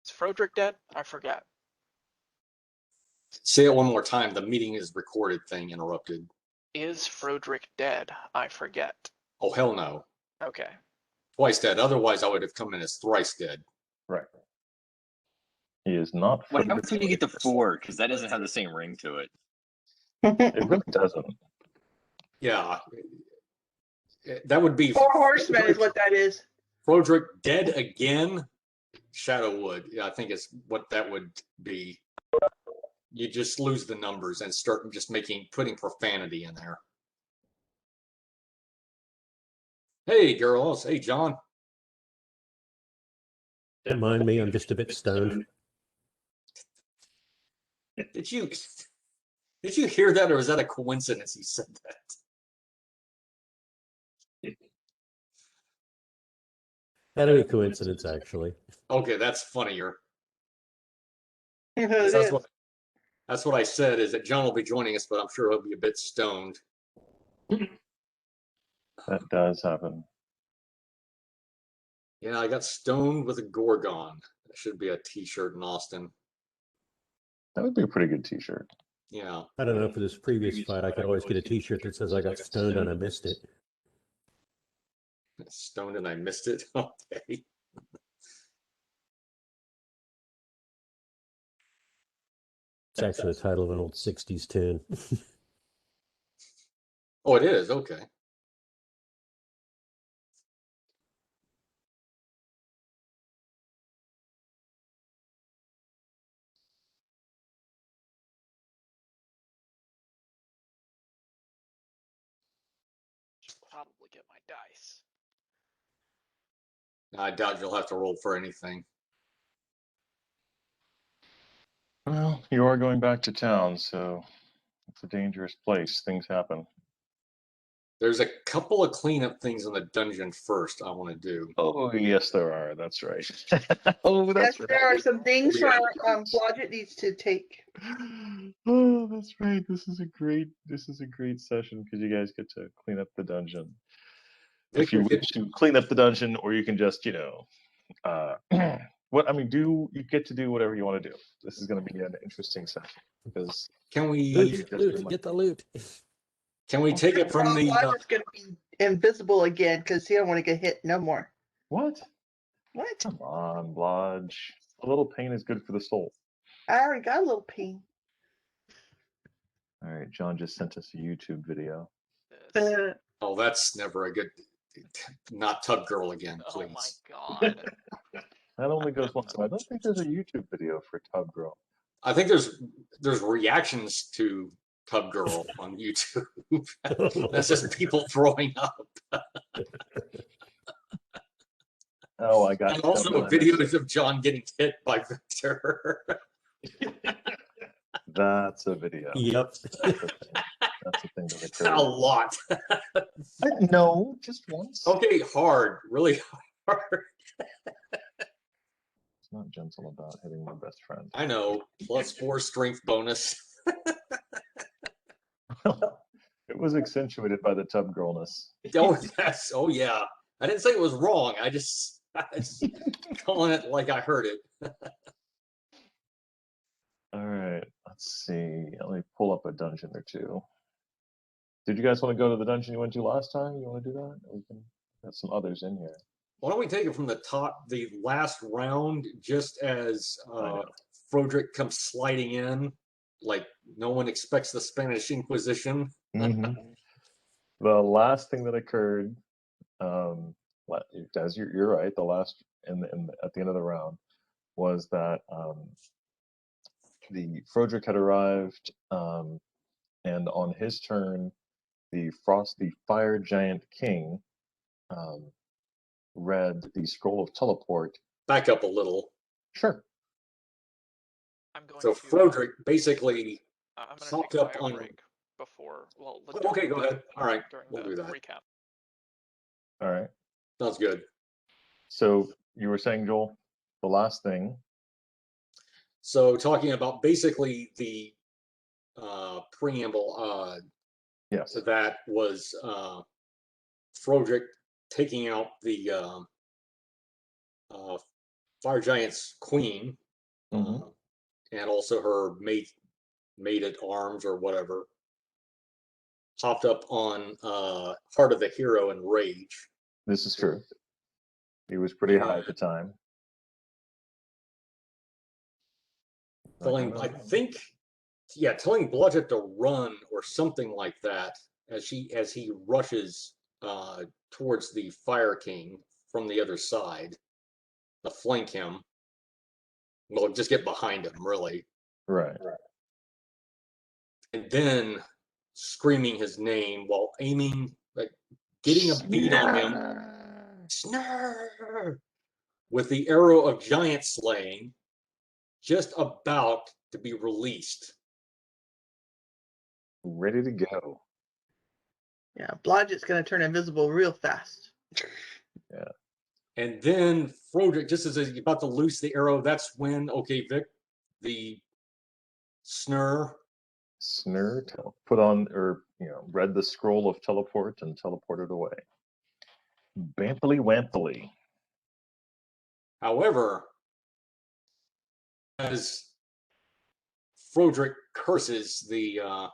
Is Frodrick dead? I forget. Say it one more time. The meeting is recorded thing interrupted. Is Frodrick dead? I forget. Oh, hell no. Okay. Twice dead. Otherwise, I would have come in as thrice dead. Right. He is not. What happens when you get to 4? Because that doesn't have the same ring to it. It really doesn't. Yeah. That would be... 4 horsemen is what that is. Frodrick dead again? Shadowwood. Yeah, I think it's what that would be. You just lose the numbers and start just putting profanity in there. Hey, girls. Hey, John. Don't mind me, I'm just a bit stoned. Did you hear that, or was that a coincidence he said that? That'll be a coincidence, actually. Okay, that's funnier. That's That's what I said, is that John will be joining us, but I'm sure he'll be a bit stoned. That does happen. Yeah, I got stoned with a Gorgon. That should be a t-shirt in Austin. That would be a pretty good t-shirt. Yeah. I don't know, for this previous fight, I could always get a t-shirt that says I got stoned and I missed it. Stoned and I missed it? Okay. It's actually the title of an old 60s tune. Oh, it is? Okay. Should probably get my dice. I doubt you'll have to roll for anything. Well, you are going back to town, so it's a dangerous place. Things happen. There's a couple of cleanup things in the dungeon first I want to do. Oh, yes, there are. That's right. Oh, yes, that's right. there are some things for Blodgett needs to take. Oh, that's right. This is a great session because you guys get to clean up the dungeon. If you wish to clean up the dungeon, or you can just, you get to do whatever you want to do. This is going to be an interesting session because can we loot, get the loot? Can we take it from the? Blodgett's going to be invisible again because he don't want to get hit no more. What? What? Come on, Blodge. A little pain is good for the soul. I already got a little pain. All right, John just sent us a YouTube video. Oh, that's never a good. Not Tub Girl again, please. Oh my god. That only goes once. I don't think there's a YouTube video for Tub Girl. I think there's reactions to Tub Girl on YouTube. That's just people throwing up. Oh, I got. And also videos of John getting hit by Victor. That's a video. Yep. That's a thing that occurs. A lot. No, just once. Okay, hard, really hard. It's not gentle about hitting my best friend. I know. +4 strength bonus. It was accentuated by the Tub Girlness. Oh yes. Oh yeah. I didn't say it was wrong. I just calling it like I heard it. All right. Let's see. Let me pull up a dungeon or two. Did you guys want to go to the dungeon you went to last time? You want to do that? We can got some others in here. Why don't we take it from the top, the last round, just as Frodrick comes sliding in, like no one expects the Spanish Inquisition. Mm-hmm. The last thing that occurred, as you're right, the last at the end of the round was that the Frodrick had arrived, and on his turn, the Fire Giant King read the Scroll of Teleport. Back up a little. Sure. So Frodrick basically I'm socked up on. Before, well, okay, go ahead. All right, we'll do that. Recap. All right. Sounds good. So you were saying, Joel, the last thing. So talking about basically the preamble. Yes. That was Frodrick taking out the fire giant's queen, Mhm. and also her maid at arms or whatever, popped up on Heart of the Hero and Rage. This is true. He was pretty high at the time. Telling, I think, yeah, telling Bludgeon to run or something like that as he rushes towards the Fire King from the other side, to flank him. Well, just get behind him, really, Right. and then screaming his name while aiming, like getting a beat on him. Snurre! With the arrow of giant slaying just about to be released. Ready to go. Yeah, Blodgett's going to turn invisible real fast. Yeah. And then Frodrick, just as he's about to loose the arrow, that's when, okay, Vic, the Snurre. Snurre put on, or read the scroll of teleport and teleported away. Bampily wampily. However, as Frodrick curses the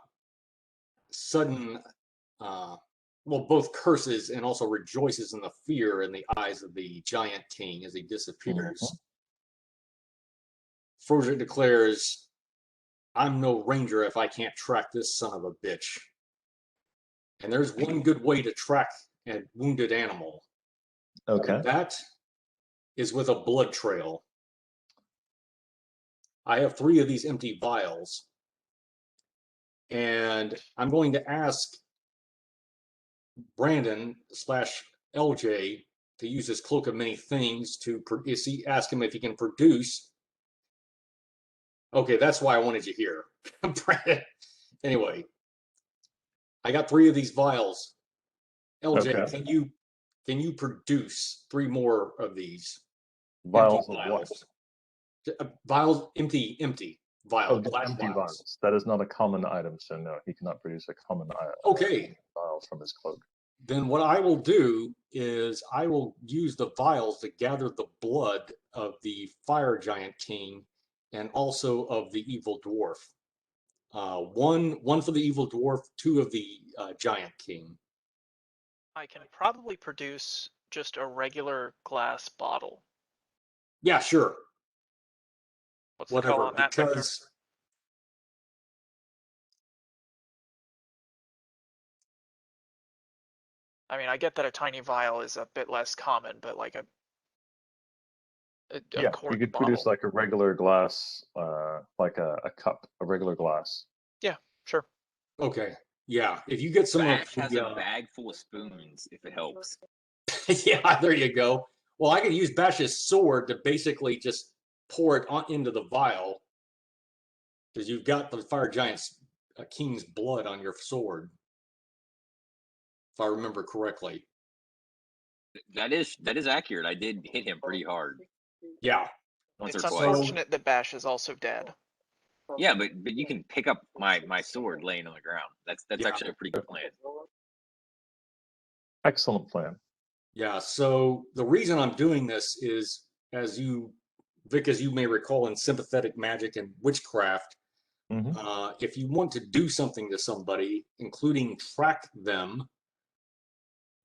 sudden, well, both curses and also rejoices in the fear in the eyes of the giant king as he disappears. Frodrick declares, "I'm no ranger if I can't track this son of a bitch." And there's one good way to track a wounded animal. Okay. And that is with a blood trail. I have 3 of these empty vials. And I'm going to ask Brandon / LJ to use his cloak of many things to ask him if he can produce. Okay, that's why I wanted you here, Brandon. Anyway, I got 3 of these vials. LJ, Okay. can you produce 3 more of these? Vials Empty of what? Vials, empty vials, Oh, just glass empty vials. vials. That is not a common item, so no, he cannot produce a common item. Okay. Vials from his cloak. Then what I will do is I will use the vials to gather the blood of the fire giant king and also of the evil dwarf. One for the evil dwarf, 2 of the giant king. I can probably produce just a regular glass bottle. Yeah, sure. What's the call Whatever, on that, Victor? because I mean, I get that a tiny vial is a bit less common, but like a Yeah, cork you could bottle. produce like a regular glass, like a cup, a regular glass. Yeah, sure. okay, yeah. If you get some of Bash has a bag full of spoons, if it helps. yeah, there you go. Well, I could use Bash's sword to basically just pour it into the vial because you've got the fire giant's king's blood on your sword, if I remember correctly. That is accurate. I did hit him pretty hard Yeah. once It's or twice. unfortunate that Bash is also dead. Yeah, but you can pick up my sword laying on the ground. That's Yeah. actually a pretty good plan. Excellent plan. Yeah. So the reason I'm doing this is, Vic, as you may recall in sympathetic magic and witchcraft, Mhm. if you want to do something to somebody, including track them,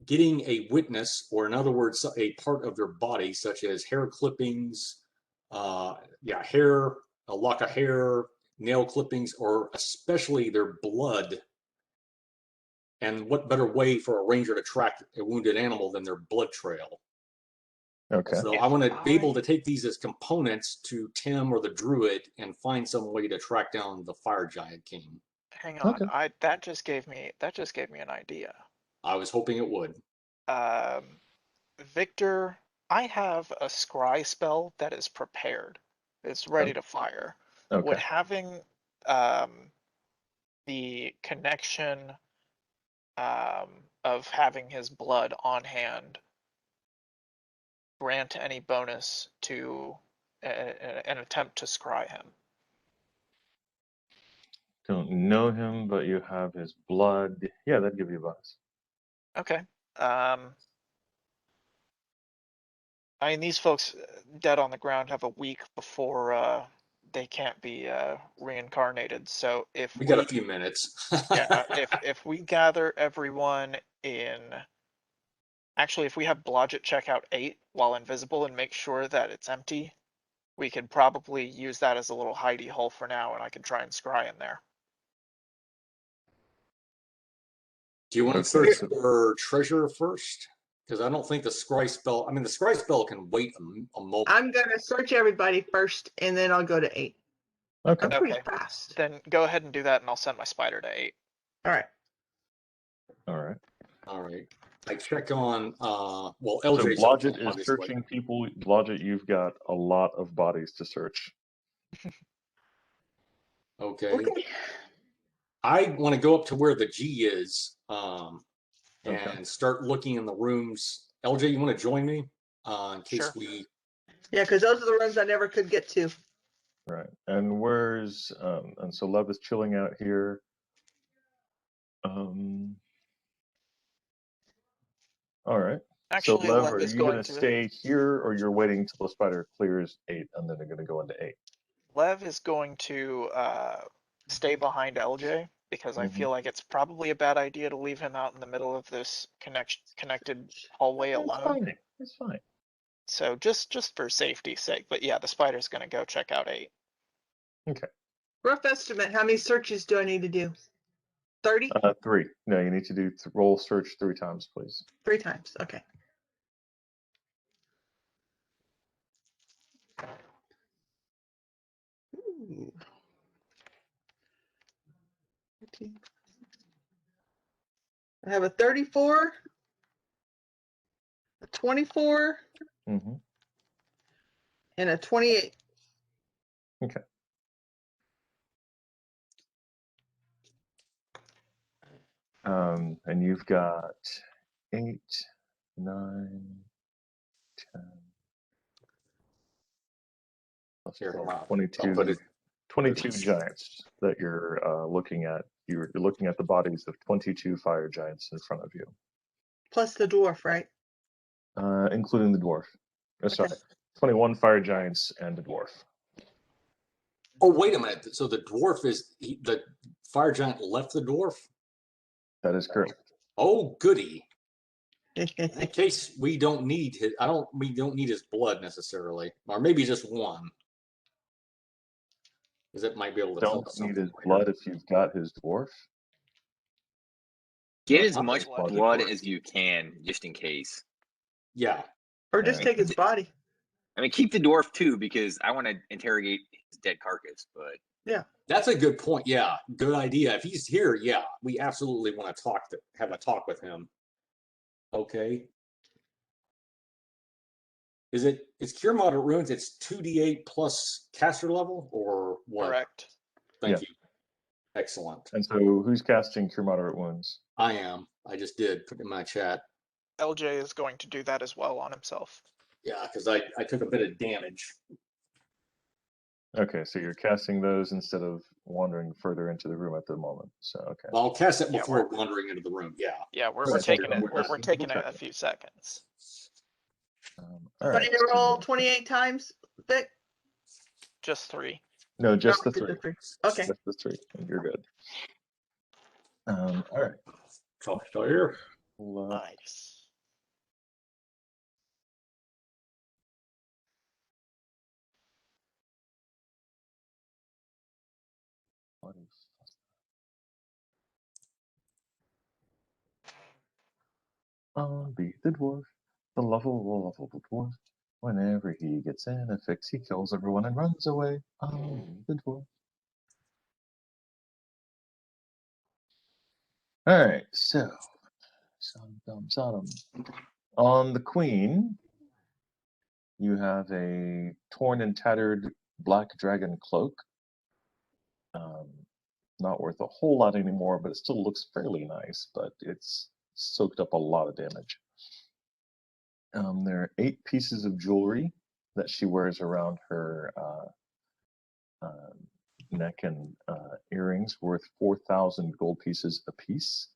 getting a witness, or in other words, a part of their body, such as hair clippings, hair, a lock of hair, nail clippings, or especially their blood. And what better way for a ranger to track a wounded animal than their blood trail? Okay. So I want to be able to take these as components to Tim or the druid and find some way to track down the fire giant king. Hang on, Okay. that just gave me an idea. I was hoping it would. Victor, I have a scry spell that is prepared. It's ready to fire. Would Okay. having the connection of having his blood on hand grant any bonus to an attempt to scry him? Don't know him, but you have his blood. Yeah, that'd give you a bonus. Okay. I mean, these folks dead on the ground have a week before they can't be reincarnated. So if We got a few minutes. if we gather everyone in, actually, if we have Blodgett check out 8 while invisible and make sure that it's empty, we could probably use that as a little hidey hole for now, and I can try and scry in there. Do you want to Okay. search for treasure first? Because I don't think the scry spell. I mean, the scry spell can wait a moment. I'm gonna search everybody first, and then I'll go to 8. Okay. I'm pretty Okay. fast. Then go ahead and do that, and I'll send my spider to 8. All right. All right. All right. I check on. Well, So LJ's Blodgett is obviously. searching people. Blodgett, you've got a lot of bodies to search. Okay. Okay. I want to go up to where the G is, and Okay. start looking in the rooms. LJ, you want to join me? In case Sure. we. Yeah, because those are the rooms I never could get to. Right. And where's and so Lev is chilling out here. All right. Actually, so Lev, Lev are is you going gonna to stay here or you're waiting till the spider clears 8 and then they're gonna go into 8? Lev is going to stay behind LJ because I feel like it's probably a bad idea to leave him out in the middle of this connected hallway It's alone. fine. It's fine. So just for safety's sake. But yeah, the spider's gonna go check out 8. Okay. Rough estimate, how many searches do I need to do? 30? 3. No, you need to do roll search 3 times, please. 3 times. Okay. Ooh. 15. I have a 34, a 24, Mm-hmm. and a 28. Okay. And you've got 8, 9, 10. Here, hold on. 22, I'll put it. 22 giants that you're looking at. You're looking at the bodies of 22 fire giants in front of you, Plus the dwarf, right? including the dwarf. Sorry, 21 fire giants and a dwarf. Oh, wait a minute. So the dwarf the fire giant left the dwarf? That is correct. Oh, goody. In Okay. that case, we don't need need his blood necessarily. Or maybe just one. Because it might be able to tell Don't us need something his later. blood if you've got his dwarf. Get That's as not much his blood, blood of course. as you can, just in case. Yeah. Or just take his body. I mean, keep the dwarf too, because I want to interrogate his dead carcass. But That's a good point. Yeah. Good idea. If he's here, yeah, we absolutely want to have a talk with him. Okay. It's cure moderate wounds, it's 2d8 plus caster level or what? Correct. Thank Yeah. you. Excellent. And so, who's casting Cure Moderate Wounds? I am. I just did put in my chat. LJ is going to do that as well on himself. Yeah, because I took a bit of damage. Okay, so you're casting those instead of wandering further into the room at the moment. So, okay. Well, I'll cast it Yeah, before wandering into the room. Yeah. Yeah, we're Right, taking so it. we're We're just taking it double a few seconds. All So I right. need to roll 28 times, Vic? Just 3. No, just No, the 3. Okay. Just the 3. And you're good. All right. Talk to here. Nice. I'll be the dwarf, the lovable dwarf. Whenever he gets in a fix, he kills everyone and runs away. I'll be the dwarf. All right, so Sodom. On the queen, you have a torn and tattered black dragon cloak. Not worth a whole lot anymore, but it still looks fairly nice, but it's soaked up a lot of damage. There are 8 pieces of jewelry that she wears around her neck and earrings worth 4,000 gold pieces apiece.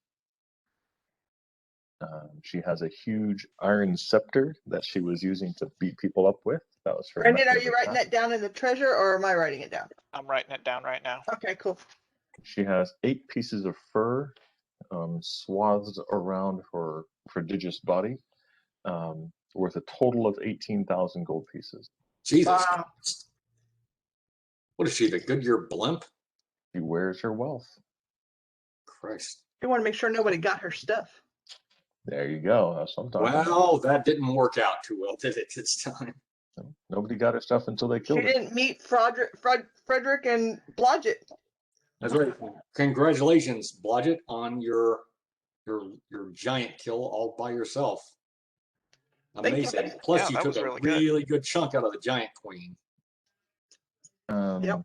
She has a huge iron scepter that she was using to beat people up with. That was her. Brendan, are method you of writing attack. that down in the treasure, or am I writing it down? I'm writing it down right now. Okay, cool. She has 8 pieces of fur swathed around her prodigious body, worth a total of 18,000 gold pieces. Jesus. Wow. What is she, the Goodyear blimp? She wears her wealth. Christ. You want to make sure nobody got her stuff. There you go. That's what I'm talking about. Well, that didn't work out too well, did it, this time? Nobody got her stuff until they She killed her. didn't meet Frederick and Blodgett. That's right. Congratulations, Blodgett, on your giant kill all by yourself. Thank you. Amazing. Plus, Yeah, you that took was a really good. really good chunk out of the giant queen. Yep.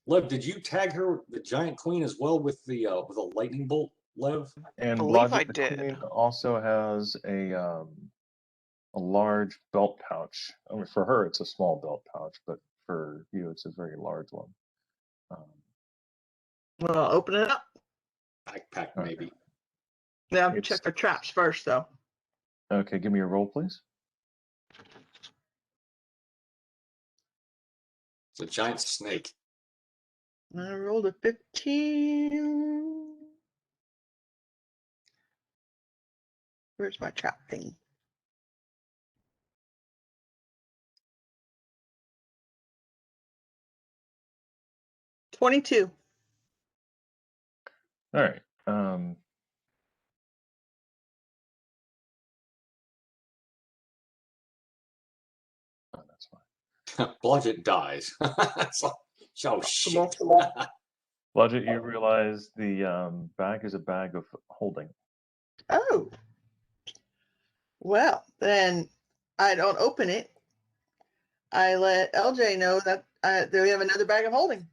Lev, did you tag her, the giant queen, as well with a lightning bolt, Lev? And Believe I Blodgett the did. Queen also has a large belt pouch. I mean, for her, it's a small belt pouch, but for you, it's a very large one. Well, open it up. Backpack, maybe. Now It's- check for traps first, though. Okay, give me a roll, please. It's a giant snake. I rolled a 15. Where's my trap thing? $22. All right. Oh, that's fine. Blodgett dies. Oh, shit. Blodgett, you realize the bag is a bag of holding. Oh. Well, then I don't open it. I let LJ know that we have another bag of holding.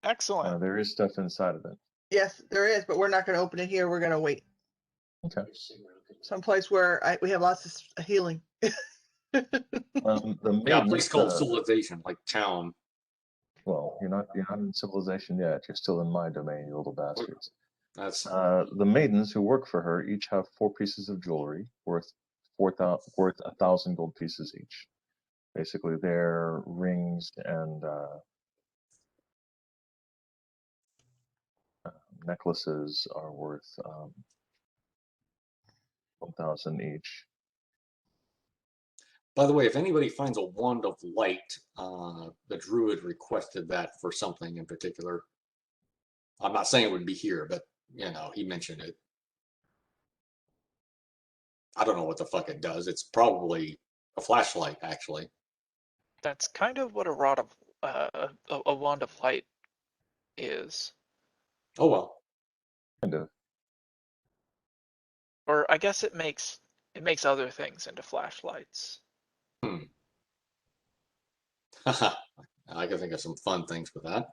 Excellent. There is stuff inside of it. Yes, there is, but we're not going to open it here. We're going to wait Okay. someplace where we have lots of healing. The Yeah, a maidens, place called Civilization, like town. well, you're not in civilization yet. You're still in my domain, you little bastards. That's The maidens who work for her each have 4 pieces of jewelry worth 1,000 gold pieces each. Basically, their rings and necklaces are worth 1,000 each. By the way, if anybody finds a wand of light, the druid requested that for something in particular. I'm not saying it would be here, but he mentioned it. I don't know what the fuck it does. It's probably a flashlight, actually. That's kind of what a rod of a wand of light is. Oh well. Kind of. Or I guess it makes other things into flashlights. I can think of some fun things with that.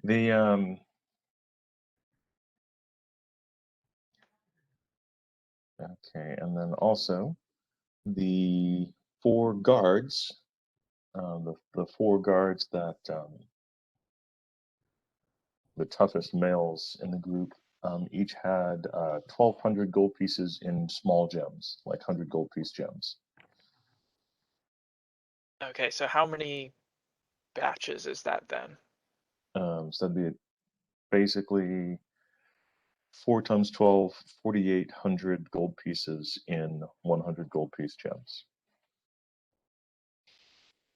The okay, and then also the 4 guards, the 4 guards that the toughest males in the group each had 1,200 gold pieces in small gems, like 100 gold piece gems. Okay, so how many batches is that then? So that'd be basically 4 times 12, 4,800 gold pieces in 100 gold piece gems.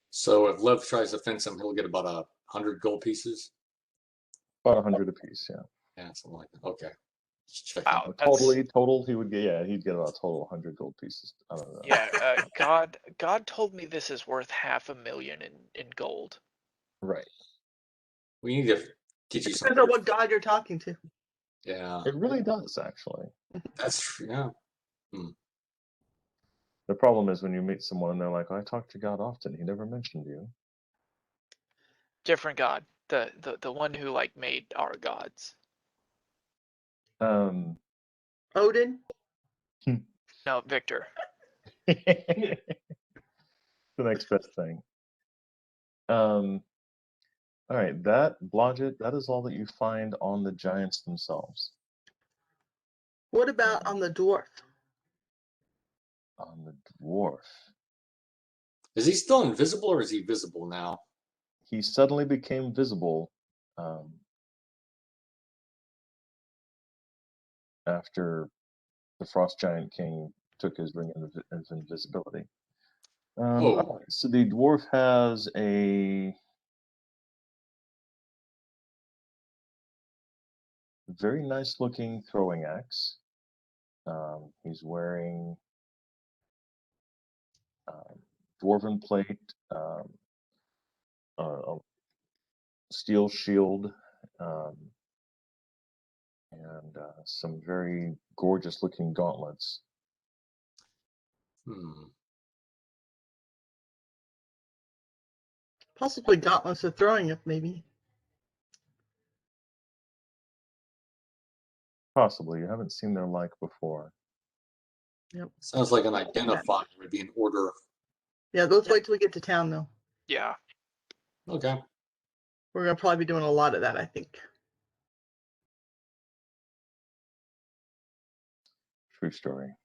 So if Lev tries to fence him, he'll get about 100 gold pieces. About 100 apiece, yeah. Yeah, something like that. Okay. Just checking. Wow, Total, he would get, yeah, he'd get about total 100 gold pieces. I don't know. Yeah, God told me this is worth 500,000 in gold. Right. We need to get you some. Depends on what god you're talking to. Yeah, It really does, actually. that's true. Yeah. The problem is when you meet someone and they're like, I talk to God often. He never mentioned you. Different god. The one who made our gods. Odin? No, Victor. The next best thing. All right, Blodgett, that is all that you find on the giants themselves. What about on the dwarf? On the dwarf, Is he still invisible or is he visible now? he suddenly became visible after the Frost Giant King took his ring of invisibility. All right, so the dwarf has a very nice looking throwing axe. He's wearing dwarven plate, a steel shield, and some very gorgeous looking gauntlets. Possibly gauntlets of throwing it, maybe. Possibly. You haven't seen their like before. Yep. Sounds like an identifier would be in order. Yeah, let's wait till we get to town, though. Yeah. Okay. We're going to probably be doing a lot of that, I think. True story.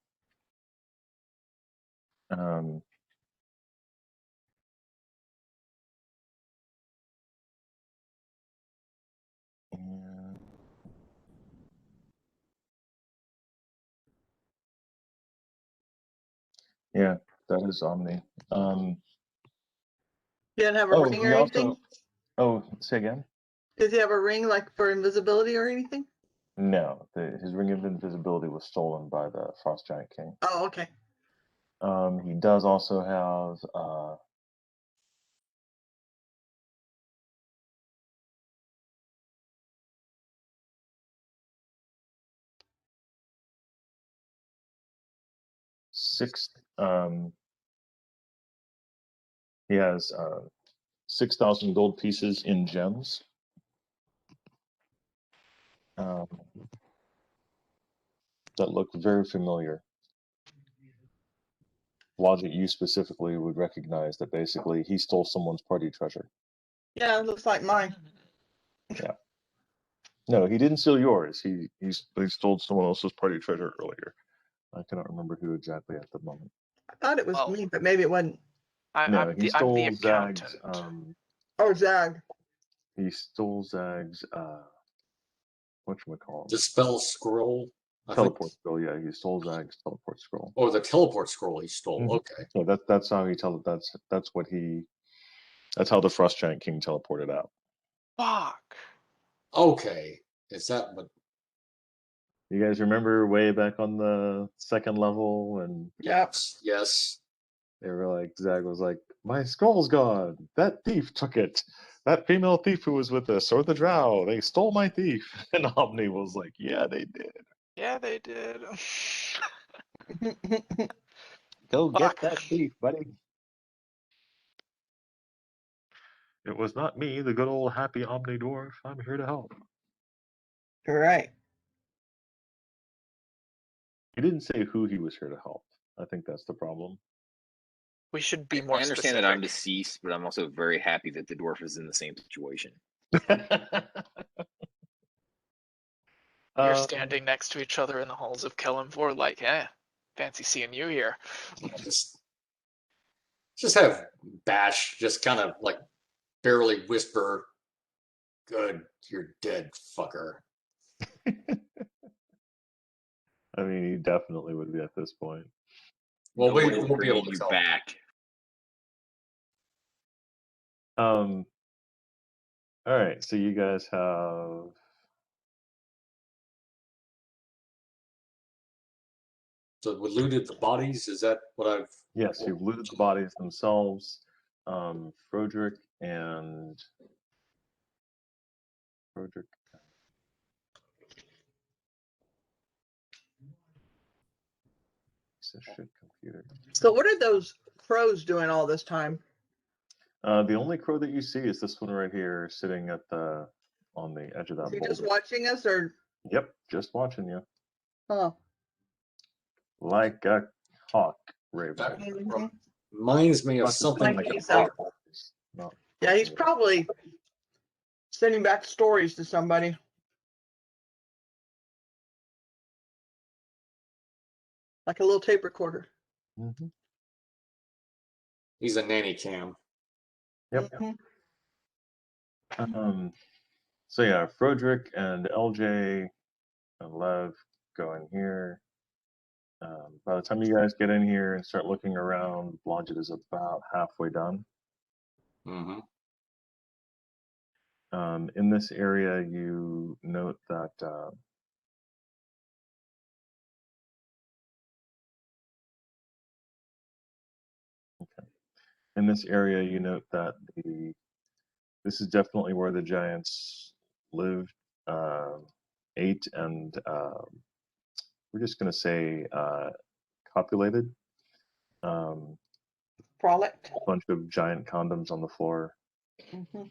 Yeah, that is Omni. You didn't have a ring or anything? Say again? Does he have a ring like for invisibility or anything? No, his ring of invisibility was stolen by the Frost Giant King. Oh, okay. He does also have he has 6,000 gold pieces in gems. That look very familiar. Logic, you specifically would recognize that basically he stole someone's party treasure. Yeah, it looks like mine. Yeah. No, he didn't steal yours. He stole someone else's party treasure earlier. I cannot remember who exactly at the moment. I thought it was me, but maybe it wasn't. I'm the Zag's, accountant. Zag. He stole Zag's whatchamacallit? Dispel scroll. Teleport scroll, yeah. He stole Zag's teleport scroll. Oh, the teleport scroll he stole. Okay. So that's how he that's how the Frost Giant King teleported out. Fuck. Okay. Is that what? You guys remember way back on the second level and Yes. They were like, Zag was like, my scroll's gone. That thief took it. That female thief who was with us, or the drow, they stole my thief. And Omni was like, yeah, they did. Yeah, they did. Go get that thief, buddy. It was not me, the good old happy Omni Dwarf. I'm here to help. You're right. He didn't say who he was here to help. I think that's the problem. We should be more I understand specific. that I'm deceased, but I'm also very happy that the dwarf is in the same situation. You're standing next to each other in the halls of Kellenvor like, fancy seeing you here. Just have Bash just kind of like barely whisper, good, you're dead, fucker. I mean, he definitely would be at this point. Well, we'll be able to tell. Back. All right, so you guys have So we looted the bodies. Is that what I've? Yes, you've looted the bodies themselves. Frodrick and computer. So what are those crows doing all this time? The only crow that you see is this one right here, sitting at on the edge of that Is he boulder. just watching us, or? Yep, just watching you. Oh. Like a hawk, Raven. Reminds me of something like Yeah, he's probably sending back stories to somebody. Like a little tape recorder. Mm-hmm. He's a nanny cam. Yep. Mm-hmm. So yeah, Froderick and LJ and Lev go in here. By the time you guys get in here and start looking around, Blodgett is about halfway done. Mm-hmm. In this area, you note that in this area, you note that this is definitely where the giants lived, ate, and we're just going to say copulated. Frolicked. A bunch of giant condoms on the floor. Mm-hmm.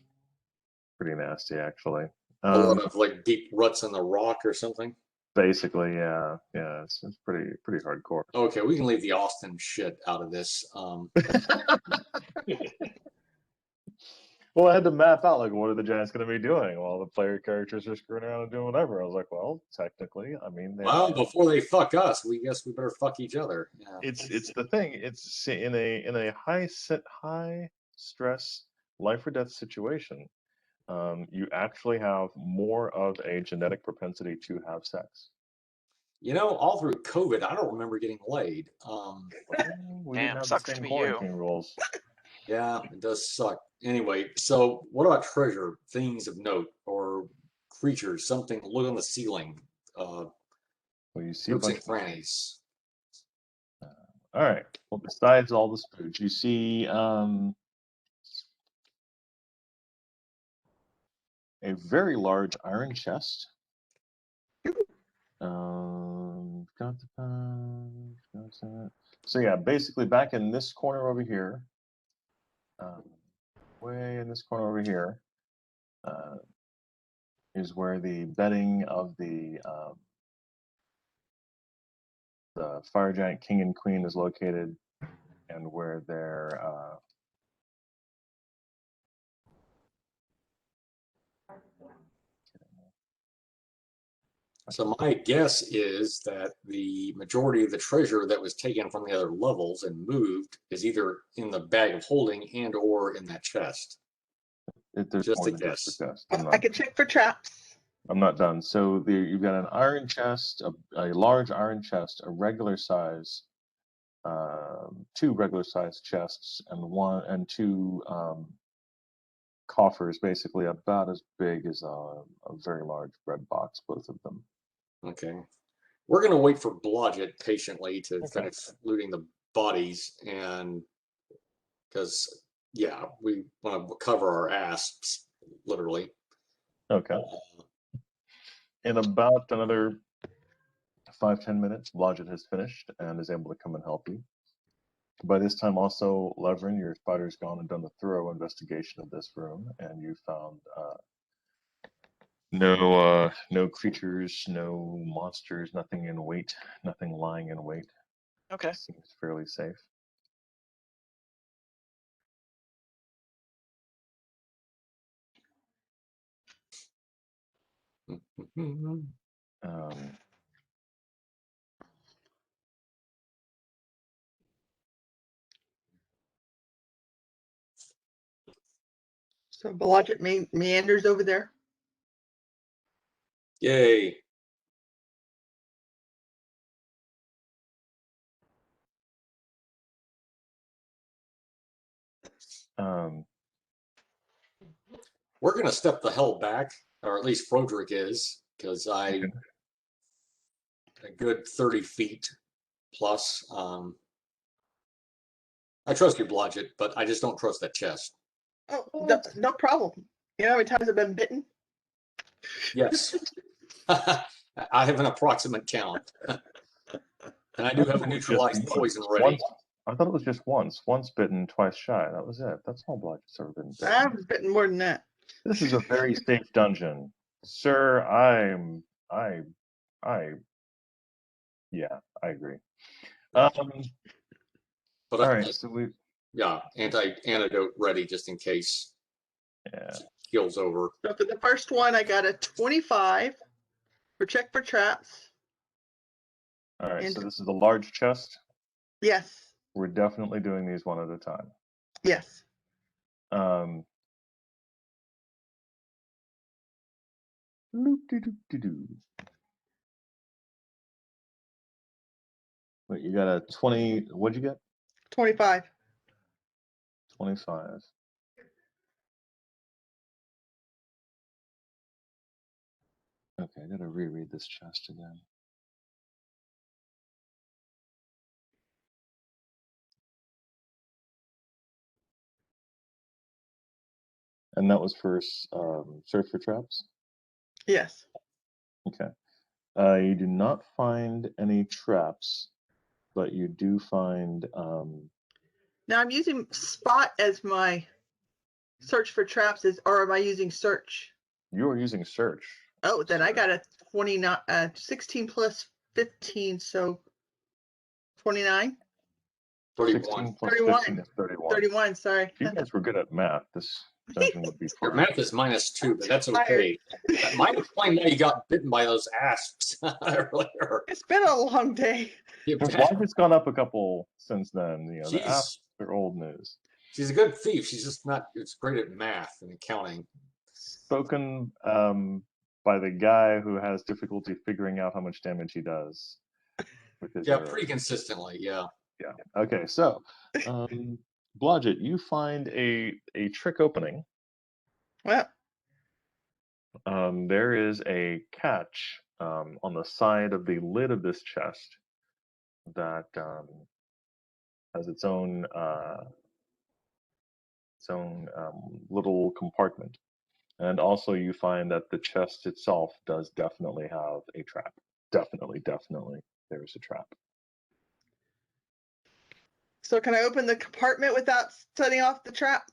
Pretty nasty, actually. A lot of like deep ruts in the rock or something. Basically, yeah, it's pretty hardcore. Okay, we can leave the Austin shit out of this. Well, I had to map out like what are the Giants going to be doing while the player characters are screwing around and doing whatever. I was like, well, technically, I mean, Well, before they fuck us, we guess we better fuck each other. Yeah. it's the thing. It's in a high stress life or death situation. You actually have more of a genetic propensity to have sex. You know, all through COVID, I don't remember getting laid. We Damn, didn't have the sucks to same be quarantine rules. Yeah, it does suck. Anyway, so what about treasure, things of note, or creatures, something look on the ceiling, Well, you see a nooks bunch and crannies. All right. Well, besides all the spooks, you see a very large iron chest. So yeah, basically back in this corner over here, way in this corner over here, is where the bedding of the fire giant king and queen is located, and where their So my guess is that the majority of the treasure that was taken from the other levels and moved is either in the bag of holding and or in that chest. there's Just more a than just the guess. chest. I can check for traps. I'm not done. So you've got an iron chest, a large iron chest, a regular size, two regular size chests, and two coffers, basically about as big as a very large bread box, both of them. Okay. We're going to wait for Blodgett patiently to Okay. finish looting the bodies, and because, yeah, we want to cover our ass, literally. Okay. In about another 5-10 minutes, Blodgett has finished and is able to come and help you. By this time, also, Levrin, your spider's gone and done a thorough investigation of this room, and you found no creatures, no monsters, nothing in wait, nothing lying in wait. Okay. Seems fairly safe. So Blodgett meanders over there. Yay. We're going to step the hell back, or at least Froderick is, because a good 30 feet plus. I trust you, Blodgett, but I just don't trust that chest. Oh, no problem. You know how many times I've been bitten? Yes. I have an approximate count. And I do have a neutralized poison ready. I thought it was just once. Once bitten, twice shy. That was it. That's all Blodgett's ever been bitten. I was bitten more than that. This is a very safe dungeon. Sir, yeah, I agree. But all right, so yeah, antidote ready just in case. Yeah. Keels over. So for the first one, I got a 25 for check for traps. All right, And so this is a large chest. yes, We're definitely doing these one at a time. yes. Loop-de-doop-de-doo. Wait, you got a 20, what'd you get? 25. 25. Okay, I gotta reread this chest again. And that was for search for traps? Yes. Okay. You do not find any traps, but you do find Now I'm using spot as my search for traps, or am I using search? you are using search. Oh, then I sir. got a 29, 16 plus 15, so 29, 31. 16 plus 31, 15 is 31. 31. Sorry. If you guys were good at math, this dungeon would be Your fun. math is -2, but that's Tired. okay. That might explain why you got bitten by those asps earlier. It's been a long day. You Well, bet. it's gone up a couple since then. You know, the She's asps are old news. she's a good thief. She's just not it's great at math and accounting. Spoken by the guy who has difficulty figuring out how much damage he does with his Yeah, arrows. pretty consistently. Yeah. Yeah. Okay, so Blodgett, you find a trick opening. Well, There is a catch on the side of the lid of this chest that has its own little compartment. And also you find that the chest itself does definitely have a trap. Definitely, there is a trap. so can I open the compartment without setting off the trap?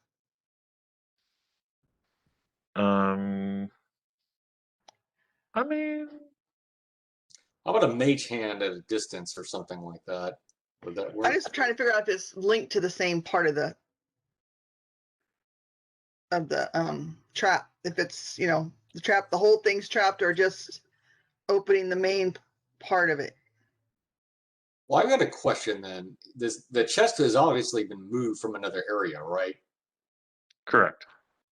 I mean, How about a mage hand at a distance or something like that? Would that work? I'm just trying to figure out if it's linked to the same part of the trap. If it's, the trap, the whole thing's trapped, or just opening the main part of it. Well, I got a question then. The chest has obviously been moved from another area, right? correct.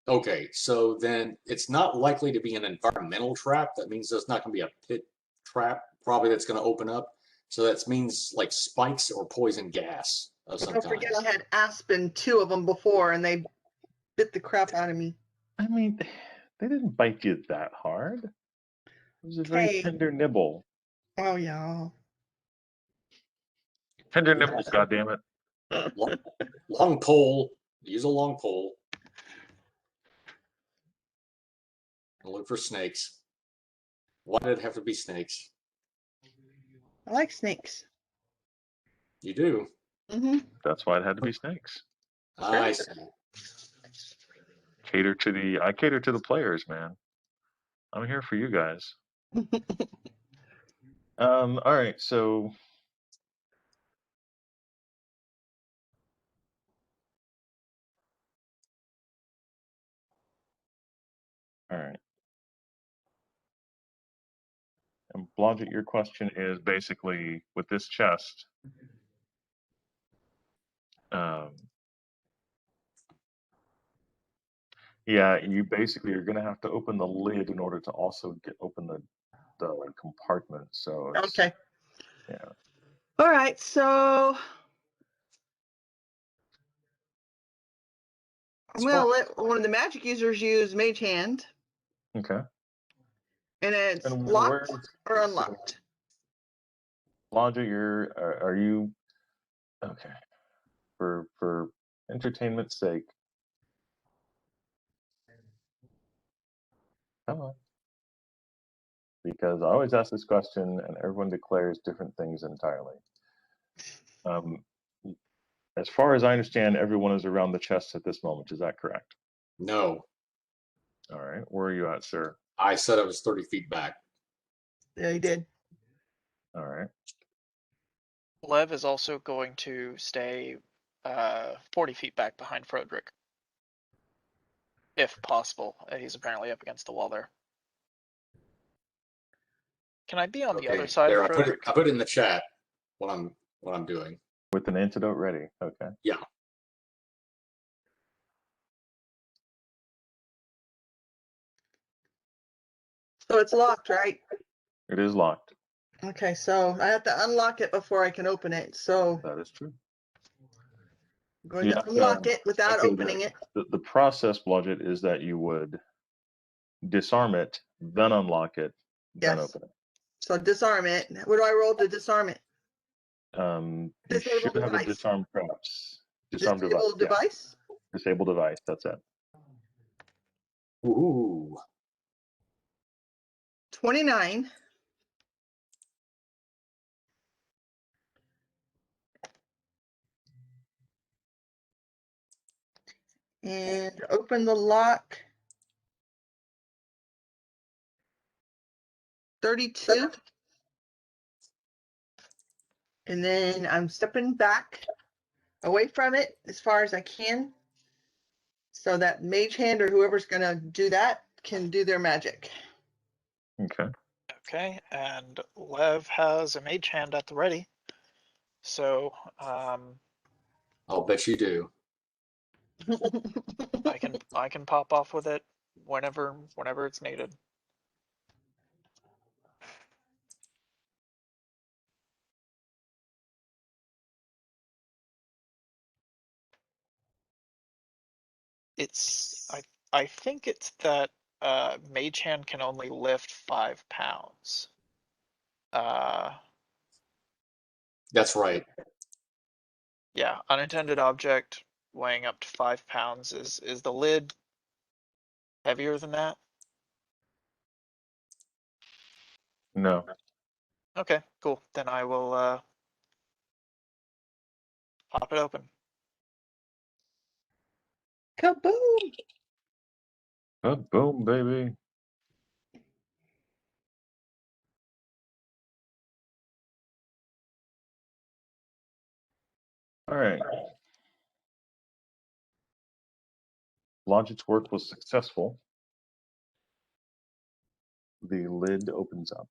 Okay, so then it's not likely to be an environmental trap. That means there's not going to be a pit trap, probably that's going to open up. So that means like spikes or poison gas of some Don't kind. forget, I had Aspen, 2 of them before, and they bit the crap out of me. I mean, they didn't bite you that hard. It was a very Okay. tender nibble. Oh yeah. Tender nibbles, goddammit. Long pole. Use a long pole. And look for snakes. Why did it have to be snakes? I like snakes. You do. Mm-hmm. That's why it had to be snakes. I see. I cater to the players, man. I'm here for you guys. All right, so all right. And Blodgett, your question is basically with this chest. Yeah, you basically are going to have to open the lid in order to also open the compartment. So it's, Okay. yeah. All right. So I'm gonna let one of the magic users use Mage Hand, Okay. and it's And locked or unlocked. Blodgett, are you okay? For entertainment's sake, come on. Because I always ask this question and everyone declares different things entirely. As far as I understand, everyone is around the chest at this moment. Is that correct? No. All right. Where are you at, sir? I said I was 30 feet back. Yeah, he did. All right. Lev is also going to stay 40 feet back behind Froderick. if possible. He's apparently up against the wall there. Can I be on the other Okay, side there. of Frederick? I put it in the chat what I'm doing. With an antidote ready. Okay. Yeah. So it's locked, right? It is locked. Okay, so I have to unlock it before I can open it. So That is true. I'm going You to have to, unlock it without okay, opening it. The process, Blodgett, is that you would disarm it, then unlock it, then Yes. open it. So disarm it. What do I roll to disarm it? You Disable should have a device. disarm traps. Disarm device. Disable Yeah. device? Disable device. That's it. Ooh. 29. And open the lock. 32. And then I'm stepping back away from it as far as I can, so that mage hand or whoever's going to do that can do their magic. Okay. Okay, and Lev has a mage hand at the ready. So I'll bet you do. I can pop off with it whenever it's needed. I think it's that mage hand can only lift 5 pounds. That's right. Yeah, unintended object weighing up to 5 pounds. Is the lid heavier than that? No. Okay, cool. Then I will pop it open. Kaboom! Boom, baby. All right. Blodgett's work was successful. The lid opens up.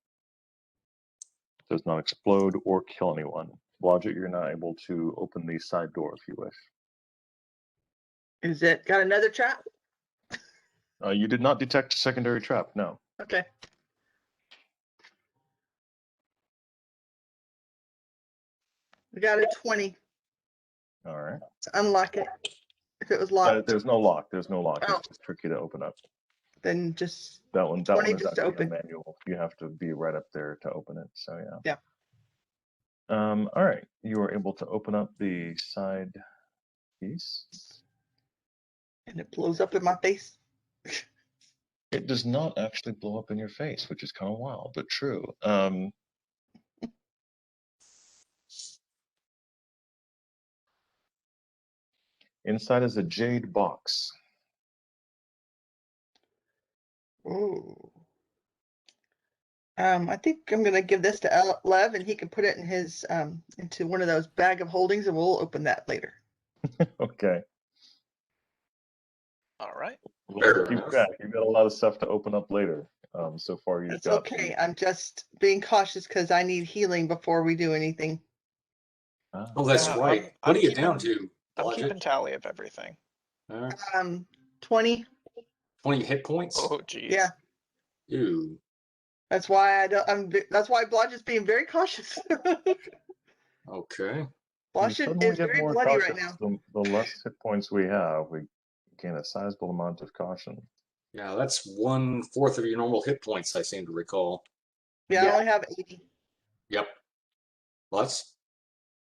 Does not explode or kill anyone. Blodgett, you're not able to open the side door if you wish. Is it got another trap? You did not detect a secondary trap, no. Okay. We got a 20 All right. to unlock it. If it was locked, There's no lock. There's no lock. Oh. It's just tricky to open up. then just That one 20 is just to actually a open. manual. You have to be right up there to open it. So yeah. Yeah. All right. You are able to open up the side piece. And it blows up in my face. It does not actually blow up in your face, which is kind of wild, but true. Inside is a jade box. Ooh. I think I'm gonna give this to Lev, and he can put it in his into one of those bag of holdings, and we'll open that later. Okay. All right. Well, keep track. You've got a lot of stuff to open up later. So far, you've It's got. okay. I'm just being cautious because I need healing before we do anything. Oh, that's Yeah, right. I'm What are you keeping- down to, I'm Blodgett? keeping tally of everything. 20. 20 hit points? Oh, geez. Yeah. Ew. That's why I don't. That's why Blodge is being very cautious. Okay. Blodge You suddenly is get very more bloody right cautious. now. The less hit points we have, we gain a sizable amount of caution. Yeah, that's 1/4 of your normal hit points, I seem to recall. Yeah, I only have 80. Yep. Well, that's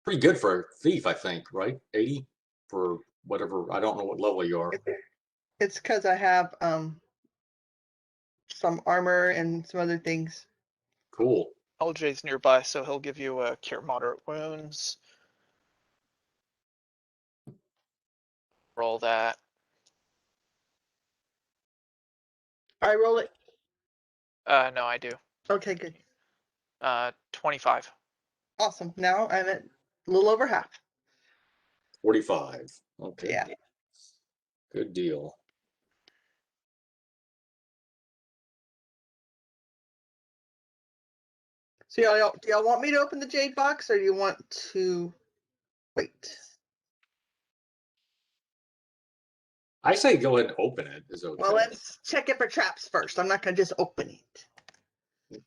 pretty good for a thief, I think, right? 80 for whatever. I don't know what level you are. It's because I have some armor and some other things. Cool. LJ's nearby, so he'll give you a cure moderate wounds. Roll that. I roll it. No, I do. Okay, good. 25. Awesome. Now I'm at a little over half. 45. Okay. Yeah. Good deal. So do y'all want me to open the jade box, or do you want to wait? I say go ahead and open it. Is okay. Well, let's check it for traps first. I'm not gonna just open it.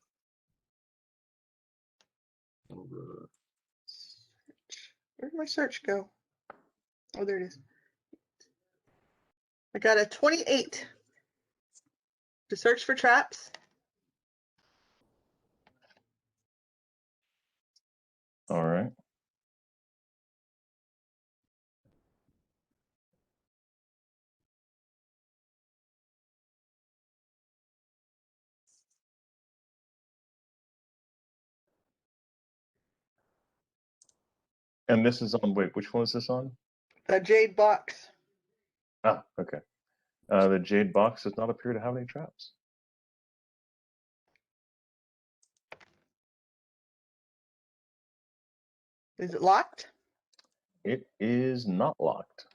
Where'd my search go? Oh, there it is. I got a 28 to search for traps. All right. And this is on, wait, which one is this on? The jade box. Ah, okay. The jade box does not appear to have any traps. Is it locked? It is not locked.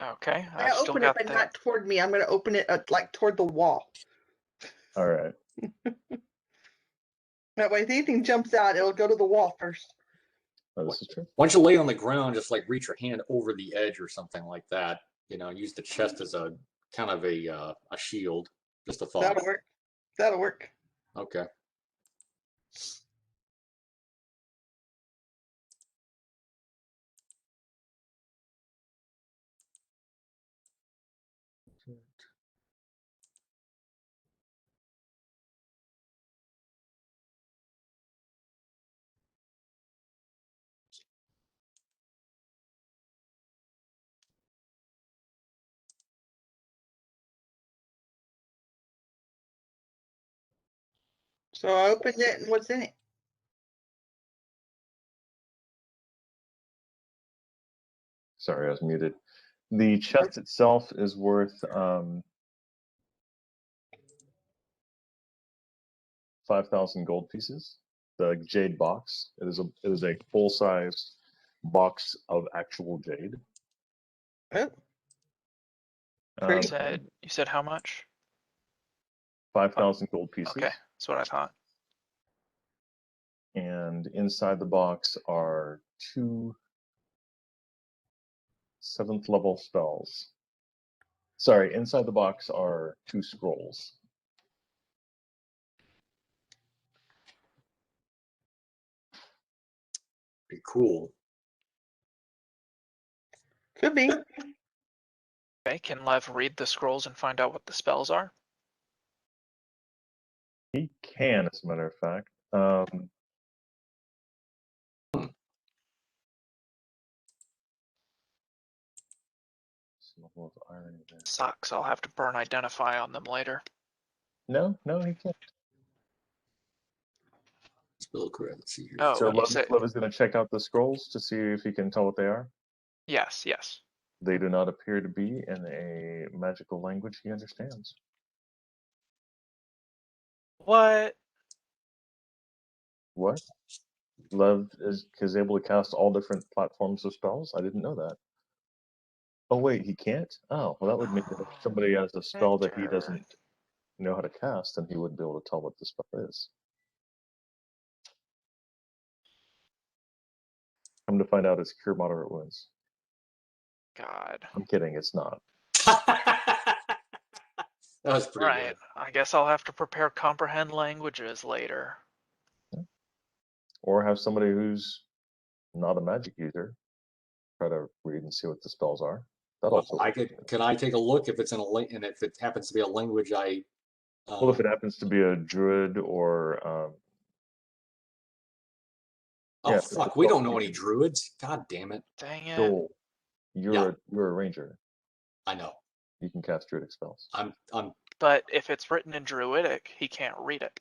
Okay, I I've still open it, got but that. not toward me. I'm gonna open it like toward the wall. All right. That way, if anything jumps out, it'll go to the wall first. Oh, this is true. Once you lay on the ground, just like reach your hand over the edge or something like that. You know, use the chest as a kind of a shield. Just a thought. That'll work. That'll work. Okay. So I opened it, and what's in it? Sorry, I was muted. The chest itself is worth 5,000 gold pieces. The jade box. It is a full size box of actual jade. Oh, Um, You said how much? 5,000 gold pieces. Okay, that's what I thought. And inside the box are 2 7th level spells. Sorry, inside the box are 2 scrolls. Pretty cool. could be. Okay, can Lev read the scrolls and find out what the spells are? He can, as a matter of fact. Level of irony there. Sucks, I'll have to burn identify on them later. No, he can't. Spell correct. Let's see here. Oh, So you said, Lev is going to check out the scrolls to see if he can tell what they are. yes. They do not appear to be in a magical language he understands. What? What? Lev is able to cast all different platforms of spells? I didn't know that. Oh wait, he can't? Oh, well that would mean that if somebody has a spell that he doesn't know how to cast, then he wouldn't be able to tell what the spell is. Come to find out it's Cure Moderate Wounds. God. I'm kidding, it's not. That was pretty Right, good. I guess I'll have to prepare comprehend languages later. Or have somebody who's not a magic user try to read and see what the spells are. That also. Can I take a look if it's in and if it happens to be a language I. Well, if it happens to be a druid or. Oh fuck! We don't know any druids. God damn it! Dang it. Joel, you're a ranger. I know. You can cast druidic spells. I'm. But if it's written in druidic, he can't read it.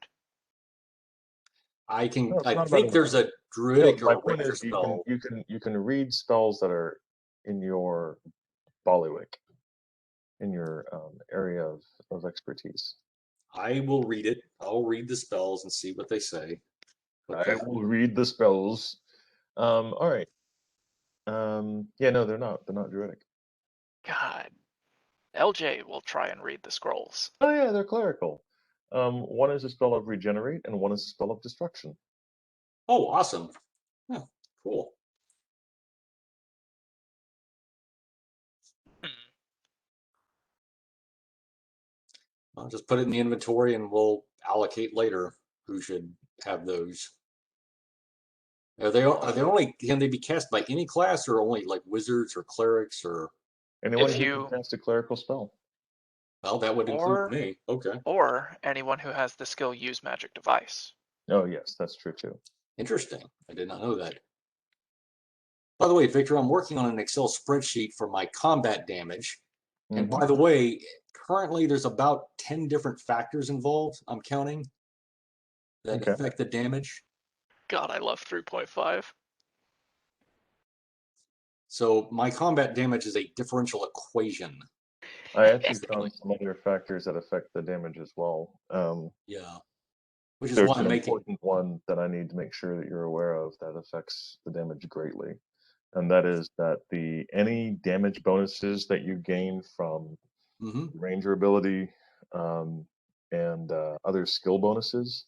I can. No, I think there's a druidic or a ranger spell. You can read spells that are in your bailiwick, in your area of expertise. I will read it. I'll read the spells and see what they say. Okay. I will read the spells. All right. Yeah, no, they're not. They're not druidic. God. LJ will try and read the scrolls. Oh yeah, they're clerical. One is a spell of regenerate, and one is a spell of destruction. Oh, awesome. Yeah, cool. I'll just put it in the inventory and we'll allocate later who should have those. Are they only, can they be cast by any class or only like wizards or clerics or? Anyone If who you- can cast a clerical spell. Well, that would include me. Okay. Or anyone who has the skill use magic device. Oh, yes, that's true too. Interesting. I did not know that. By the way, Victor, I'm working on an Excel spreadsheet for my combat damage. And by the way, currently there's about 10 different factors involved, I'm counting, that affect the damage. God, I love 3.5. So my combat damage is a differential equation. I actually found some other factors that affect the damage as well. Yeah. Which is There's why an I'm making. important one that I need to make sure that you're aware of that affects the damage greatly. And that is that any damage bonuses that you gain from ranger ability and other skill bonuses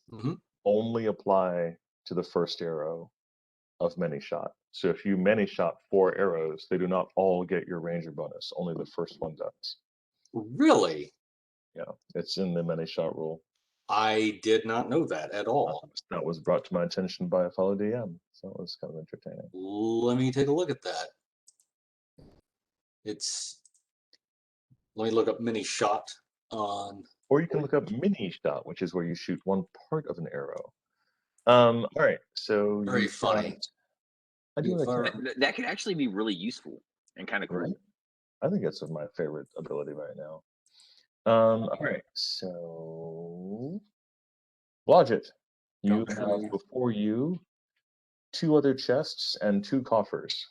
only apply to the first arrow of many shot. So if you many shot 4 arrows, they do not all get your ranger bonus. Only the first one does. Really? Yeah, it's in the many shot rule. I did not know that at all. That was brought to my attention by a fellow DM, so it was kind of entertaining. Let me take a look at that. Let me look up mini shot on. Or you can look up mini shot, which is where you shoot one part of an arrow. All right, so Very funny. That could actually be really useful and kind of cool. Right? I think it's my favorite ability right now. All right, so Blodgett, you have before you 2 other chests and 2 coffers.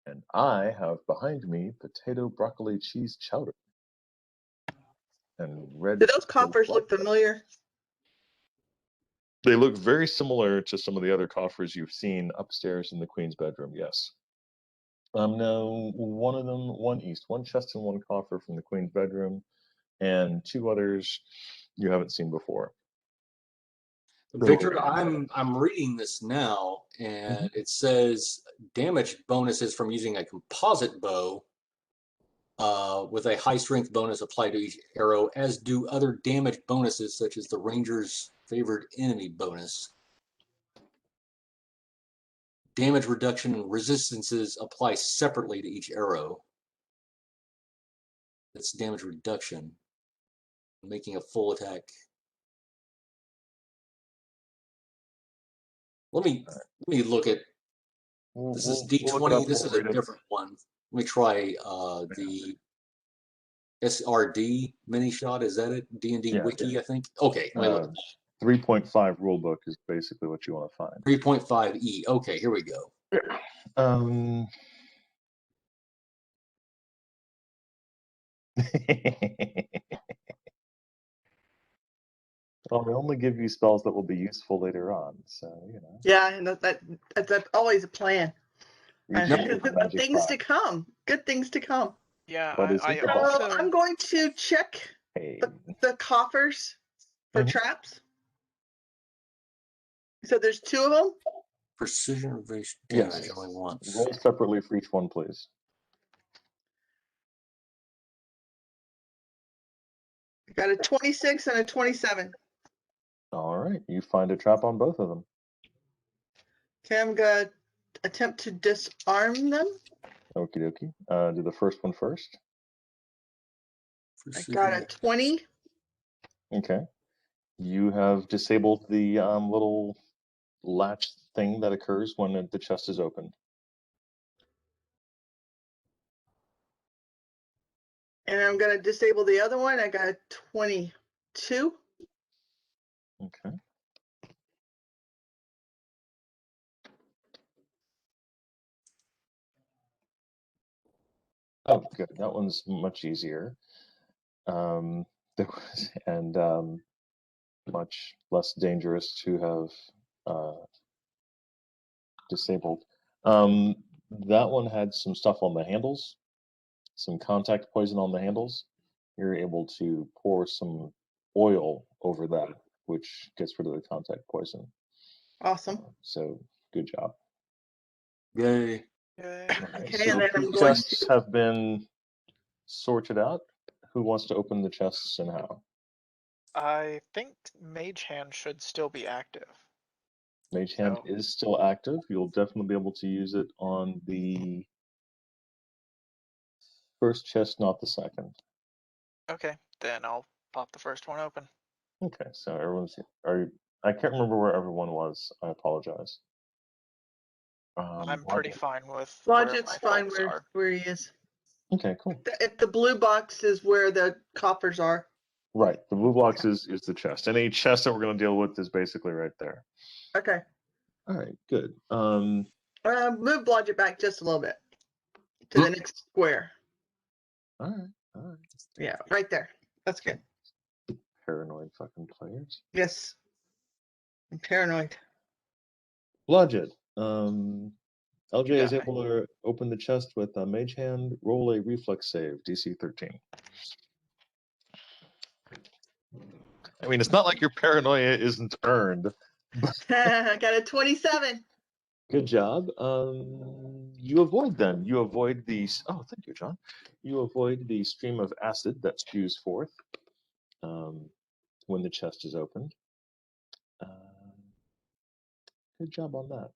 And I have behind me potato, broccoli, cheese chowder. And red. Do those coffers look familiar? They look very similar to some of the other coffers you've seen upstairs in the Queen's bedroom, yes. No, one of them, one chest and one coffer from the Queen's bedroom, and 2 others you haven't seen before. Victor, I'm reading this now, and it says damage bonuses from using a composite bow with a high strength bonus applied to each arrow, as do other damage bonuses such as the ranger's favored enemy bonus. Damage reduction and resistances apply separately to each arrow. That's damage reduction. Making a full attack. Let me look at. This is D20. This is a different one. Let me try the SRD mini shot. Is that it? D&D Wiki, I think. Okay. 3.5 rulebook is basically what you want to find. 3.5E. Okay, here we go. Well, they only give you spells that will be useful later on, so you know. Yeah, and that's always a plan. Things to come. Good things to come. Yeah, I'm going to check the coffers for traps. So there's 2 of them. Precision based damage only once. Roll separately for each one, please. I got a 26 and a 27. All right, you find a trap on both of them. Okay, I'm gonna attempt to disarm them. Okie dokie. Do the first one first. I got a 20. Okay. You have disabled the little latch thing that occurs when the chest is opened. And I'm gonna disable the other one. I got a 22. Okay. Oh, good. That one's much easier. Much less dangerous to have disabled. That one had some stuff on the handles some contact poison on the handles, you're able to pour some oil over that, which gets rid of the contact poison. Awesome. So good job. Yay. Yay. Okay, So and then I'm the going chests to. have been sorted out. Who wants to open the chests and how? I think Mage Hand should still be active. Mage Hand So- is still active. You'll definitely be able to use it on the first chest, not the second. Okay, then I'll pop the first one open. Okay, so everyone's. I can't remember where everyone was. I apologize. I'm pretty fine with Logic's where my fine folks where are. he is. Okay, cool. If the blue box is where the coffers are. Right, the blue box is the chest. Any chest that we're going to deal with is basically right there. Okay. All right, good. Move Logic back just a little bit to the next square. All right, all right. Yeah, right there. That's good. Paranoid fucking players. Yes. I'm paranoid. Blodgett. LJ is Yeah. able to open the chest with a Mage Hand. Roll a reflex save, DC 13. I mean, it's not like your paranoia isn't earned. I got a 27. Good job. You avoid them. You avoid these. Oh, thank you, John. You avoid the stream of acid that spews forth when the chest is opened. Good job on that.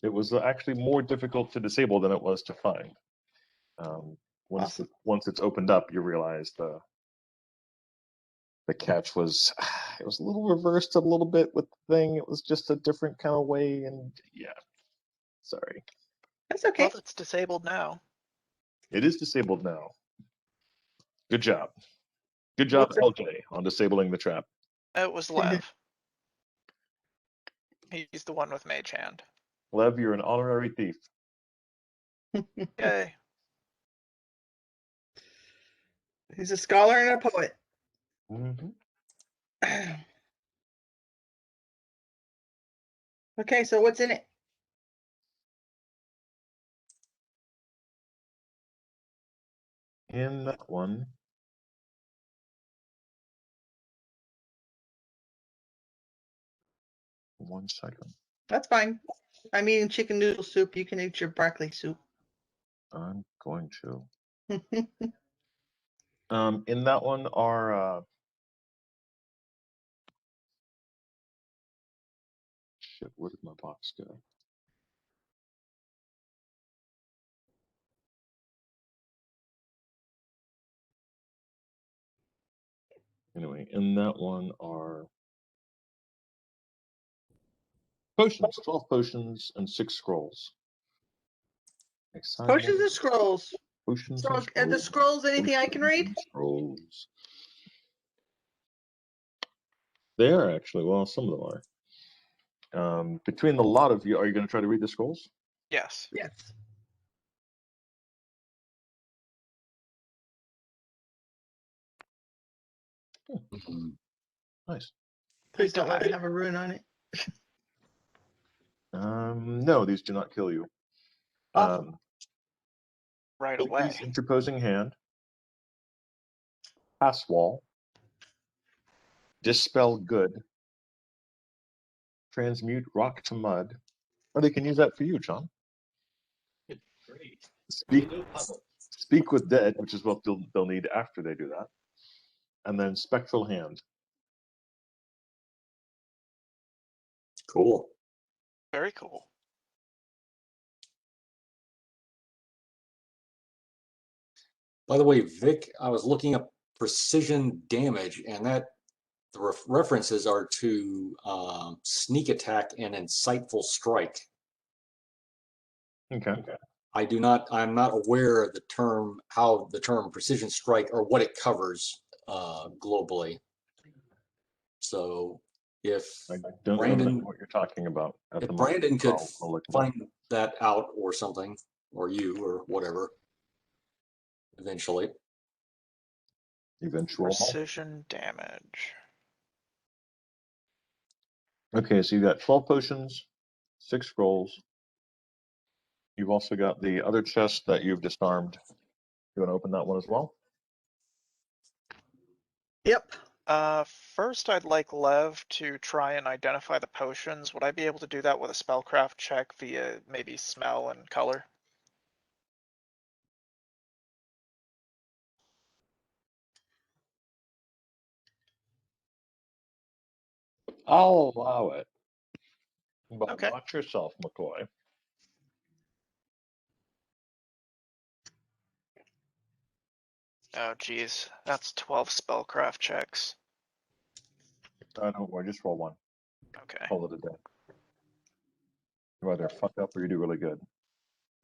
It was actually more difficult to disable than it was to find. Once it's opened up, you realize the catch was it was a little reversed a little bit with the thing. It was just a different kind of way, and yeah, sorry. That's okay. Well, it's disabled now. It is disabled now. Good job. Good job, LJ, on disabling the trap. It was Lev. He's the one with Mage Hand. Lev, you're an honorary thief. Yay. He's a scholar and a poet. Mm-hmm. Okay, so what's in it? In that one, one second. That's fine. I'm eating chicken noodle soup. You can eat your broccoli soup. I'm going to. In that one are shit. Where did my box go? Anyway, in that one are potions, 12 potions and 6 scrolls. Potions and scrolls. Potions So and are the scrolls anything I can read? Scrolls. They are actually. Well, some of them are. Between the lot of you, are you going to try to read the scrolls? Yes. Yes. Nice. Please don't let it have a rune on it. No, these do not kill you. Awesome. Right away. Please interposing hand. Pass wall. Dispel good. Transmute rock to mud. Or they can use that for you, John. Great. Speak with dead, which is what they'll need after they do that. And then spectral hand. Cool. Very cool. By the way, Vic, I was looking up precision damage, and that the references are to sneak attack and insightful strike. Okay. I'm not aware of the term, how the term precision strike or what it covers globally. So if I don't Brandon, know what you're talking about. if Brandon could I'll look it up. find that out or something, or you or whatever, eventually. Eventual. Precision damage. Okay, so you got 12 potions, 6 scrolls, You've also got the other chest that you've disarmed. You want to open that one as well? Yep. First I'd like Lev to try and identify the potions. Would I be able to do that with a spellcraft check via maybe smell and color? I'll allow it. But Okay. watch yourself, McCoy. Oh geez, that's 12 spellcraft checks. Don't worry, just roll one. Okay. Call it a day. You either fuck up or you do really good.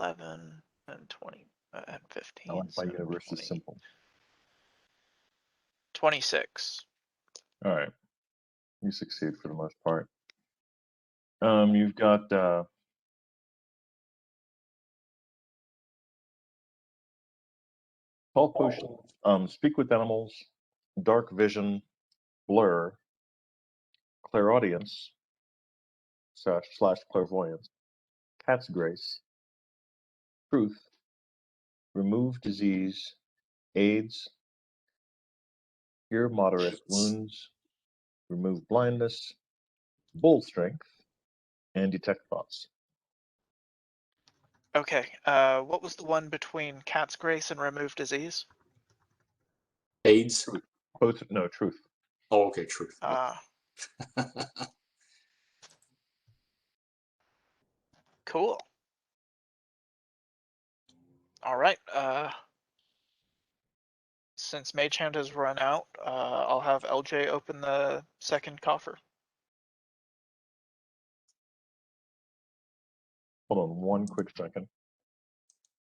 11 and 20 and I 15. like my so universe 20, is simple. 26. All right. You succeed for the most part. You've got Call potion, speak with animals, dark vision, blur, clairaudience slash clairvoyance, cat's grace, truth, remove disease, AIDS, cure moderate wounds, remove blindness, bold strength, and detect thoughts. Okay. What was the one between Cat's Grace and Remove Disease? AIDS. Both, no, truth. Oh, okay, truth. Cool. All right. Since Mage Hand has run out, I'll have LJ open the second coffer. Hold on one quick second.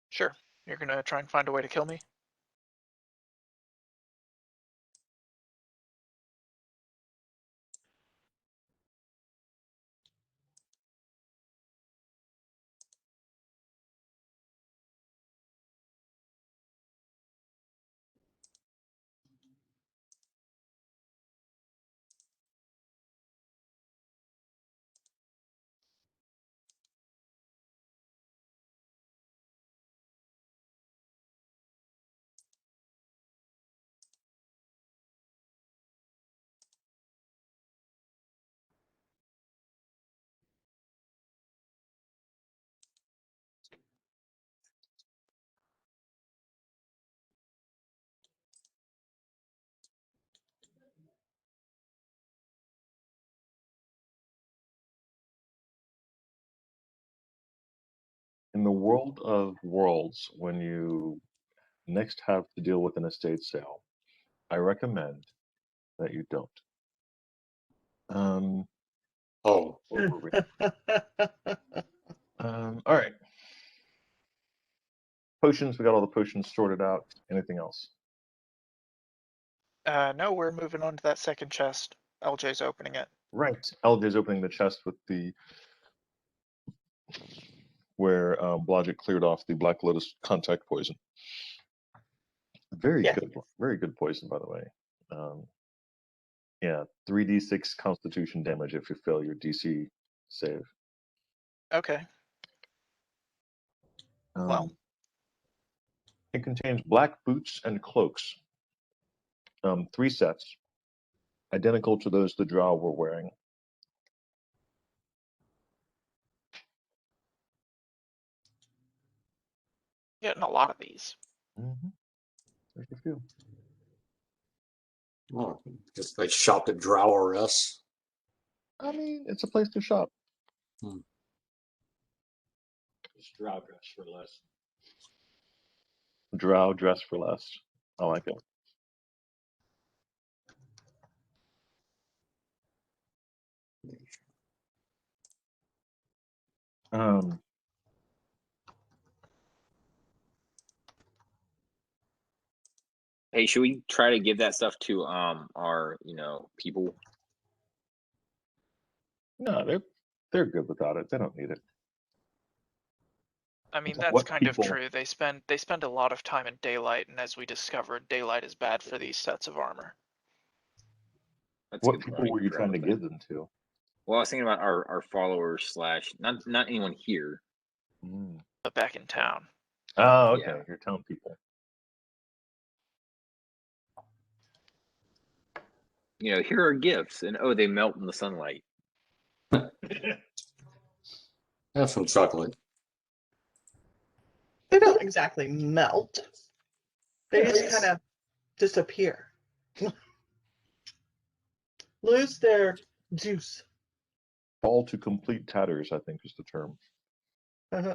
Sure. You're gonna try and find a way to kill me? In the world of worlds, when you next have to deal with an estate sale, I recommend that you don't. Oh, Where were we? All right. Potions, we got all the potions sorted out. Anything else? No, we're moving on to that second chest. LJ's opening it. Right. LJ's opening the chest with where Blodgett cleared off the Black Lotus contact poison. Very Yeah. good poison, by the way. Yeah, 3d6 Constitution damage if you fail your DC save. Okay. Well. It contains black boots and cloaks. 3 sets, identical to those the Drow were wearing. Getting a lot of these. Mm-hmm. There's a few. oh, just they shopped at Drow or us. I mean, it's a place to shop. Just Drow dress for less. Drow dress for less. I like it. Hey, should we try to give that stuff to our people? No, they're good without it. They don't need it. I mean, It's like that's what kind of people- true. They spend a lot of time in daylight, and as we discovered, daylight is bad for these sets of armor. That's a What good people point. were you Forgot trying to about give that. them to? Well, I was thinking about our followers slash not anyone here. but back in town. Oh, okay. Yeah. Your town people. You know, here are gifts, and oh, they melt in the sunlight. Have some chocolate. They don't exactly melt. They just kind of disappear. Lose their juice. Fall to complete tatters, I think, is the term. Uh-huh.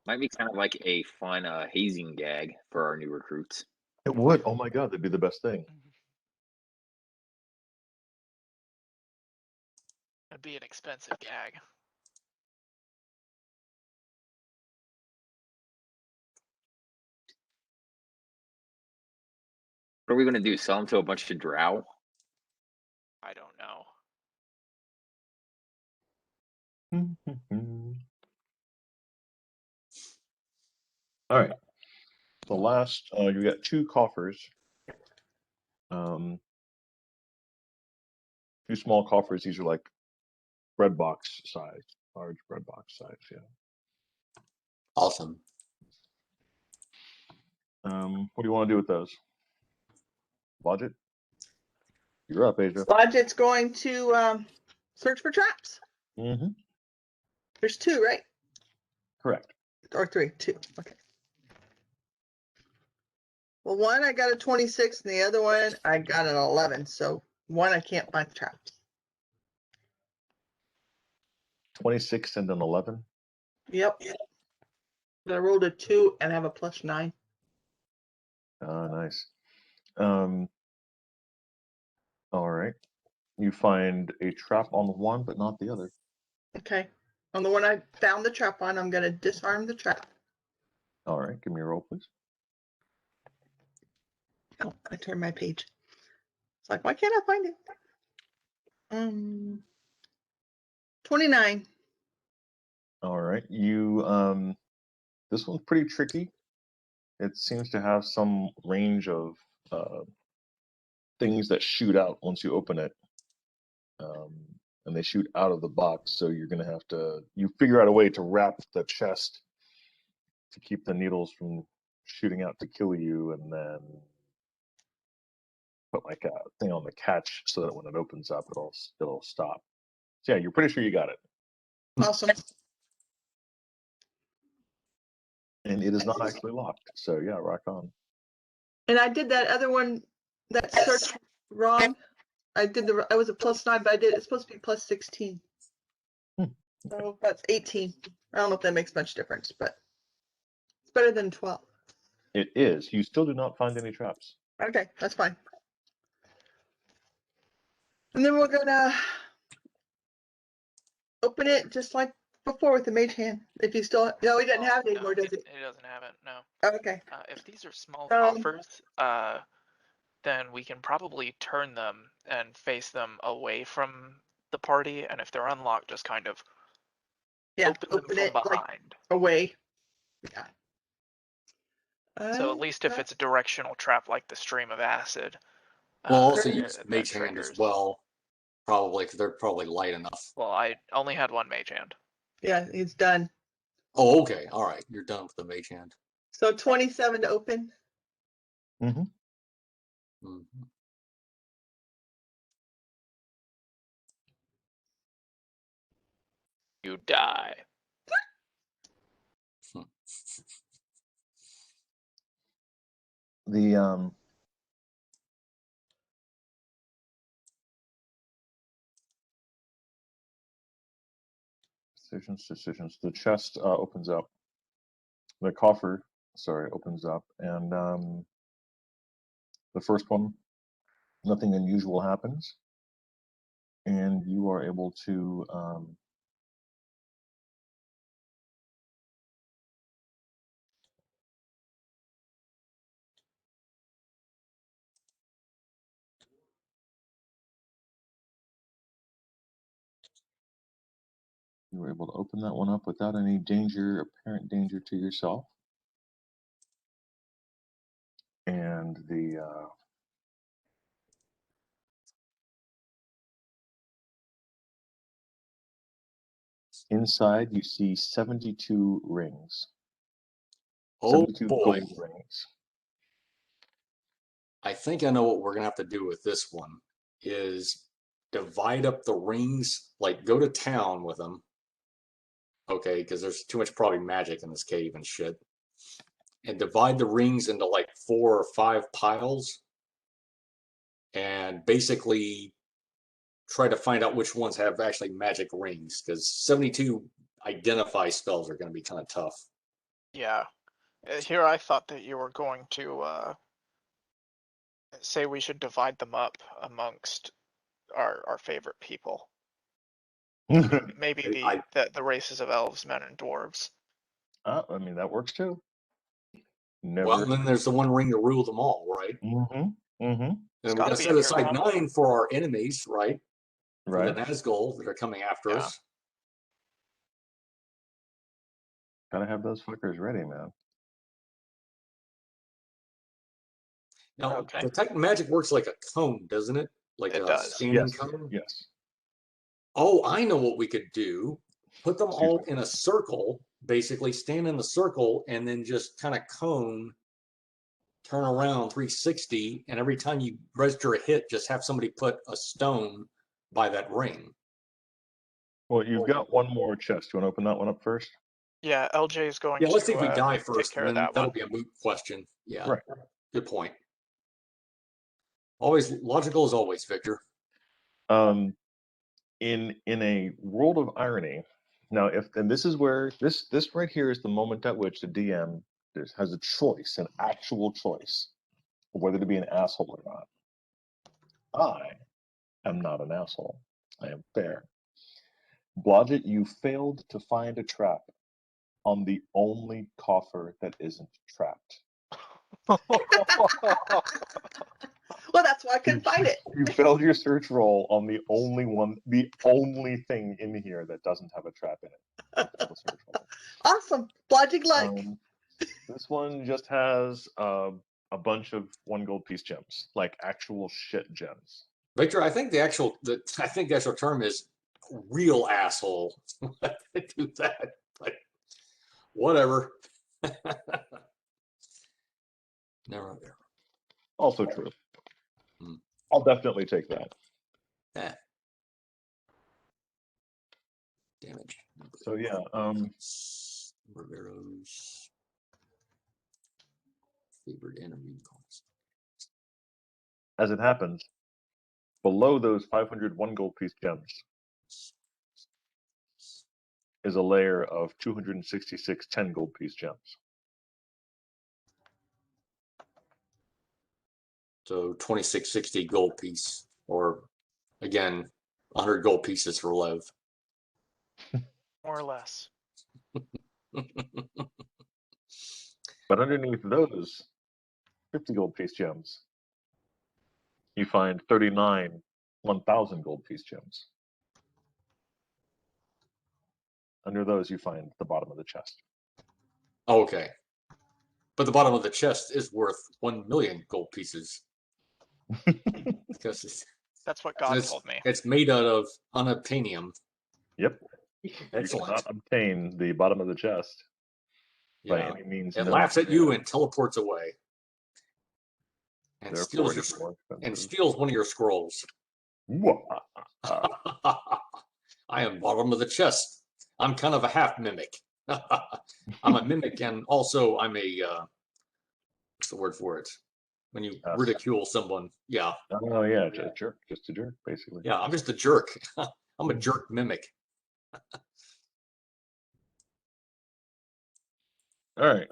Might be kind of like a fun hazing gag for our new recruits. It would. Oh my God, that'd be the best thing. It'd be an expensive gag. What are we gonna do? Sell them to a bunch of drow? I don't know. All right. The last, you got 2 coffers. 2 small coffers. These are like bread box size, large bread box size. Yeah. Awesome. What do you want to do with those? Budget? You're up, Asia. Budget's going to search for traps. Mm-hmm. There's 2, right? Correct. Or 3, 2. Okay. Well, one I got a 26, and the other one I got an 11. So one I can't find the traps. 26 and an 11. Yep. But I rolled a 2 and have a +9. Ah, nice. All right. You find a trap on one, but not the other. Okay. On the one I found the trap on, I'm going to disarm the trap. All right. Give me a roll, please. Oh, I turned my page. It's like, why can't I find it? 29. All right. This one's pretty tricky. It seems to have some range of things that shoot out once you open it. And they shoot out of the box, so you're going to have to, you figure out a way to wrap the chest to keep the needles from shooting out to kill you, and then put like a thing on the catch so that when it opens up, it'll stop. So yeah, you're pretty sure you got it. Awesome. And it is not actually locked. So yeah, rock on. And I did that other one, that search wrong. I was a +9, but it's supposed to be +16. So that's 18. I don't know if that makes much difference, but it's better than 12. It is. You still do not find any traps. Okay, that's fine. And then we're gonna open it just like before with the mage hand. If you still, no, he doesn't have it anymore, does it? It doesn't have it, no. Okay. If these are small Um, coffers, then we can probably turn them and face them away from the party, and if they're unlocked, just kind of Yeah, open them open from it like behind. away. Yeah. So at least if it's a directional trap like the stream of acid, We'll also that- use that Mage Hand as triggers. well, probably, because they're probably light enough. Well, I only had one mage hand. Yeah, it's done. Oh, okay. All right. You're done with the Mage Hand. So 27 to open. Mm-hmm. Mm-hmm. You die. The decisions. The chest opens up. The coffer, opens up, and the first one, nothing unusual happens, and you are able to you were able to open that one up without any apparent danger to yourself. And the Inside, you see 72 rings. Oh 72 boy. gold rings. I think I know what we're gonna have to do with this one is divide up the rings, like go to town with them. Okay, because there's too much probably magic in this cave and shit. And divide the rings into like 4 or 5 piles. And basically try to find out which ones have actually magic rings, because 72 identify spells are going to be kind of tough. Yeah. Here I thought that you were going to say we should divide them up amongst our favorite people. Maybe the races of elves, men, and dwarves. I mean, that works too. Well, then there's the one ring to rule them all, right? Mm-hmm. Mm-hmm. And we got to set aside 9 for our enemies, right? For Right. the Nazgul that are coming after us. Gotta have those fuckers ready, man. Now, detect magic works like a cone, doesn't it? Like it a does. standing cone? Yes. Oh, I know what we could do. Put them all in a circle, basically stand in the circle, and then just kind of cone, turn around 360, and every time you register a hit, just have somebody put a stone by that ring. Well, you've got one more chest. You want to open that one up first? Yeah, LJ is going Yeah, to let's see if we die first, take care and of then that that'll one. be a moot question. Yeah, right. Good point. Always logical as always, Victor. In a world of irony, now and this is where this right here is the moment at which the DM has a choice, an actual choice, of whether to be an asshole or not. I am not an asshole. I am fair. Blodgett, you failed to find a trap on the only coffer that isn't trapped. Well, that's why I couldn't find it. You failed your search roll on the only thing in here that doesn't have a trap in it. Awesome. Logic luck. This one just has a bunch of 1 gold piece gems, like actual shit gems. Victor, I think the actual term is real asshole. Do that, but whatever. Never there. Also true. I'll definitely take that. Damage. So yeah, Barbaros. Favored enemy cost. As it happens, below those 501 gold piece gems is a layer of 266 10 gold piece gems. So 2660 gold piece, or again, 100 gold pieces for Lev. More or less. But underneath those 50 gold piece gems, you find 39 1,000 gold piece gems. Under those, you find the bottom of the chest. Okay. But the bottom of the chest is worth 1 million gold pieces. Because that's what God told me. It's made out of unobtainium. Yep. Excellent. You cannot obtain the bottom of the chest by any means. It laughs at you and teleports away. And Therefore, steals one of your scrolls. I am bottom of the chest. I'm kind of a half mimic. I'm a mimic, and also I'm a what's the word for it? When you ridicule someone, yeah. Oh yeah, just a jerk, basically. Yeah, I'm just a jerk. I'm a jerk mimic. All right.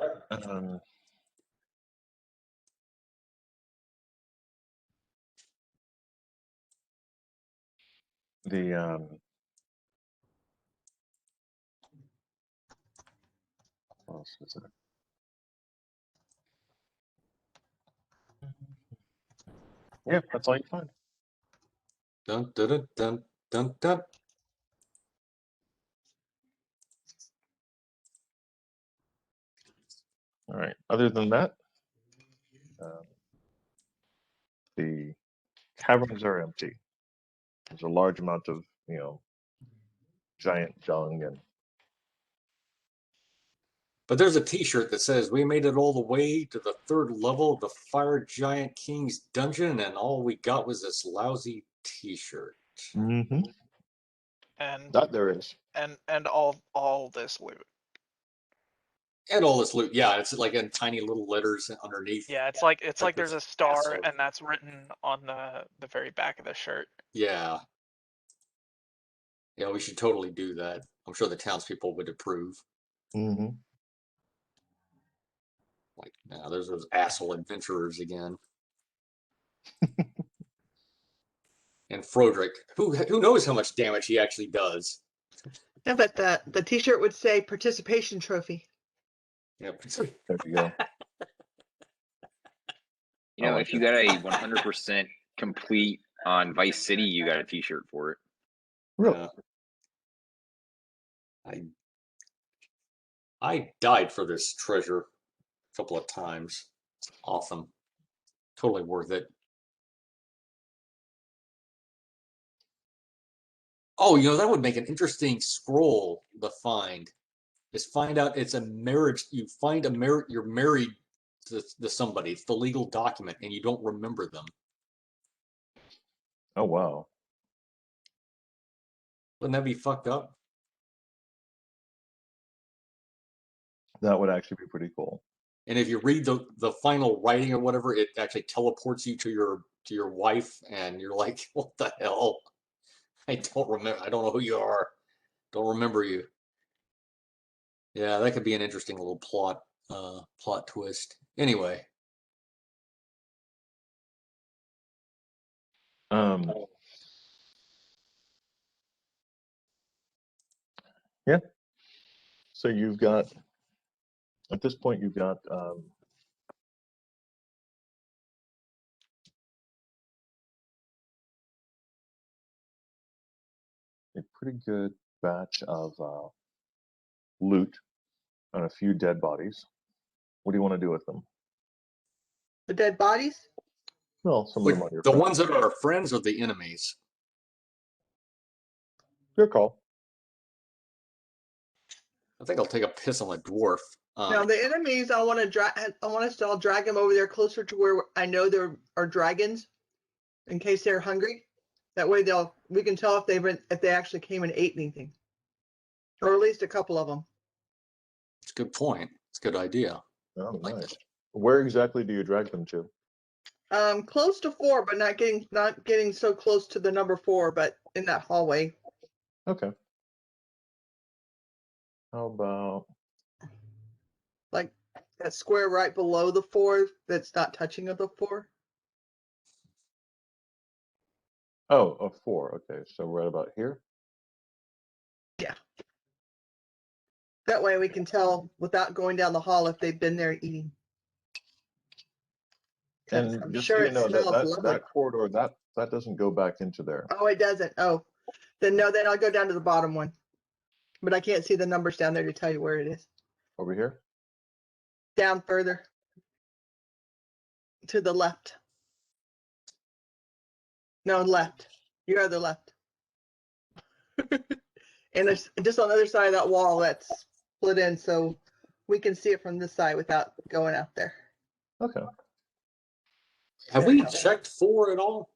What else is it? Yeah, that's all you find. Dun dun dun dun dun dun. All right. Other than that, the caverns are empty. There's a large amount of giant dung and But there's a T-shirt that says, "We made it all the way to the 3rd level of the Fire Giant King's dungeon, and all we got was this lousy T-shirt." Mm-hmm. And That there is. and all this loot. And all this loot, yeah, it's like in tiny little letters underneath. Yeah, it's like Like there's a this star, asshole. and that's written on the very back of the shirt. Yeah. Yeah, we should totally do that. I'm sure the townspeople would approve. Mm-hmm. Like, now there's those asshole adventurers again. And Frodrick, who knows how much damage he actually does. Yeah, but the T-shirt would say participation trophy. Yep. There you go. You know, I like if you got a 100% complete on Vice City, you got a T-shirt for it. Really? I died for this treasure a couple of times. It's awesome. Totally worth it. Oh, that would make an interesting scroll to find. Is find out it's a marriage. You find a marriage. You're married to somebody. It's the legal document, and you don't remember them. Oh wow. Wouldn't that be fucked up? That would actually be pretty cool. And if you read the final writing or whatever, it actually teleports you to your wife, and you're like, what the hell? I don't remember. I don't know who you are. Don't remember you. Yeah, that could be an interesting little plot twist. Anyway. Yeah. So you've got, at this point, you've got a pretty good batch of loot and a few dead bodies. What do you want to do with them? The dead bodies? Well, some of them are your The friends. ones that are our friends or the enemies? Your call. I think I'll take a piss on the dwarf. Now the enemies, I want us to all drag them over there closer to where I know there are dragons, in case they're hungry. That way we can tell if they actually came and ate anything, or at least a couple of them. It's a good point. It's a good idea. Oh, nice. Where exactly do you drag them to? Close to 4, but not getting so close to the number 4, but in that hallway. Okay. How about like that square right below the 4 that's not touching of the 4? Oh, a 4. Okay, so right about here. Yeah. That way we can tell without going down the hall if they've been there eating. And I'm just sure so you it know, smells lovely. that corridor that doesn't go back into there. Oh, it doesn't. Oh, then no. Then I'll go down to the bottom one. But I can't see the numbers down there to tell you where it is. Over here. Down further. To the left. No, left. Your other left. And it's just on the other side of that wall that's split in, so we can see it from this side without going out there. Okay. Have we checked 4 at all?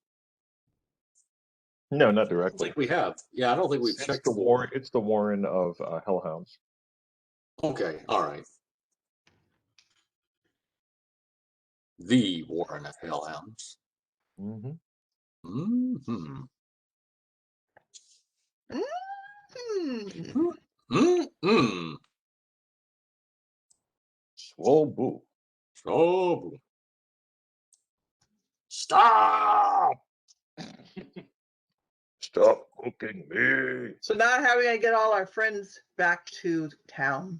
No, not I don't directly. think we have. Yeah, I don't think we've checked 4. It's the Warren of Hellhounds. Okay, all right. The Warren of Hellhounds. Mm-hmm. Mm-hmm. Mm-hmm. Mm-hmm. Swobu. So stop. Stop cooking me. So now how are we gonna get all our friends back to town?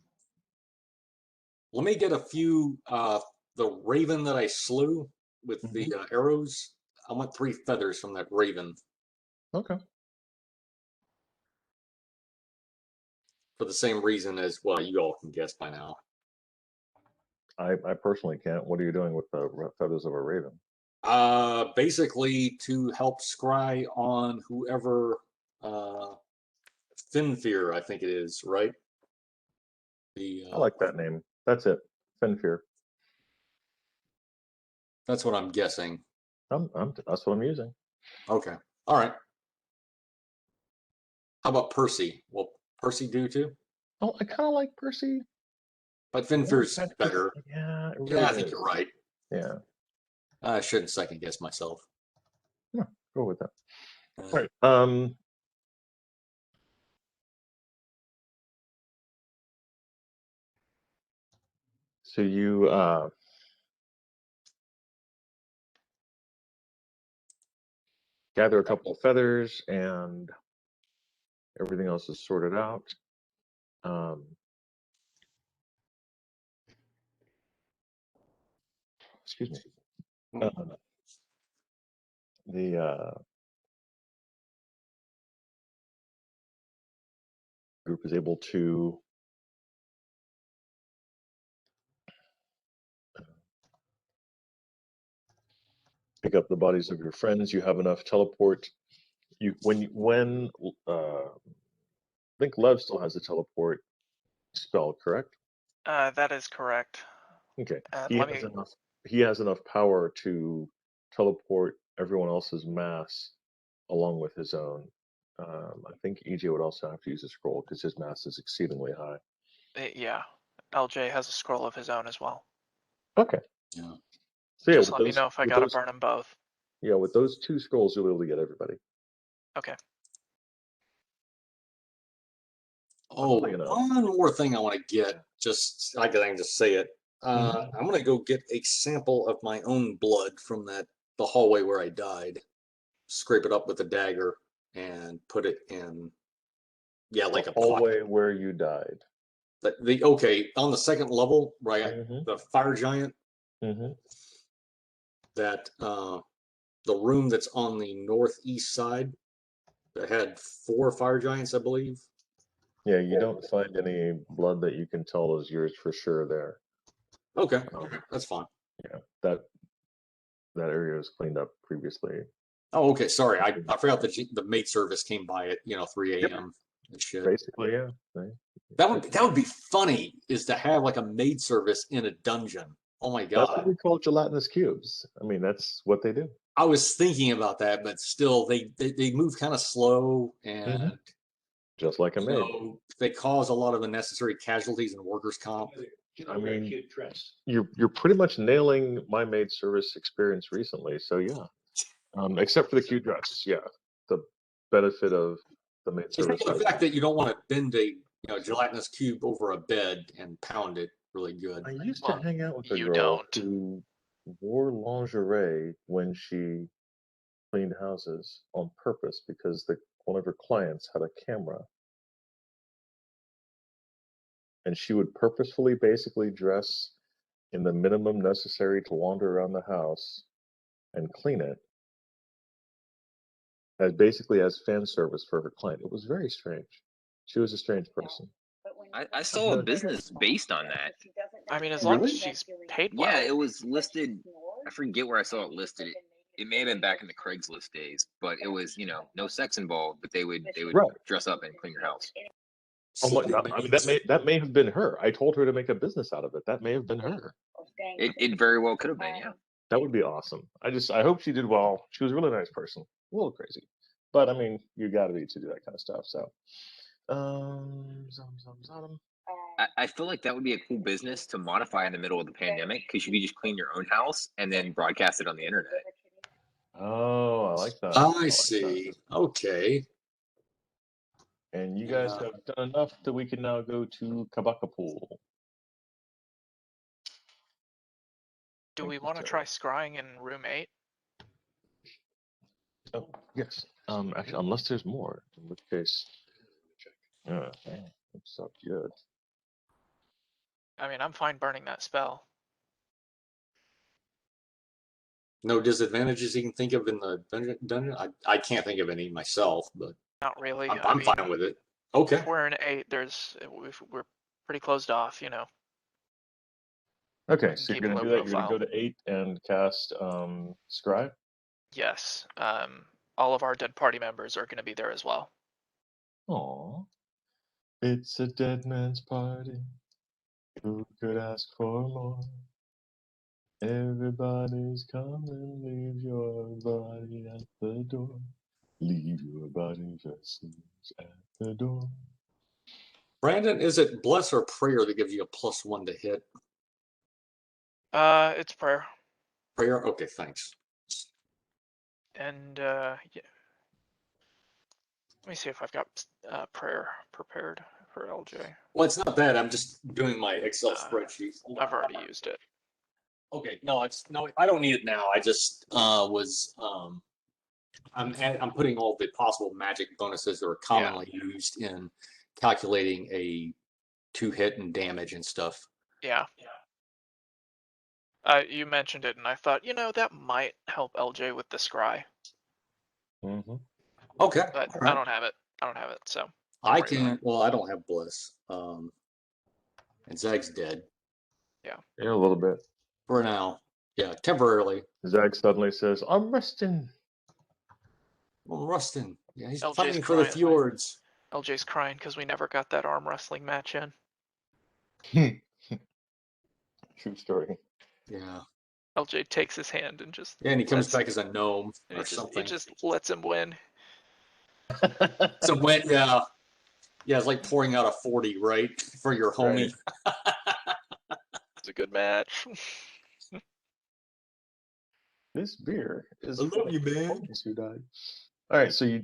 Let me get a few. The raven that I slew with the arrows. I want 3 feathers from that raven. Okay. For the same reason as, well, you all can guess by now. I personally can't. What are you doing with the feathers of a raven? Basically to help scry on whoever Finfear, I think it is, right? I like that name. That's it. Fenfear. That's what I'm guessing. That's what I'm using. Okay. All right. How about Percy? Will Percy do too? Oh, I kind of like Percy. But Finfear's That's better. Yeah, it really Yeah, I is. think you're right. Yeah. I shouldn't second guess myself. No, go with that. Uh, All right. So you gather a couple of feathers and everything else is sorted out. Excuse me. The group is able to pick up the bodies of your friends. You have enough teleport. When I think Lev still has a teleport spell, correct? That is correct. Okay. And He let has me. enough. He has enough power to teleport everyone else's mass along with his own. I think EJ would also have to use a scroll because his mass is exceedingly high. Yeah, LJ has a scroll of his own as well. Okay. Yeah. So yeah, Just with let me those, know if I with gotta those, burn them both. yeah, with those 2 scrolls, you'll be able to get everybody. Okay. Oh, Funnily enough. one more thing I want to get. I can just say it. Mhm. I'm gonna go get a sample of my own blood from the hallway where I died. Scrape it up with a dagger and put it in. Yeah, like The a pot. hallway where you died. Okay, on the second level, right? Mhm. The fire giant. Mhm. That the room that's on the northeast side that had 4 fire giants, I believe. Yeah, you don't find any blood that you can tell is yours for sure there. Okay, that's fine. Yeah, that area was cleaned up previously. Oh, okay. Sorry, I forgot that the maid service came by at 3 a.m. and shit. Basically, yeah. Right. That would be funny, is to have like a maid service in a dungeon. Oh my That's what god. we call gelatinous cubes. I mean, that's what they do. I was thinking about that, but still, they move kind of slow, and Just like a maid. so they cause a lot of unnecessary casualties in workers' comp. I mean, you're pretty much nailing my maid service experience recently. So yeah, except for the cute dress. Yeah, the benefit of the maid It's service. the fact that you don't want to bend a gelatinous cube over a bed and pound it really good. I used Well, to hang out with a you girl don't. who wore lingerie when she cleaned houses on purpose because one of her clients had a camera. And she would purposefully basically dress in the minimum necessary to wander around the house and clean it as fan service for her client. It was very strange. She was a strange person. I saw a business based on that. I mean, as long as Really? she's paid well. Yeah, it was listed. I forget where I saw it listed. It may have been back in the Craigslist days, but it was no sex involved, but they would Right. dress up and clean your house. Oh my God. I mean, that may have been her. I told her to make a business out of it. That may have been her. It very well could have been, yeah. That would be awesome. I hope she did well. She was a really nice person. A little crazy. But I mean, you gotta be to do that kind of stuff. So I feel like that would be a cool business to modify in the middle of the pandemic, because you could just clean your own house and then broadcast it on the internet. Oh, I like that. I see. Okay. And you guys have done enough that we can now go to Kabakapool. Do we want to try scrying in room 8? Oh, yes. Actually, unless there's more, in which case, yeah, that's so good. I mean, I'm fine burning that spell. No disadvantages you can think of in the dungeon? I can't think of any myself, but Not really. I'm fine with it. Okay. If we're in 8, we're pretty closed off, Okay, so you're keep a gonna low do that. You're gonna profile. go to 8 and cast Scry. Yes. All of our dead party members are going to be there as well. Aww. It's a dead man's party. Who could ask for more? Everybody's coming, leave your body at the door. Leave your body vessels at the door. Brandon, is it bless or prayer that gives you a +1 to hit? It's prayer. Prayer? Okay, thanks. And yeah. Let me see if I've got prayer prepared for LJ. Well, it's not that. I'm just doing my Excel Uh, spreadsheet. I've already used it. Okay, no, I don't need it now. I just I'm putting all the possible magic bonuses that are commonly used in calculating a 2-hit and damage and stuff. Yeah. You mentioned it, and I thought, that might help LJ with the scry. Mm-hmm. Okay, but all right. I don't have it. So I can't. Well, I don't have bliss. And Zag's dead. Yeah, a little bit. For now. Yeah, temporarily. Zag suddenly says, "I'm resting." Well, Rustin. Yeah, he's LJ's fighting for the crying. fjords. LJ's crying because we never got that arm wrestling match in. True story. Yeah. LJ takes his hand and just Yeah, and he comes back as a gnome or something. He just lets him win. So when yeah, it's like pouring out a 40, right, for your homie. Right. It's a good match. This beer is. I love you, man. Who died? All right, so you,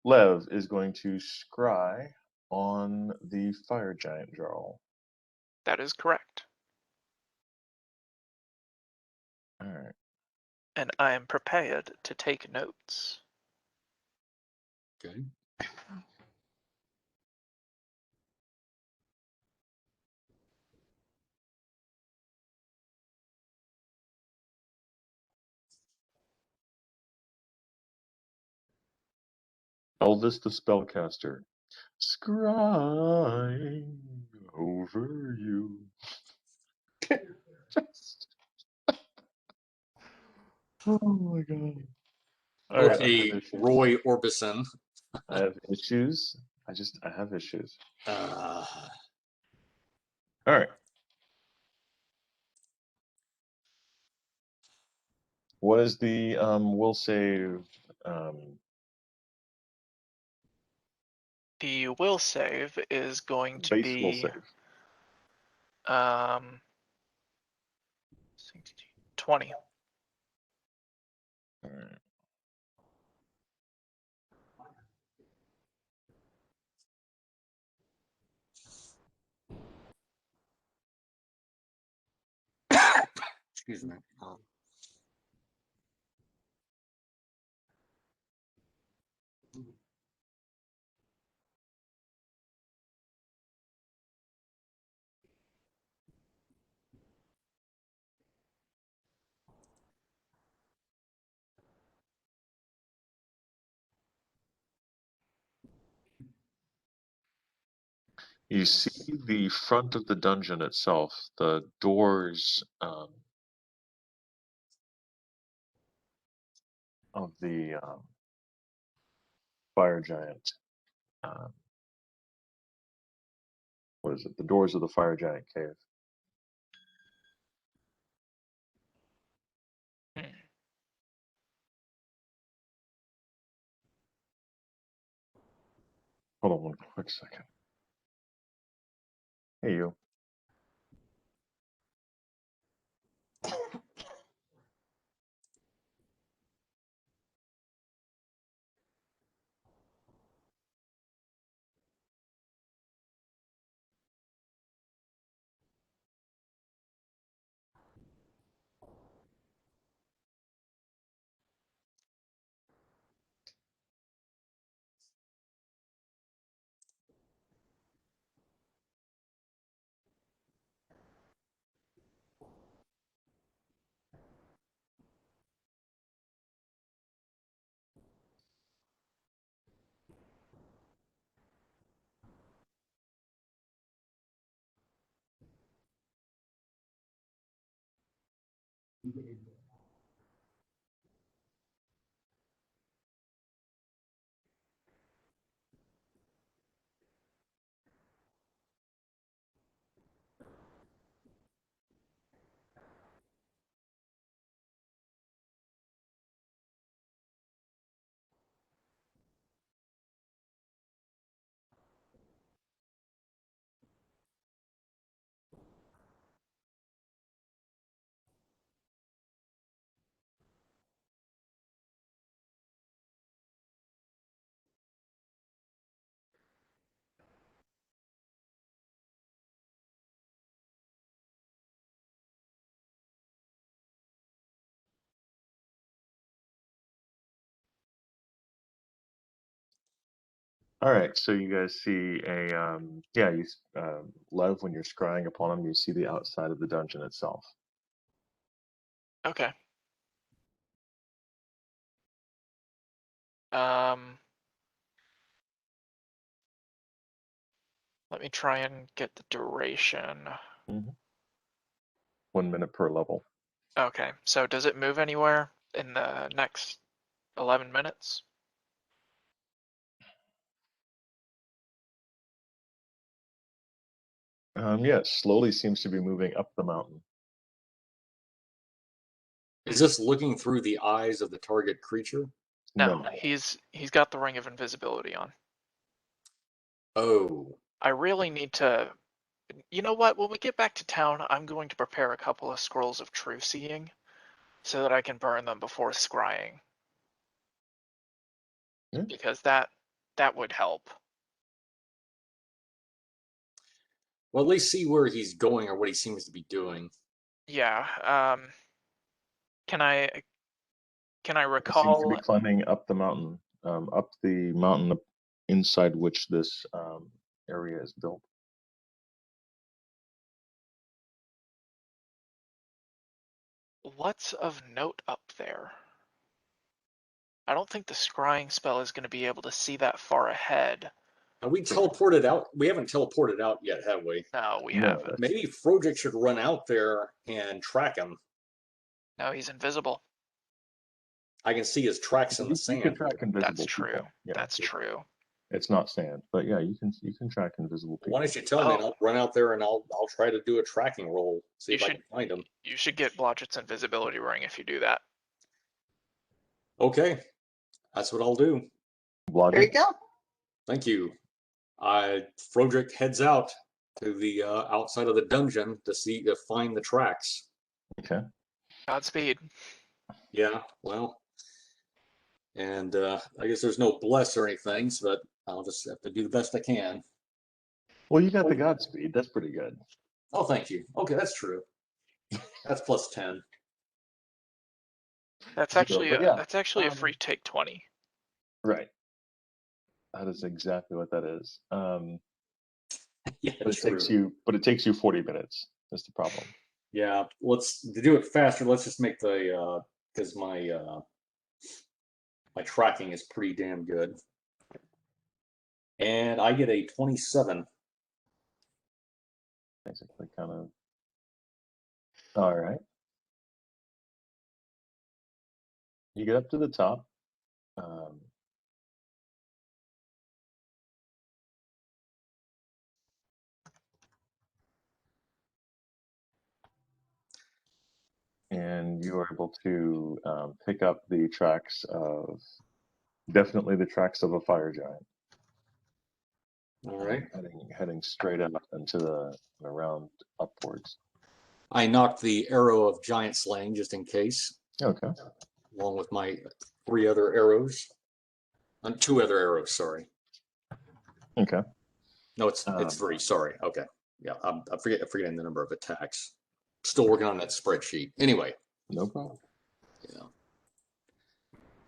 Lev is going to scry on the fire giant Jarl. That is correct. All right. And I am prepared to take notes. Okay. Elvis the spellcaster, scrying over you. Oh my god. All right, Okay, Roy Orbison. I have issues. I have issues. Uh, All right. What is the will save? The will save is going to Base will be save. 20. All right. excuse me. You see the front of the dungeon itself, the doors of the fire giant. What is it? The doors of the fire giant cave. Hold on one quick second. Hey, you. All right, so you guys see Lev, when you're scrying upon him, you see the outside of the dungeon itself. Okay. Um, let me try and get the duration. 1 minute per level. Okay, so does it move anywhere in the next 11 minutes? Yeah, it slowly seems to be moving up the mountain. Is this looking through the eyes of the target creature? No, he's got the ring of invisibility on. Oh, I really need to. You know what? When we get back to town, I'm going to prepare a couple of scrolls of true seeing, so that I can burn them before scrying. Yeah. Because that would help. well, at least see where he's going or what he seems to be doing. Yeah. Can I It seems to recall? be climbing up the mountain, inside which this area is built. What's of note up there? I don't think the scrying spell is going to be able to see that far ahead. Are we teleported out? We haven't teleported out yet, have we? No, we No, haven't. Maybe Frodrick should run out there and track him. No, he's invisible. I can see his tracks in the You sand. can track invisible That's true. people. Yeah, That's true. it's not sand, but yeah, you can track invisible people. Why don't you tell me and I'll run out there and I'll try to do a tracking roll, see if I can find him. You should get Blodgett's invisibility ring if you do that. Okay, that's what I'll do. There you go. Thank you. Frodrick heads out to the outside of the dungeon to find the tracks. Okay. Godspeed. Yeah, well, and I guess there's no bless or anything, so that I'll just have to do the best I can. Well, you got the Godspeed. That's pretty good. Oh, thank you. Okay, that's true. That's plus 10. That's actually a free take 20. Right. That is exactly what that is. Yeah, but it takes you 40 minutes. That's the problem. Yeah, to do it faster. Let's just make the because my tracking is pretty damn good, and I get a 27. Basically, kind of. All right. You get up to the top. And you are able to pick up the tracks of definitely the tracks of a fire giant. All right. Heading straight up into the round upwards. I knocked the arrow of giant slaying just in case. Okay. Along with my 3 other arrows. 2 other arrows, sorry. Okay. No, it's 3. Sorry. Okay. Yeah, I'm forgetting the number of attacks. Still working on that spreadsheet. Anyway. No problem. Yeah.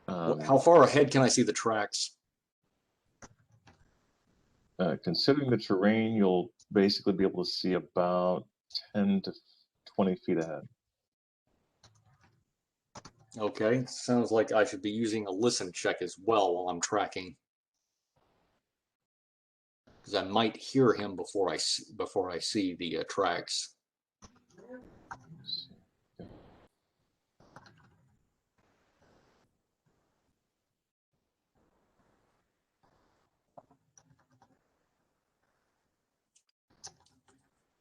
How far ahead can I see the tracks? Considering the terrain, you'll basically be able to see about 10 to 20 feet ahead. Okay, sounds like I should be using a listen check as well while I'm tracking, because I might hear him before I see the tracks.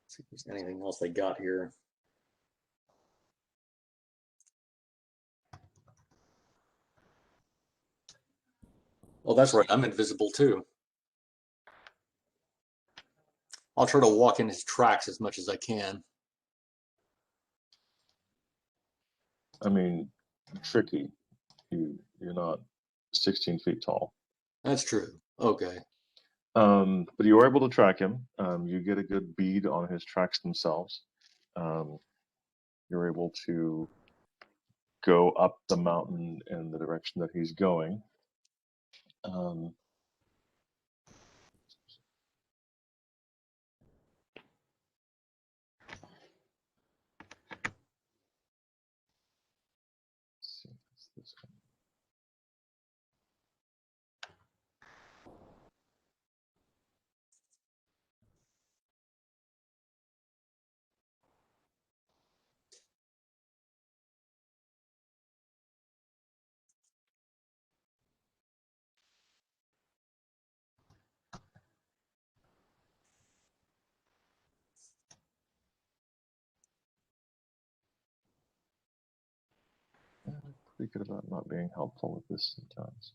See if there's anything else they got here. Oh, that's right. I'm invisible too. I'll try to walk in his tracks as much as I can. I mean, tricky. You're not 16 feet tall. That's true. Okay. But you are able to track him. You get a good bead on his tracks themselves. You're able to go up the mountain in the direction that he's going. pretty good about not being helpful with this sometimes.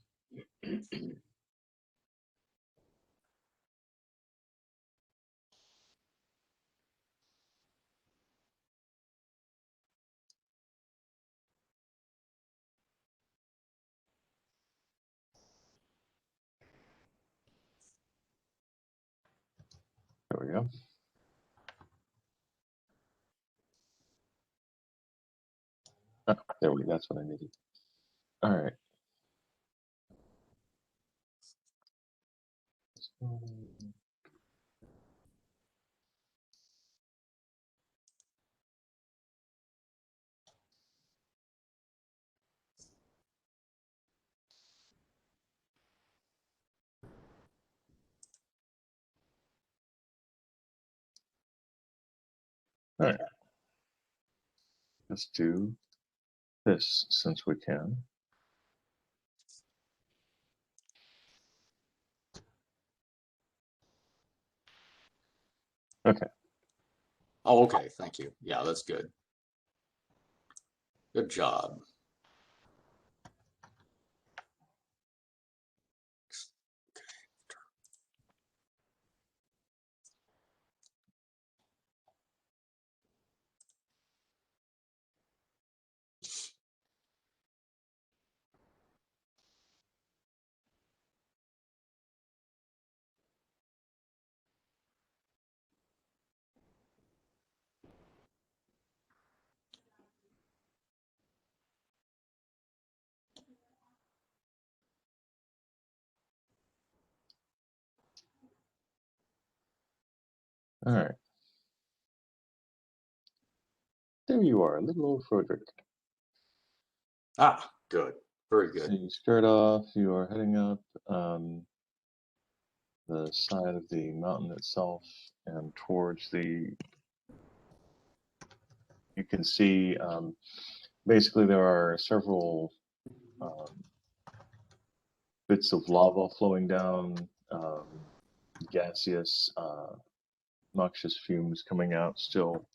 There we go. Ah, there we go. That's what I needed. All right. All right. Let's do this since we can. Okay. Oh, okay. Thank you. Yeah, that's good. Good job. All right. There you are, little old Frederick. Ah, good. Very So good. you start off, you are heading up the side of the mountain itself and towards the, you can see basically there are several bits of lava flowing down, gaseous, noxious fumes coming out still.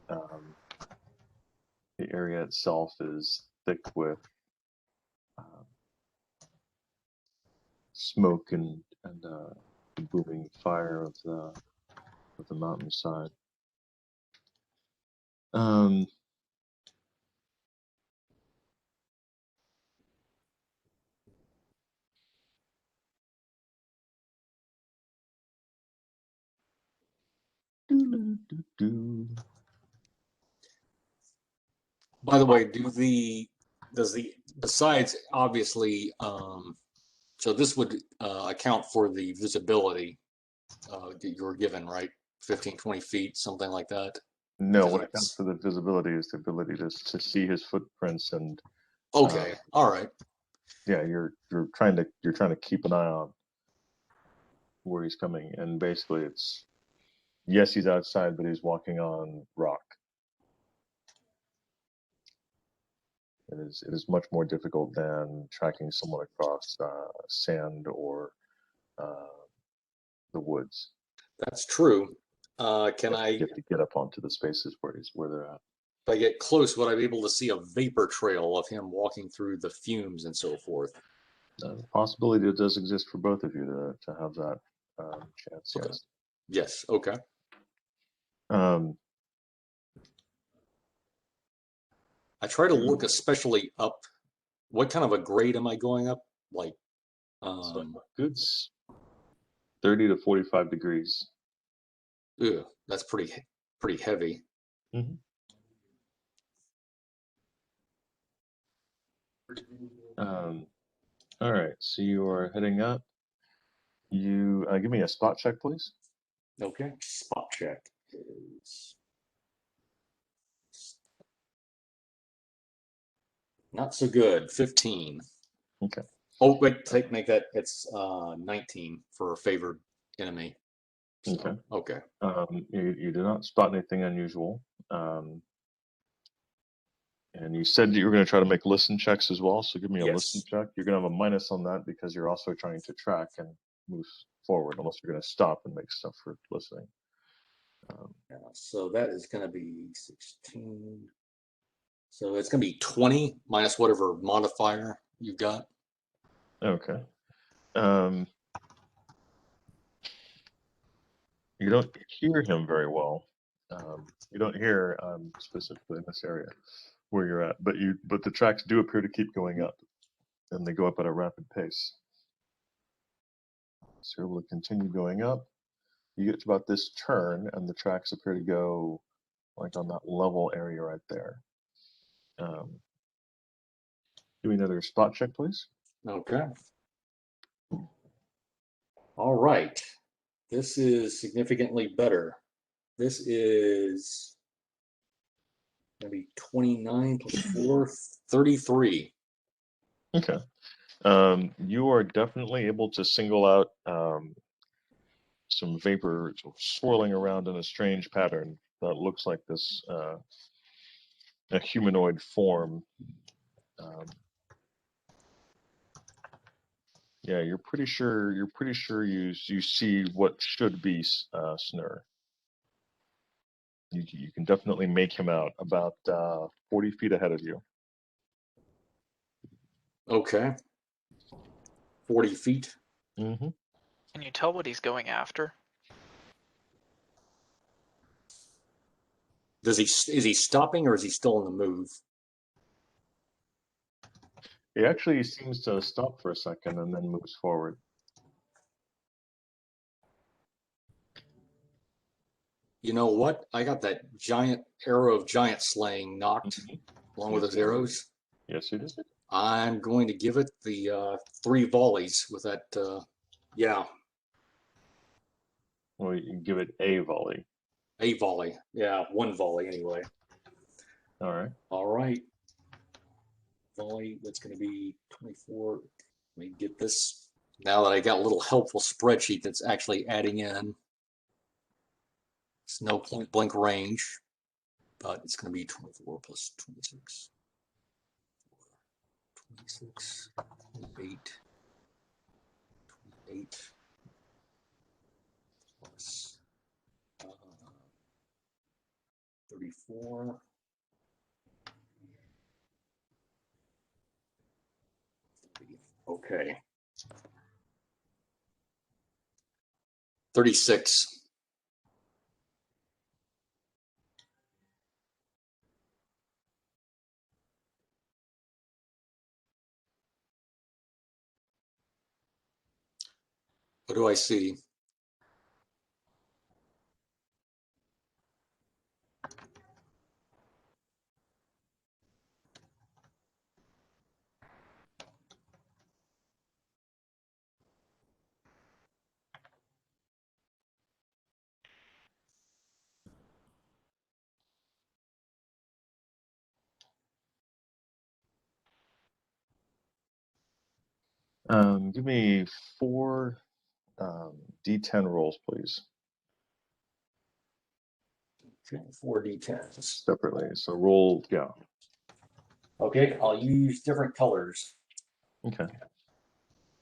The area itself is thick with smoke and the booming fire of the mountainside. By the way, besides obviously, so this would account for the visibility that you were given, right? 15, 20 feet, something like that. No, what accounts for the visibility is the ability to see his footprints and. Okay, all right. Yeah, you're trying to keep an eye on where he's coming, and basically it's, yes, he's outside, but he's walking on rock. It is much more difficult than tracking someone across sand or the woods. That's true. You have to get up onto the spaces where they're at. If I get close, would I be able to see a vapor trail of him walking through the fumes and so forth? The possibility does exist for both of you to have that chance. Okay. Yes. Yes. Okay. I try to look especially up. What kind of a grade am I going up? Like, so good 30 to 45 degrees. Ew, that's pretty heavy. Mm-hmm. All right, so you are heading up. You give me a spot check, please. Okay, spot check is not so good. 15. Okay. Oh, wait, make that. It's 19 for a favored enemy. So, okay. Okay. You do not spot anything unusual. And you said that you were going to try to make listen checks as well. So give me a listen check. You're going to have a minus on that because you're also trying to track and move forward, unless you're going to stop and make stuff for listening. Yeah, so that is going to be 16. So it's going to be 20 minus whatever modifier you've got. Okay. You don't hear him very well. You don't hear specifically in this area where you're at, but the tracks do appear to keep going up, and they go up at a rapid pace. So you're able to continue going up. You get to about this turn, and the tracks appear to go like on that level area right there. Do another spot check, please. Okay. All right. This is significantly better. This is going to be 29 plus 4, 33. Okay. You are definitely able to single out some vapor swirling around in a strange pattern that looks like this a humanoid form. Yeah, you're pretty sure you see what should be Snurre. You can definitely make him out about 40 feet ahead of you. Okay. 40 feet. Mm-hmm. Can you tell what he's going after? Is he stopping or is he still in the move? He actually seems to stop for a second and then moves forward. You know what? I got that giant arrow of giant slaying knocked along with Yes, those you did. arrows. Yes, you did. I'm going to give it the 3 volleys with that. Yeah, Well, you can give it a volley. a volley. Yeah, 1 volley anyway. All right. All right. Volley, that's going to be 24. Let me get this. Now that I got a little helpful spreadsheet that's actually adding in. It's no point blank range, but it's going to be 24 plus 26. 26, 28, 28 plus 34. Okay. 36. What do I see? Give me 4 D10 rolls, please. Okay, 4 d10s. Separately. So roll, yeah. Okay, I'll use different colors. Okay.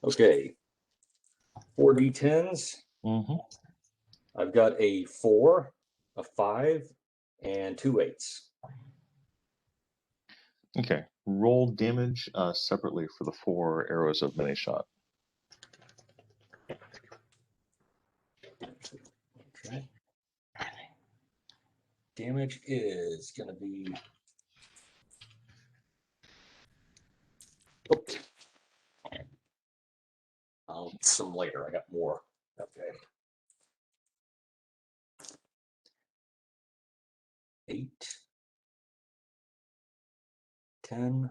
Okay, 4 d10s. Mm-hmm. I've got a 4, a 5, and 2 8s. Okay. Roll damage separately for the 4 arrows of many shot. Okay. Damage is going to be. Oops. I'll get some later. I got more. Okay. 8, 10.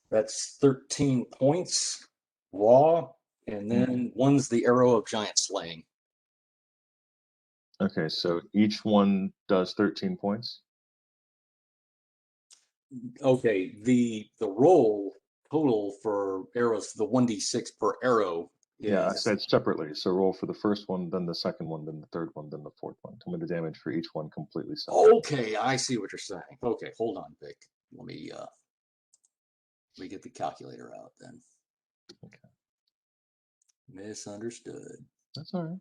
That's 13 points raw, and then one's the arrow of giant slaying. Okay, so each one does 13 points. Okay, the roll total for arrows, the 1d6 per arrow is. Yeah, I said separately. So roll for the first one, then the second one, then the third one, then the fourth one. Tell me the damage for each one completely separate. Okay, I see what you're saying. Okay, hold on, Vic. Let me get the calculator out then. Okay. Misunderstood. That's all right.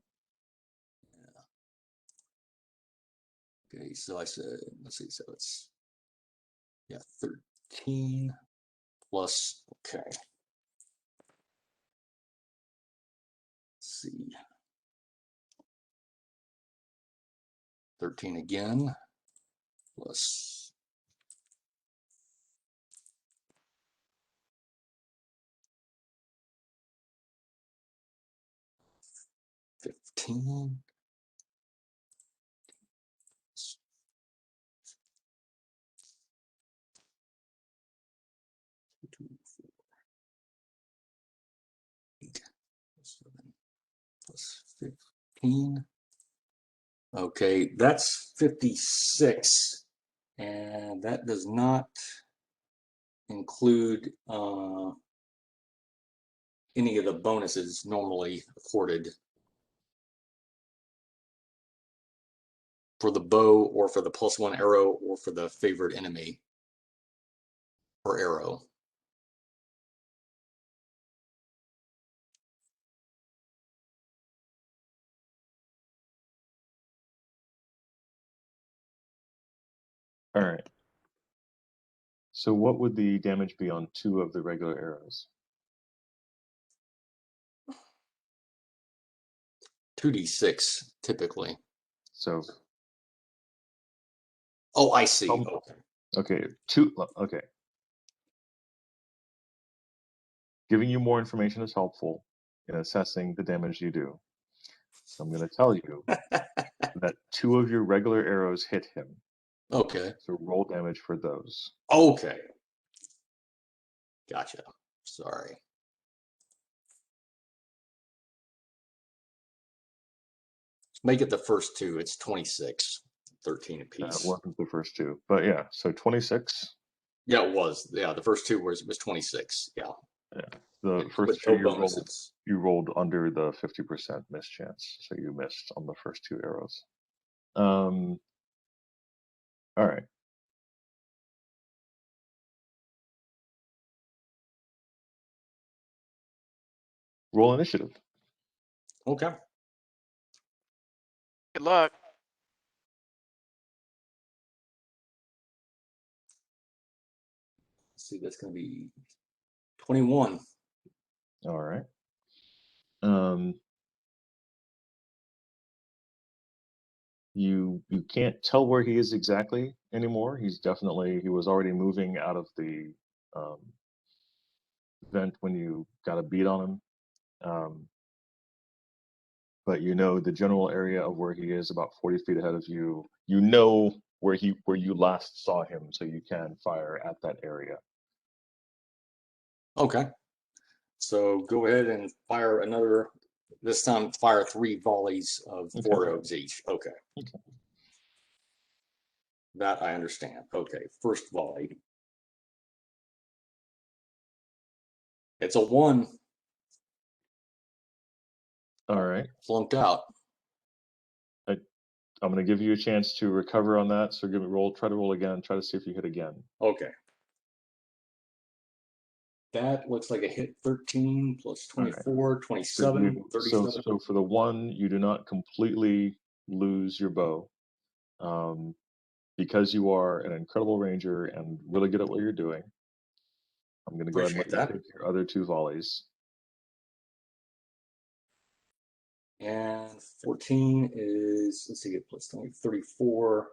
Yeah. Okay, so I said, let's see, so it's Yeah, 13 plus, okay. Let's see. 13 again, plus 15. Two, 4, 8, 7, plus 15. Okay, that's 56, and that does not include any of the bonuses normally accorded for the bow or for the +1 arrow or for the favored enemy or arrow. All right. So what would the damage be on 2 of the regular arrows? 2d6 typically. So Oh, I see. okay. Okay, 2. Okay. Giving you more information is helpful in assessing the damage you do. So I'm going to tell you that 2 of your regular arrows hit him. Okay. So roll damage for those. Okay. Gotcha. Sorry. Make it the first 2. It's 26. 13 apiece. It wasn't the first 2, but yeah. So 26. Yeah, it was. Yeah, the first 2 was 26. Yeah. Yeah. The first With 2 no bonuses. you rolled under the 50% miss chance, so you missed on the first 2 arrows. All right. Roll initiative. Okay. Good luck. Let's see, that's going to be 21. All right. You can't tell where he is exactly anymore. He was already moving out of the vent when you got a beat on him. But you know the general area of where he is, about 40 feet ahead of you. You know where you last saw him, so you can fire at that area. Okay. So go ahead and fire another. This time, fire 3 volleys of 4 arrows each. Okay. Okay. That I understand. Okay. First volley. It's a 1. All right. Flunked out. I'm going to give you a chance to recover on that. So try to roll again. Try to see if you hit again. Okay. That looks like a hit. 13 plus 24, Right. 27, 37. So for the 1, you do not completely lose your bow. Because you are an incredible ranger and really good at what you're doing, I'm going to go ahead and let you take your other 2 volleys. And 14 is, let's see, plus 20, 34,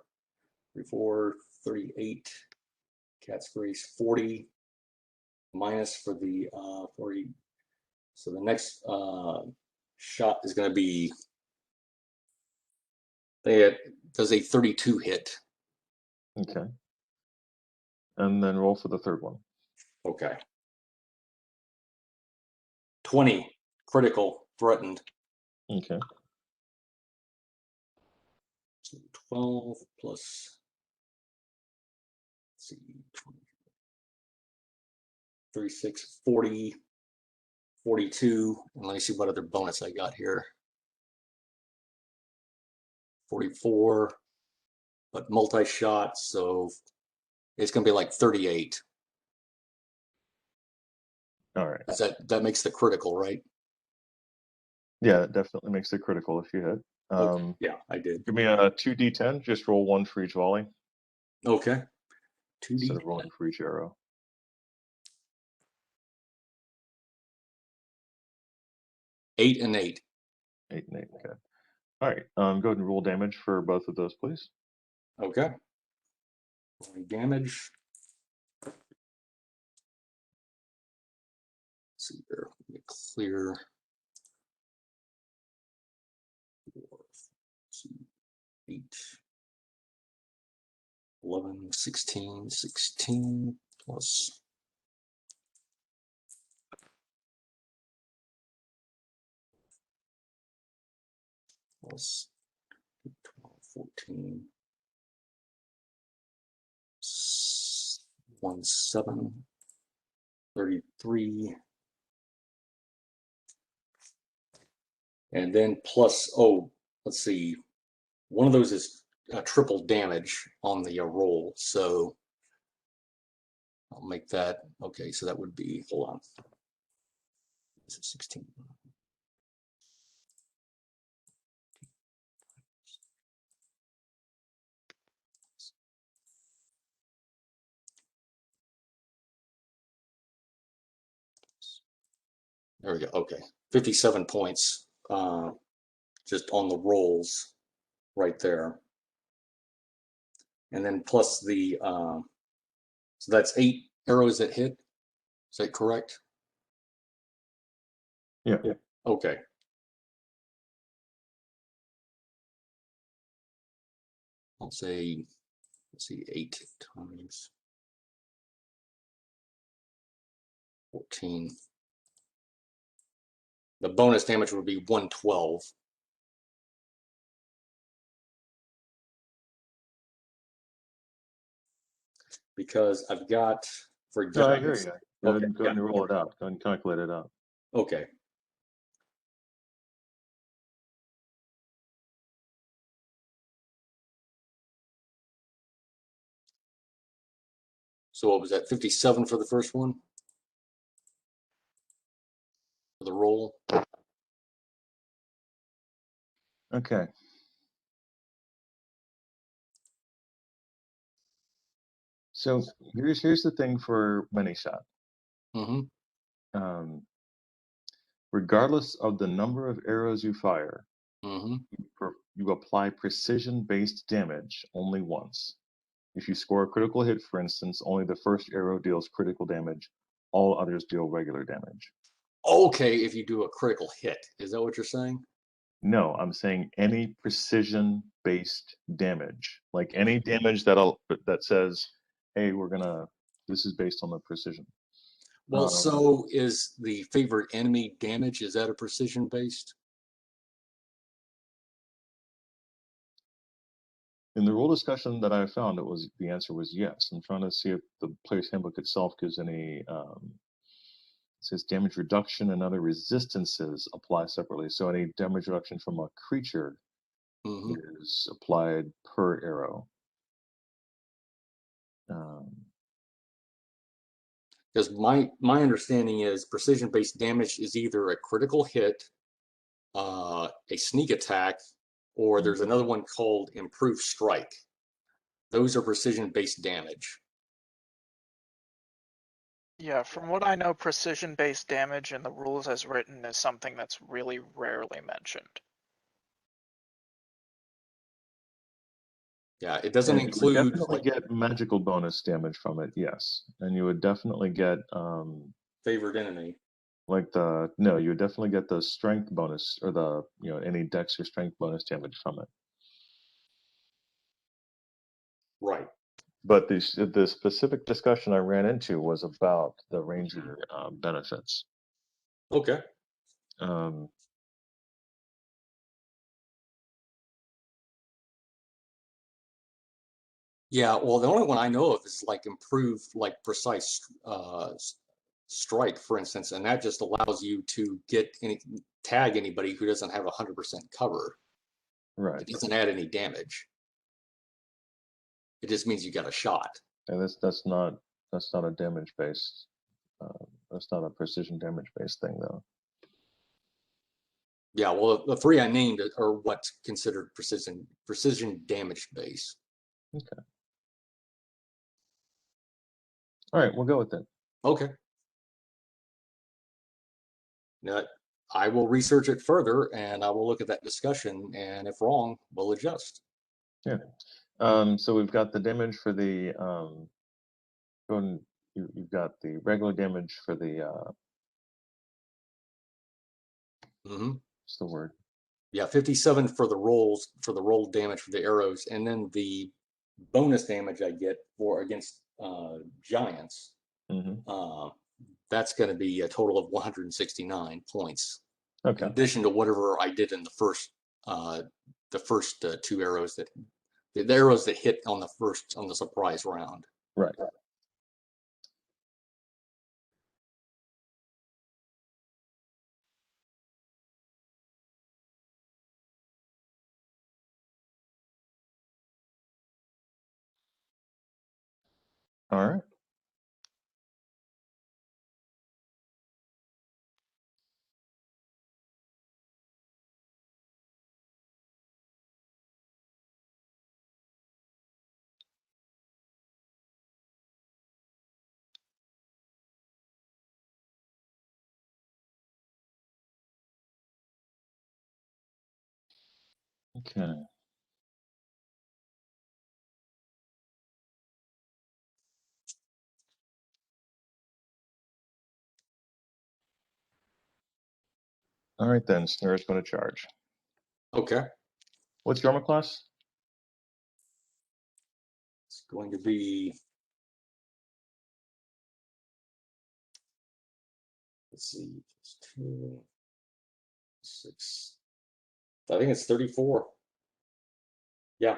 34, 38. Cat's Grace, 40. Minus for the 40. So the next shot is going to be, does a 32 hit. Okay. And then roll for the third one. Okay. 20, critical, threatened. Okay. So 12 plus, let's see, 20, 36, 40, 42. And let me see what other bonus I got here. 44, but multi-shot, so it's going to be like 38. All right. That makes the critical, right? Yeah, it definitely makes it critical if you hit. Okay. Yeah, I did. Give me a 2d10. Just roll 1 for each volley. Okay. instead 2d10. of rolling for each arrow. 8 and 8. 8 and 8. Okay. All right. Go ahead and roll damage for both of those, please. Okay. Rolling damage. Let's see here. Let me clear. 4, 8, 11, 16, 16 plus. Plus 12, 14. 1, 7, 33. And then plus, oh, let's see. One of those is triple damage on the roll. So I'll make that. Okay, so that would be, hold on. This is 16. There we go. Okay, 57 points just on the rolls right there. And then plus the, so that's 8 arrows that hit. Is that correct? Yeah. Okay. I'll say, let's see, 8 times 14. The bonus damage would be 112. Because I've got, for No, I example, hear you. Go okay, ahead and roll it out. Go ahead and calculate it out. okay. So what was that, 57 for the first one? For the roll? Okay. So here's the thing for many shot. Mm-hmm. Regardless of the number of arrows you fire, Mm-hmm. you apply precision-based damage only once. If you score a critical hit, for instance, only the first arrow deals critical damage. All others deal regular damage. Okay, if you do a critical hit. Is that what you're saying? No, I'm saying any precision-based damage, like any damage that says, "Hey, this is based on the precision." Well, so is the favorite enemy damage, is that a precision based? In the rule discussion that I found, the answer was yes. I'm trying to see if the player's handbook itself gives any. It says damage reduction and other resistances apply separately. So any damage reduction from a creature is applied per arrow. Because my understanding is precision based damage is either a critical hit, a sneak attack, or there's another one called improved strike. Those are precision based damage. Yeah, from what I know, precision-based damage in the rules as written is something that's really rarely mentioned. Yeah, it doesn't And include. you would definitely get magical bonus damage from it, yes. And you would definitely get favored enemy. You would definitely get the strength bonus or any dex or strength bonus damage from it. Right. But the specific discussion I ran into was about the ranger benefits. Okay. Yeah, well, the only one I know of is like improved, like precise strike, for instance, and that just allows you to tag anybody who doesn't have 100% cover. Right. It doesn't add any damage. It just means you got a shot. And that's not a damage based. That's not a precision damage based thing, though. Yeah, well, the 3 I named are what's considered precision damage base. Okay. All right, we'll go with it. Okay. Now, I will research it further, and I will look at that discussion, and if wrong, we'll adjust. Yeah. So we've got the damage for the you've got the regular damage for the what's the word? Yeah, 57 for the rolls, for the roll damage for the arrows, and then the bonus damage I get for against giants. That's going to be a total of 169 points. Okay. In addition to whatever I did in the first two arrows that the arrows that hit on the surprise round. Right. All right. Okay. All right then, Snurre's going to charge. Okay. What's your armor class? It's going to be, let's see, 2, 6. I think it's 34. Yeah,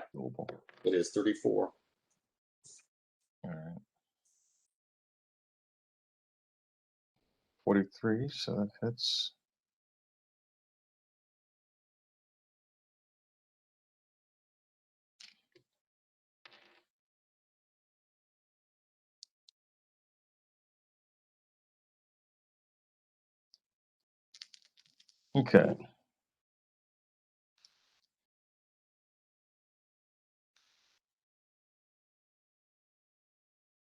it is 34. All right. 43, so that hits. Okay.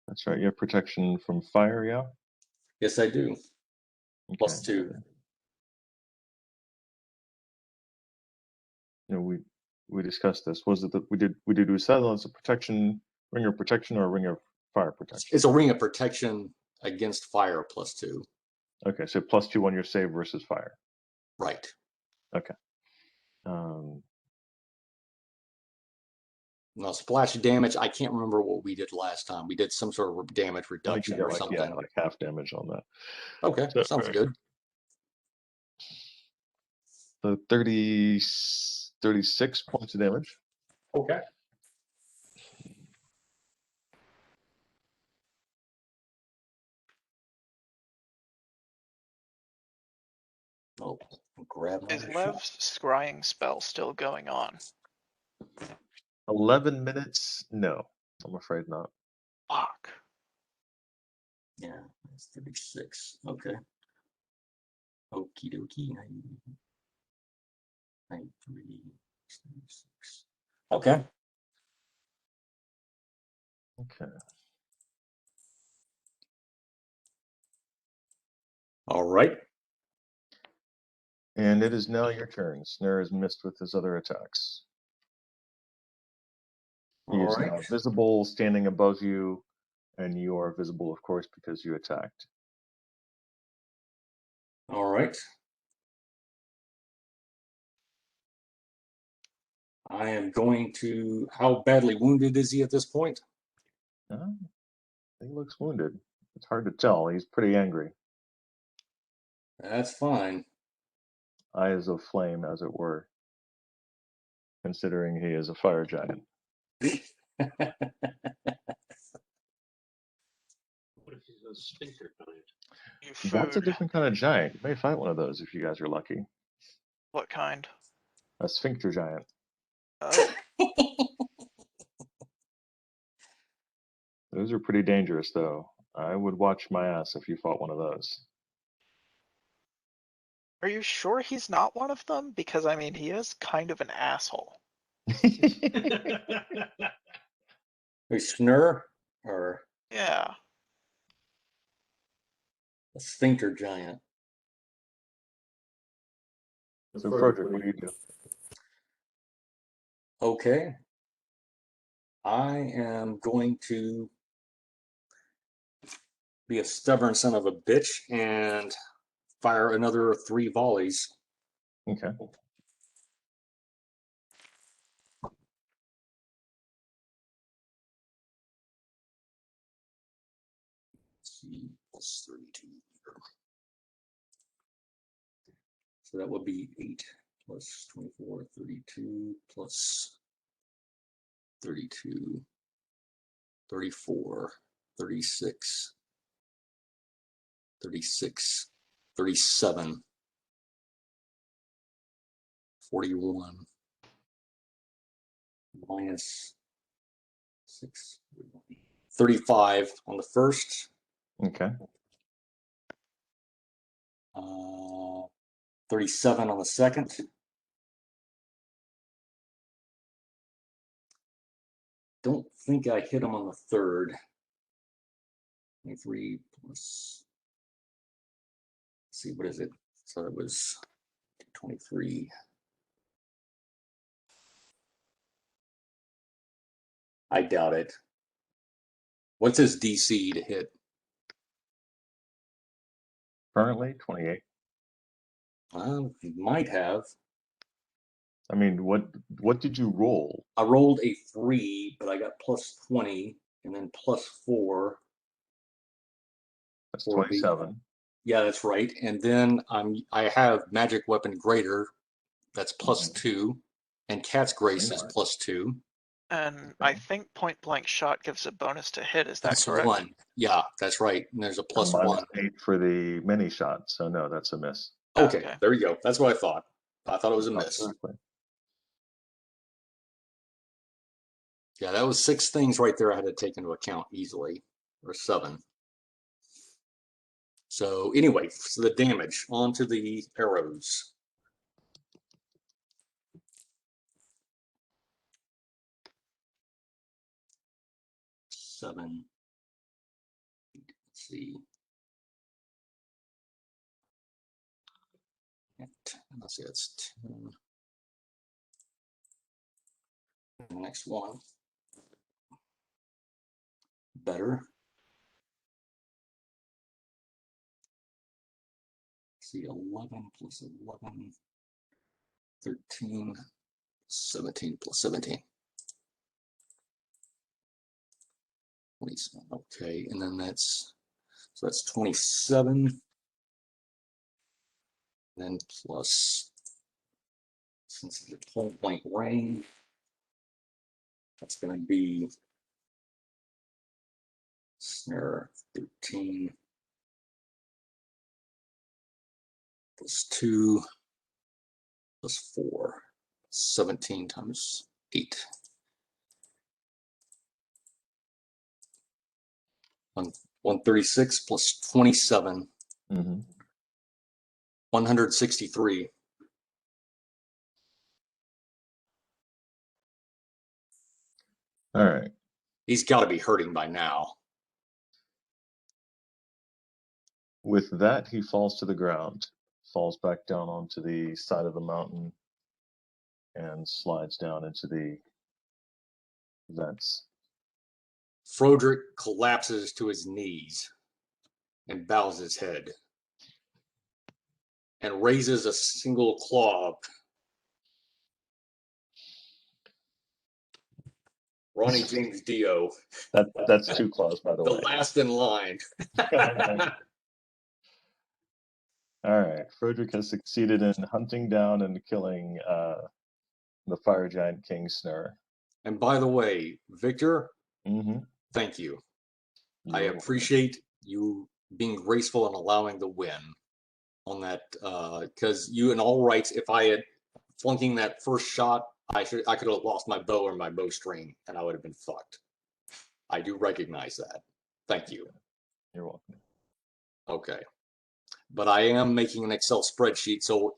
That's right. You have protection from fire, yeah? Yes, I do. Okay. +2. You know, we discussed this. Was it that we decide on as a protection, ring of protection, or a ring of fire protection? It's a ring of protection against fire +2. Okay, so +2 on your save versus fire. Right. Okay. Now, splash damage, I can't remember what we did last time. We did some sort of damage reduction or something. Yeah, like half damage on that. Okay, So, sounds good. So 36 points of damage. Okay. Oh, grab Is another shot. Lev's scrying spell still going on? 11 minutes? No, I'm afraid not. Fuck. Yeah, that's 36. Okay. Okie dokie. 93, 66. Okay. Okay. All right. And it is now your turn. Snare is missed with his other attacks. He is now visible, standing above you, and you are visible, of course, because you attacked. All right. I am going to. How badly wounded is he at this point? He looks wounded. It's hard to tell. He's pretty angry. That's fine. Eyes of flame, as it were, considering he is a fire giant. What if he's a sphincter giant? That's a different kind of giant. You may fight one of those if you guys are lucky. What kind? A sphincter giant. Oh. Those are pretty dangerous, though. I would watch my ass if you fought one of those. Are you sure he's not one of them? Because, I mean, he is kind of an asshole. We Snurre or Yeah. A sphincter giant. So Frederick, what do you do? Okay. I am going to be a stubborn son of a bitch and fire another 3 volleys. Okay. See, plus 32. So that would be 8 plus 24, 32 plus 32, 34, 36, 36, 37, 41, minus 6, 35 on the first. Okay. 37 on the second. Don't think I hit him on the third. 23 plus, let's see, what is it? So it was 23. I doubt it. What's his DC to hit? Currently 28. He might have. I mean, what did you roll? I rolled a 3, but I got plus 20 and then plus 4. That's for the- 27. Yeah, that's right. And then I have magic weapon greater. That's plus 2, and Cat's Grace is plus 2. And I think point blank shot gives a bonus to hit. Is that That's correct? 1. Yeah, that's right. And there's a plus And 1. -8 for the mini shot. So no, that's a miss. Okay, Okay. there you go. That's what I thought. I thought it was a Oh, miss. exactly. Yeah, that was 6 things right there I had to take into account easily, or 7. So anyway, so the damage onto the arrows. Seven. Let's see. Let's see, that's 10. The next one. Better. Let's see, 11 plus 11. 13. 17 plus 17. 27. Okay, and then that's 27. Then plus, since it's a point blank range, that's going to be snare 13 plus 2 plus 4. 17 times 8. 136 plus 27. 163. All right. He's got to be hurting by now. With that, he falls to the ground, falls back down onto the side of the mountain, and slides down into the vents. Froderick collapses to his knees and bows his head and raises a single claw. Ronnie James Dio. That's 2 claws, by the way. The last in line. All right. Frederick has succeeded in hunting down and killing the fire giant King Snurre. And by the way, Victor, Mm-hmm. thank you. I appreciate you being graceful and allowing the win on that, because you in all rights, if I had flunking that first shot, I could have lost my bow or my bowstring and I would have been fucked. I do recognize that. Thank you. You're welcome. Okay. But I am making an Excel spreadsheet, so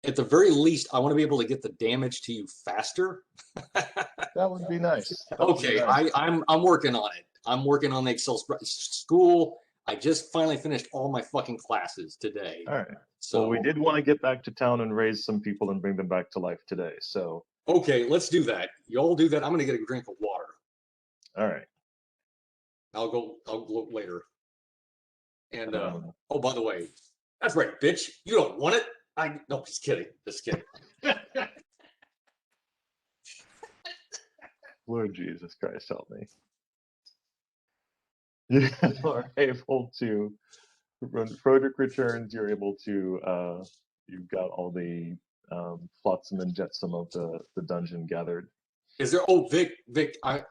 at the very least, I want to be able to get the damage to you faster. That would be nice. Okay, I'm working on it. I'm working on the Excel spreadsheet. School, I just finally finished all my fucking classes today. All right. So Well, we did want to get back to town and raise some people and bring them back to life today. So okay, let's do that. You all do that. I'm gonna get a drink of water. all right. I'll go later. And Um, by the way, that's right, bitch. You don't want it. No, just kidding. Just kidding. Lord Jesus Christ, help me. You are able to, when Frederick returns, you're able to, you've got all the flotsam and jetsam of the dungeon gathered. Is there? Vic, I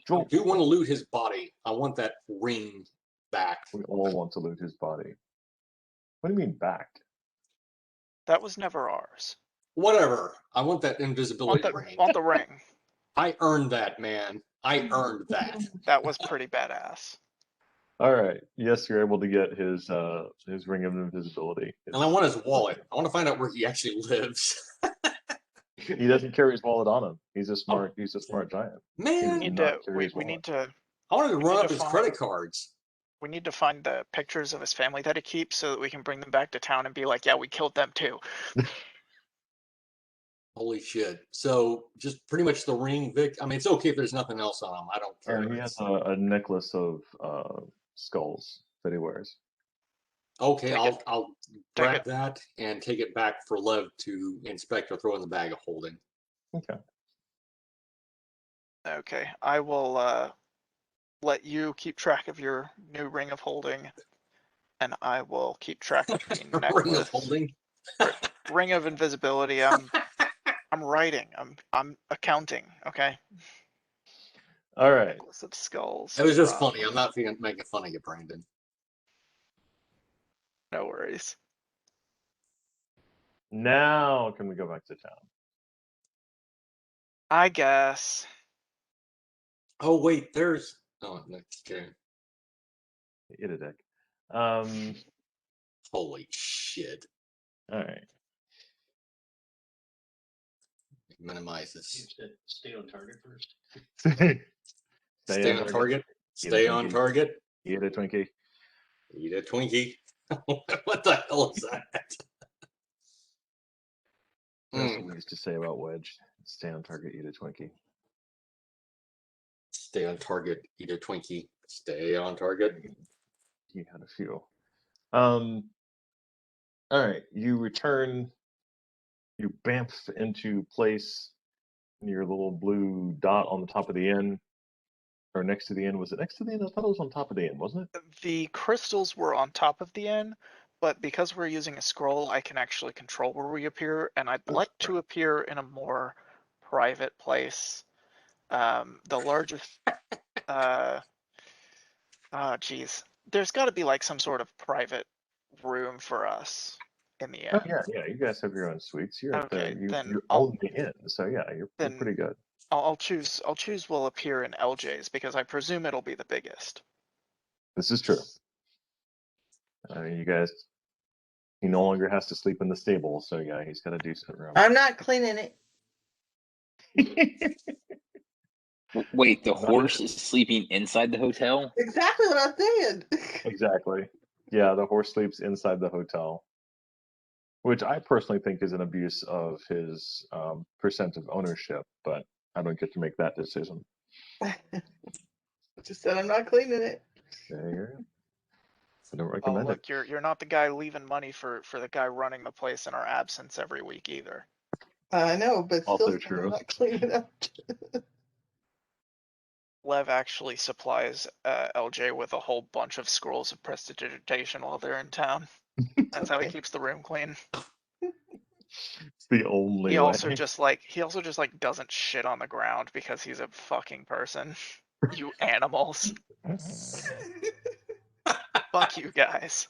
Joel, do want to loot his body. I want that ring back. we all want to loot his body. What do you mean back? That was never ours. Whatever. I want that invisibility ring. Want the ring. I earned that, man. I earned that. That was pretty badass. All right. Yes, you're able to get his ring of invisibility. And I want his wallet. I want to find out where he actually lives. He doesn't carry his wallet on him. He's a smart giant. Man, We need to I wanted to run up his find- credit cards. We need to find the pictures of his family that he keeps so that we can bring them back to town and be like, yeah, we killed them too. Holy shit. So just pretty much the ring, Vic. I mean, it's okay if there's nothing else on him. I don't care. He has a necklace of skulls that he wears. Okay, Take I'll grab that and take it back for Lev to inspect or throw in the bag of holding. Okay. Okay, I will let you keep track of your new ring of holding, and I will keep track of the necklace. Ring of holding. Ring of invisibility. I'm writing. I'm accounting. Okay. All right. Necklace of skulls. It was just funny. I'm not making fun of you, Brandon. No worries. Now can we go back to town? I guess. Oh wait, there's. Oh, no, just kidding. Eat a dick. Holy shit. All right. Minimize this. Stay on target first. Stay on target. Stay on target. Eat a Twinkie. Eat a Twinkie. What the hell is that? That's what we used to say about Wedge. Stay on target, eat a Twinkie. Stay on target, eat a Twinkie. Stay on target. He had a few. All right, you return. You bamf into place near a little blue dot on the top of the inn, or next to the inn. Was it next to the inn? I thought it was on top of the inn, wasn't it? The crystals were on top of the inn, but because we're using a scroll, I can actually control where we appear, and I'd like to appear in a more private place. The largest, geez, there's got to be like some sort of private room for us in the inn. Oh yeah. You guys have your own suites. You're at Okay, the then you I'll- own the inn, so yeah, you're pretty good. I'll choose will appear in LJ's because I presume it'll be the biggest. This is true. You guys. He no longer has to sleep in the stable, so yeah, he's got a decent room. I'm not cleaning it. Wait, the horse is sleeping inside the hotel? Exactly what I'm saying. Exactly. Yeah, the horse sleeps inside the hotel, which I personally think is an abuse of his percent of ownership, but I don't get to make that decision. Just said I'm not cleaning it. There you go. I don't Oh, recommend look, you're not the guy leaving money for the guy running the place in our absence every week either. I know, but Also still true. I'm not cleaning up. Lev actually supplies LJ with a whole bunch of scrolls of prestidigitation while they're in town. That's how he keeps the room clean. It's the only He way. also just like doesn't shit on the ground because he's a fucking person. You animals. Fuck you guys.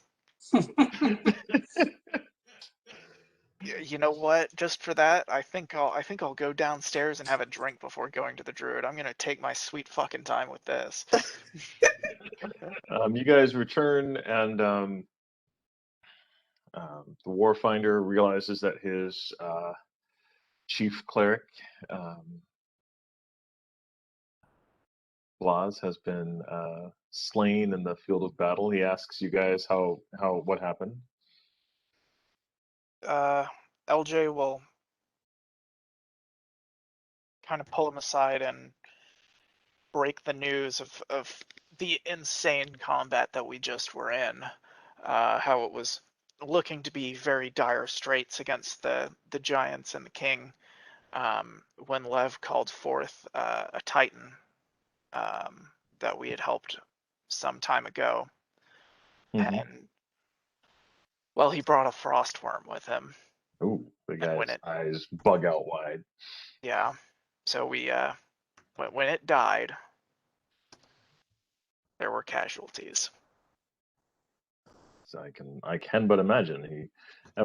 You know what? Just for that, I think I'll go downstairs and have a drink before going to the druid. I'm gonna take my sweet fucking time with this. You guys return, and the Warfinder realizes that his chief cleric Blas has been slain in the field of battle. He asks you guys what happened. LJ will kind of pull him aside and break the news of the insane combat that we just were in. How it was looking to be very dire straits against the giants and the king. When Lev called forth a titan that we had helped some time ago, and well, he brought a frost worm with him. Ooh, the And when guy's it, eyes bug out wide. yeah, so we when it died, there were casualties. So I can but imagine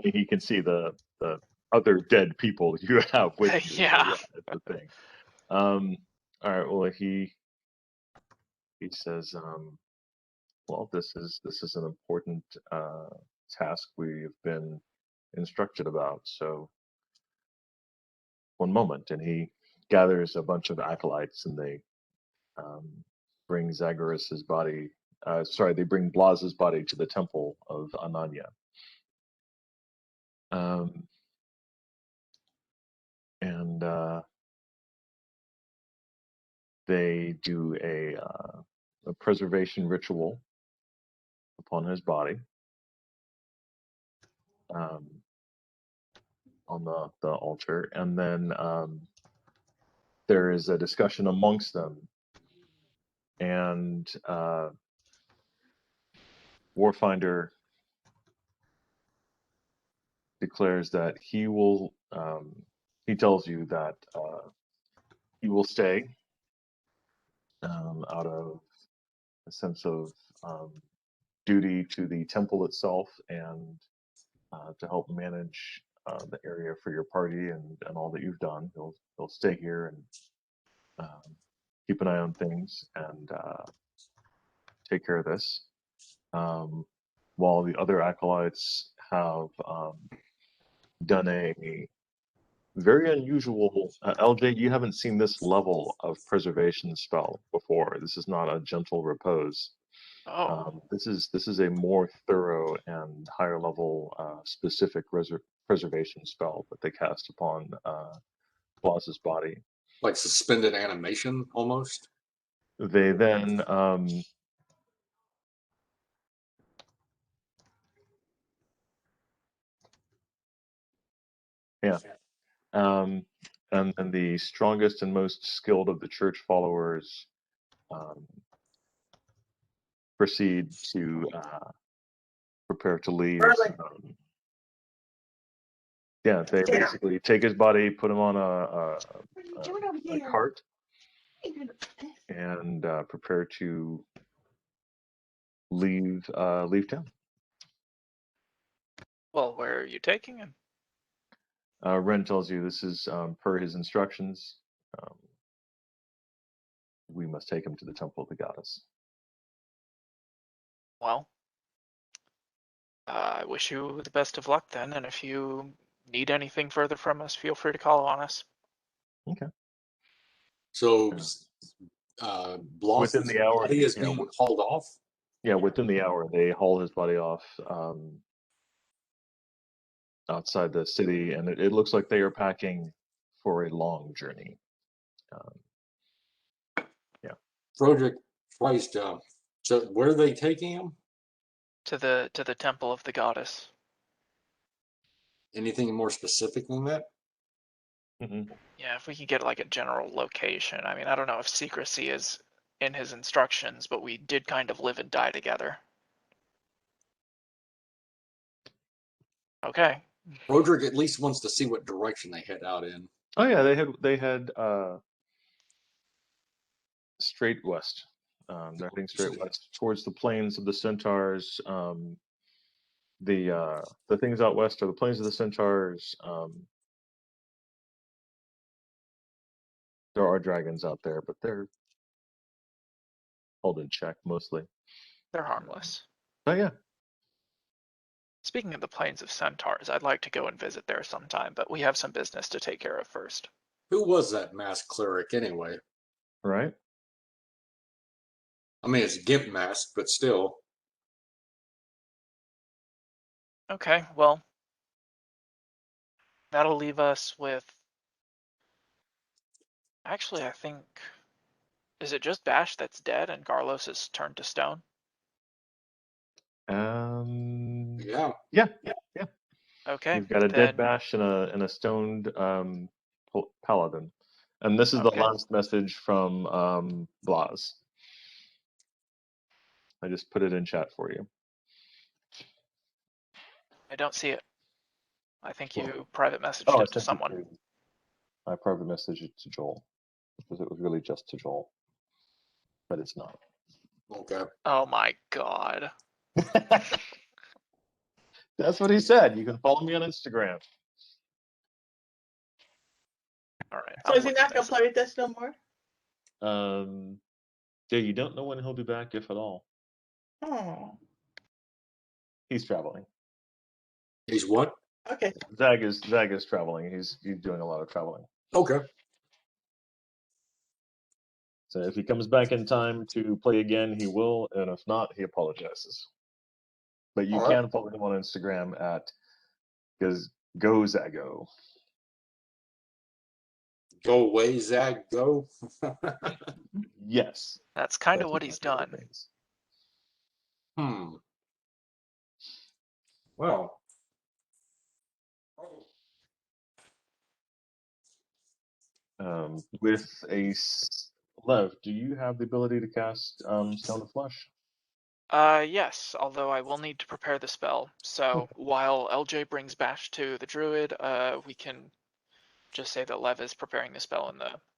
he can see the other dead people you have with you. So Yeah. that's the thing. All right. Well, he says, well, this is an important task we've been instructed about. So one moment, and he gathers a bunch of acolytes, and they bring Zagorus's body. They bring Blas's body to the temple of Ananya. And they do a preservation ritual upon his body on the altar, and then there is a discussion amongst them, and Warfinder declares that he will. He tells you that he will stay out of a sense of duty to the temple itself and to help manage the area for your party and all that you've done. He'll stay here and keep an eye on things and take care of this. While the other acolytes have done a very unusual. LJ, you haven't seen this level of preservation spell before. This is not a gentle repose. Oh. This is a more thorough and higher level specific preservation spell that they cast upon Blas's body. Like suspended animation, almost. They then and the strongest and most skilled of the church followers proceed to prepare to leave. Yeah, they basically take his body, put him on a cart, and prepare to leave town. Well, where are you taking him? Ren tells you this is per his instructions. We must take him to the temple of the goddess. Well, I wish you the best of luck then, and if you need anything further from us, feel free to call on us. Okay. So, within the hour, body is being hauled off. Yeah, within the hour, they haul his body off outside the city, and it looks like they are packing for a long journey. Yeah. Frederick Christ. So, where are they taking him? To the temple of the goddess. Anything more specific than that? Yeah, if we could get like a general location. I mean, I don't know if secrecy is in his instructions, but we did kind of live and die together. Okay. Roderick at least wants to see what direction they head out in. Oh yeah, they had straight west. They're heading straight west towards the plains of the Centaurs. The things out west are the plains of the Centaurs. There are dragons out there, but they're held in check mostly. They're harmless. Oh yeah. Speaking of the plains of Centaurs, I'd like to go and visit there sometime, but we have some business to take care of first. Who was that masked cleric anyway? Right. I mean, it's Gimp mask, but still. Okay, well, that'll leave us with. Actually, I think. Is it just Bash that's dead and Garlos is turned to stone? Yeah. Yeah. Okay, You've got a dead then. Bash and a stoned paladin, and this is the Okay. last message from Blas. I just put it in chat for you. I don't see it. I think you Well, private messaged oh, I it to sent it someone. I private messaged it to Joel because it was really just to Joel, but it's not. Okay. Oh my god. That's what he said. You can follow me on Instagram. All right. So I'm is he looking not gonna this up. play with us no more? Yeah, you don't know when he'll be back, if at all. Oh, He's traveling. He's what? okay. Zag is traveling. He's doing a lot of traveling. Okay. So if he comes back in time to play again, he will, and if not, he apologizes. But you All right. can follow him on Instagram at Go Zago. Go away, Zag, go. Yes, That's kind of that's what he's exactly done. it means. Well. With a Lev, do you have the ability to cast Stone of Flesh? Yes, although I will need to prepare the spell. So while LJ brings Bash to the druid, we can just say that Lev is preparing the spell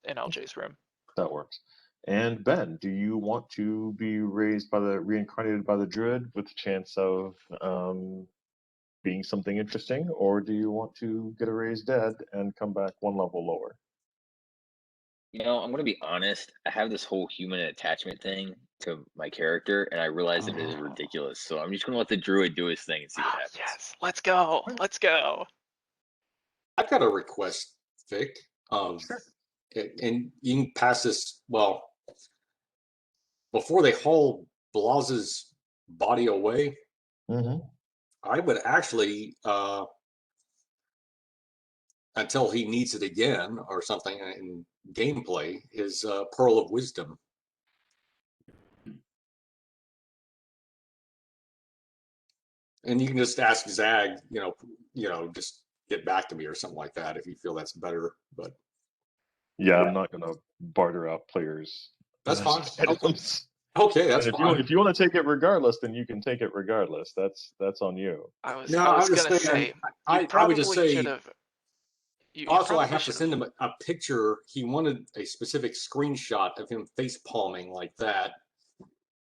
in LJ's room. That works. And Ben, do you want to be reincarnated by the druid with the chance of being something interesting, or do you want to get a raised dead and come back one level lower? I'm gonna be honest. I have this whole human attachment thing to my character, and I realize that it is ridiculous. So I'm just gonna let the druid do his thing and see what happens. Yes, let's go. Let's go. I've got a request, Vic. Sure. And you can pass this. Well, before they haul Blas's body away, I would actually, until he needs it again or something in gameplay, his Pearl of Wisdom. And you can just ask Zag, just get back to me or something like that if you feel that's better. But Yeah, I'm not going to barter out players. that's fine. Items. Okay, that's and fine. If you want to take it regardless, then you can take it regardless. That's on you. I was I'm just gonna saying, say I would just say. should have. Also, I have to send him a picture. He wanted a specific screenshot of him face palming like that,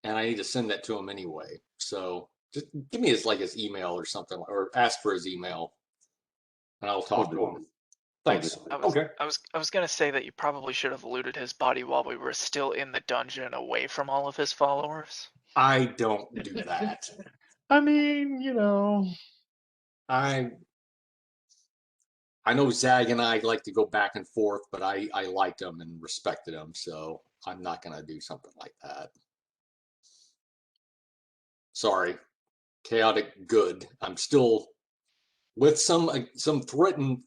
and I need to send that to him anyway. So just give me his email or something, or ask for his email, and I'll talk to him. Thanks. Okay. I was gonna say that you probably should have looted his body while we were still in the dungeon, away from all of his followers. I don't do that. I mean, I know Zag and I like to go back and forth, but I liked him and respected him, so I'm not gonna do something like that. Sorry. Chaotic good. I'm still with some threatening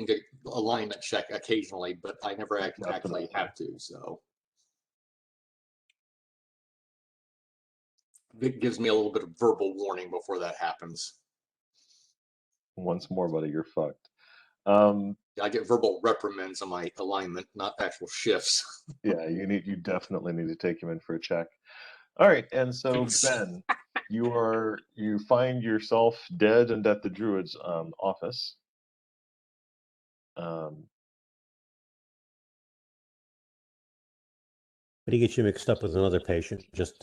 to alignment check occasionally, but I never actually have to. So it gives me a little bit of verbal warning before that happens. once more, buddy, you're fucked. I get verbal reprimands on my alignment, not actual shifts. Yeah, you definitely need to take him in for a check. All right, and so Ben, you find yourself dead and at the druid's office. But he gets you mixed up with another patient, just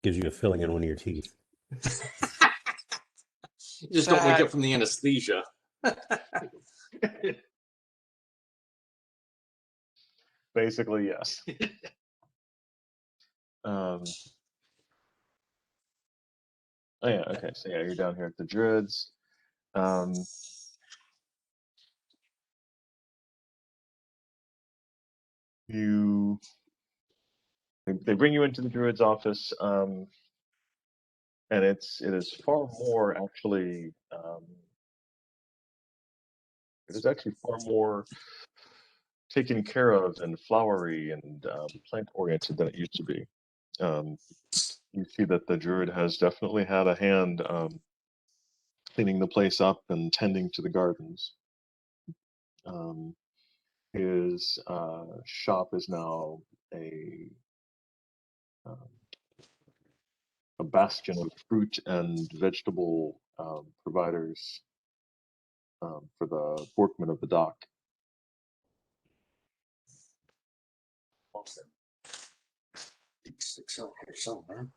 gives you a filling in one of your teeth. Just don't wake up from the anesthesia. Basically, yes. Oh yeah, okay. So yeah, you're down here at the druids. You They bring you into the druid's office, and it is far more actually. It is actually far more taken care of and flowery and plant oriented than it used to be. You see that the druid has definitely had a hand cleaning the place up and tending to the gardens. His shop is now um, a bastion of fruit and vegetable providers for the workmen of the dock. Here somewhere.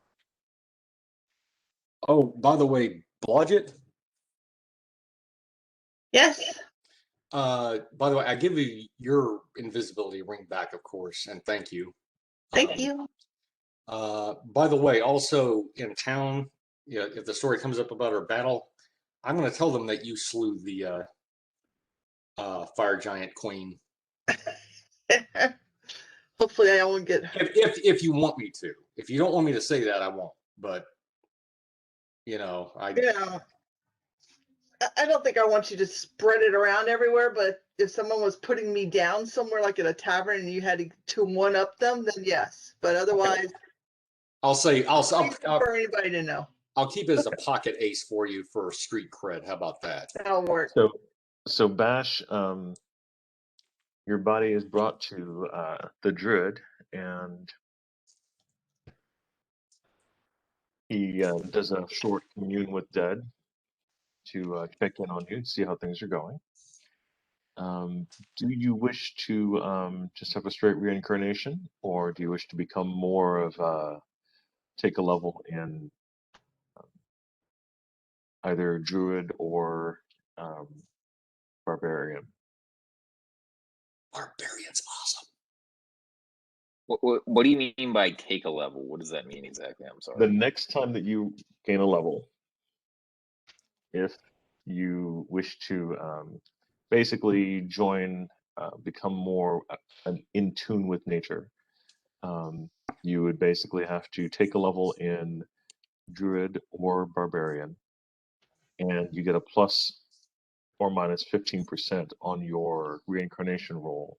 Oh, by the way, Blodgett. Yes. By the way, I give you your invisibility ring back, of course, and thank you. Thank you. By the way, also in town, if the story comes up about our battle, I'm going to tell them that you slew the fire giant queen. Hopefully, I won't get. If you want me to. If you don't want me to say that, I won't. But I don't think I want you to spread it around everywhere, but if someone was putting me down somewhere like at a tavern and you had to one up them, then yes. But otherwise, I'll say I'll for anybody to know. I'll keep it as a pocket ace for you for street cred. How about that? That'll work. So Bash, your body is brought to the druid, and he does a short commune with dead to check in on you and see how things are going. Do you wish to just have a straight reincarnation, or do you wish to become more of take a level in either druid or barbarian? Barbarian's awesome. What do you mean by take a level? What does that mean exactly? I'm sorry. The next time that you gain a level, if you wish to basically join, become more in tune with nature, you would basically have to take a level in druid or barbarian, and you get a plus or minus 15% on your reincarnation roll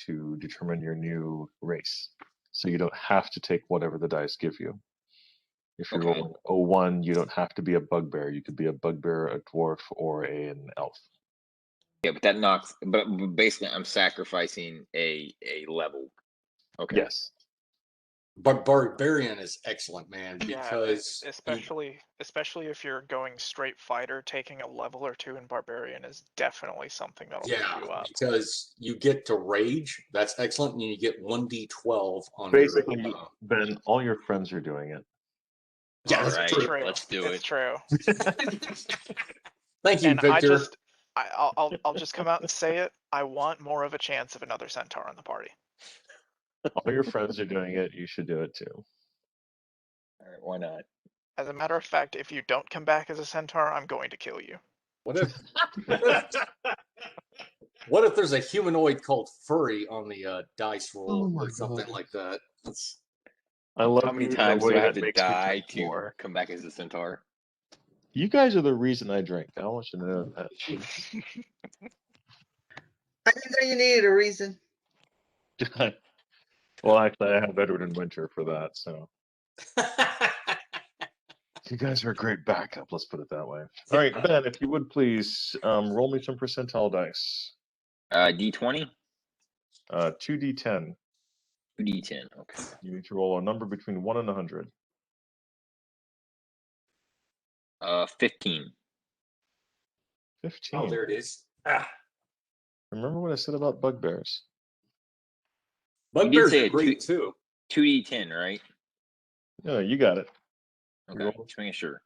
to determine your new race. So you don't have to take whatever the dice give you. If you roll an 01, you don't have to be a bugbear. You could be a bugbear, a dwarf, or an elf. Yeah, but that knocks. But basically, I'm sacrificing a level. Okay. Yes. But barbarian is excellent, man, because especially if you're going straight fighter, taking a level or two in barbarian is definitely something that'll move you up. Because you get to rage. That's excellent, and you get 1d12 on basically, your. Ben, all your friends are doing it. Yeah, All that's right, true. let's do It's it. true. Thank you, And Victor. I'll just come out and say it. I want more of a chance of another centaur in the party. All your friends are doing it. You should do it too. All right, why not? As a matter of fact, if you don't come back as a centaur, I'm going to kill you. What if? What if there's a humanoid called Furry on the dice roll or something like that? I love How many you in a times way do I have that to makes me die drink to more. come back as a centaur? You guys are the reason I drink. I want you to know that. I didn't know you needed a reason. Well, actually, I have Edward and Winter for that. So you guys are a great backup. Let's put it that way. All right, Ben, if you would please roll me some percentile dice. D20. 2d10. 2d10. Okay. You need to roll a number between 1 and 100. 15. 15. Oh, there it is. Remember what I said about bugbears? Bugbears say are a great too. 2d10, right? No, you got it. Okay, just making sure.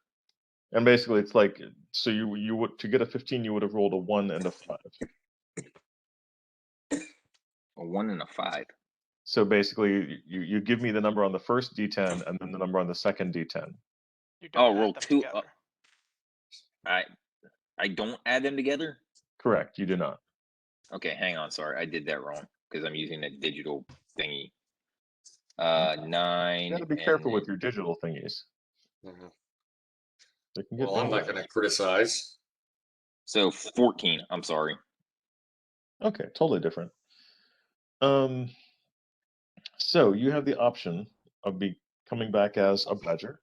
And basically, it's like, so you would, to get a 15, you would have rolled a 1 and a 5. A 1 and a 5. So basically, you give me the number on the first D10 and then the number on the second D10. You don't roll add them 2. together. I don't add them together? Correct, you do not. Okay, hang on. Sorry, I did that wrong because I'm using a digital thingy. 9. You gotta be and careful with then- your digital thingies. Mhm. They can get Well, I'm not dangerous. going to criticize. So 14. I'm sorry. Okay, totally different. So you have the option of coming back as a badger,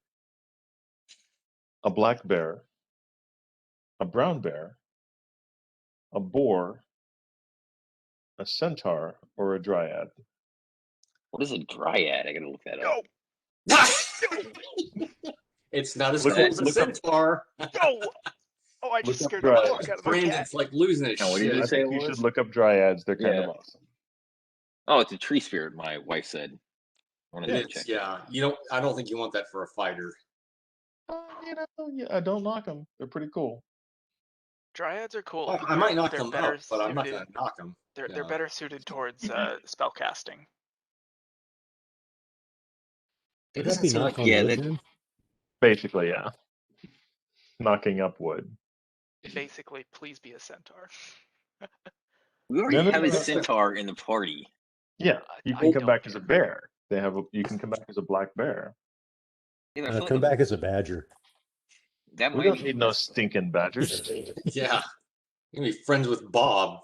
a black bear, a brown bear, a boar, a centaur, or a dryad. What is a dryad? I gotta look that up. No, It's not as Look cool up- as a look up- centaur. no. Oh, I just Look up scared the dryad. fuck out of my cat. Brandon's like losing his Now, what did shit. you I say think it you was? should look up dryads. They're kind of Yeah. awesome. Oh, it's a tree spirit. My wife said. I wanted to It's, check. yeah, you don't. I don't think you want that for a fighter. Yeah, don't knock them. They're pretty cool. Dryads are cool. Well, I might knock They're them better up, but I'm not suited- going to knock them. They're Yeah. better suited towards spell casting. It Would that doesn't be seem knock like on Yeah, wood that- then? Basically, yeah. Knocking up wood. Basically, please be a centaur. We already No, have a no. centaur in the party. Yeah, you I can come don't back as a care. bear. You can come back as a black bear. Yeah, I feel like Come a- back as a badger. That We might don't be need no useful. stinking badgers. Yeah, you're gonna be friends with Bob.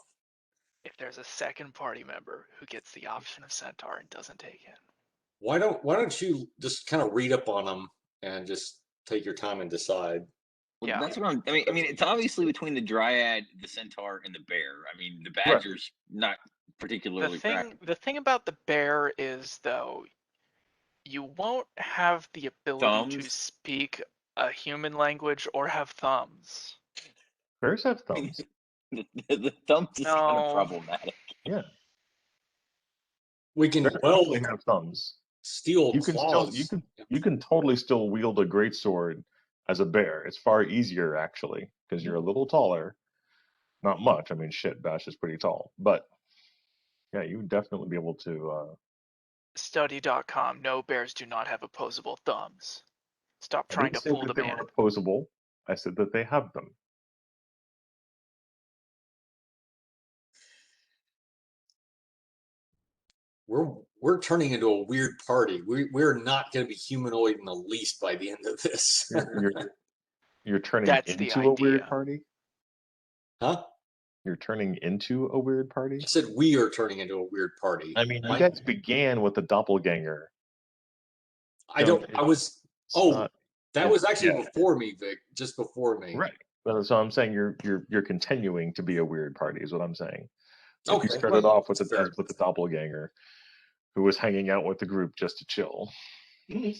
If there's a second party member who gets the option of centaur and doesn't take it, Why don't you just kind of read up on them and just take your time and decide? Well, Yeah. that's what I mean, it's obviously between the dryad, the centaur, and the bear. I mean, the badger's not particularly practical. the thing about the bear is though, you won't have the ability to Thumbs? speak a human language or have thumbs. Bears have thumbs. The thumbs is kind of No. problematic. Yeah, We can bears well totally have thumbs. steal You can claws. you can totally still wield a greatsword as a bear. It's far easier actually because you're a little taller. Not much. I mean, shit, Bash is pretty tall, but yeah, you would definitely be able to. Study.com. No, bears do not have opposable thumbs. Stop I trying didn't to say fool that the they man. were opposable. I said that they have them. We're turning into a weird party. We're not going to be humanoid in the least by the end of this. You're turning That's the into a weird idea. party. Huh? You're turning into a weird party. I said we are turning into a weird party. I mean, you My- guys began with a doppelganger. I don't. I was. Oh, not- that was actually yeah. before me, Vic. Just before me. Right. So I'm saying you're continuing to be a weird party is what I'm saying. Like Okay, you started well, off with fair. the doppelganger, who was hanging out with the group just to chill.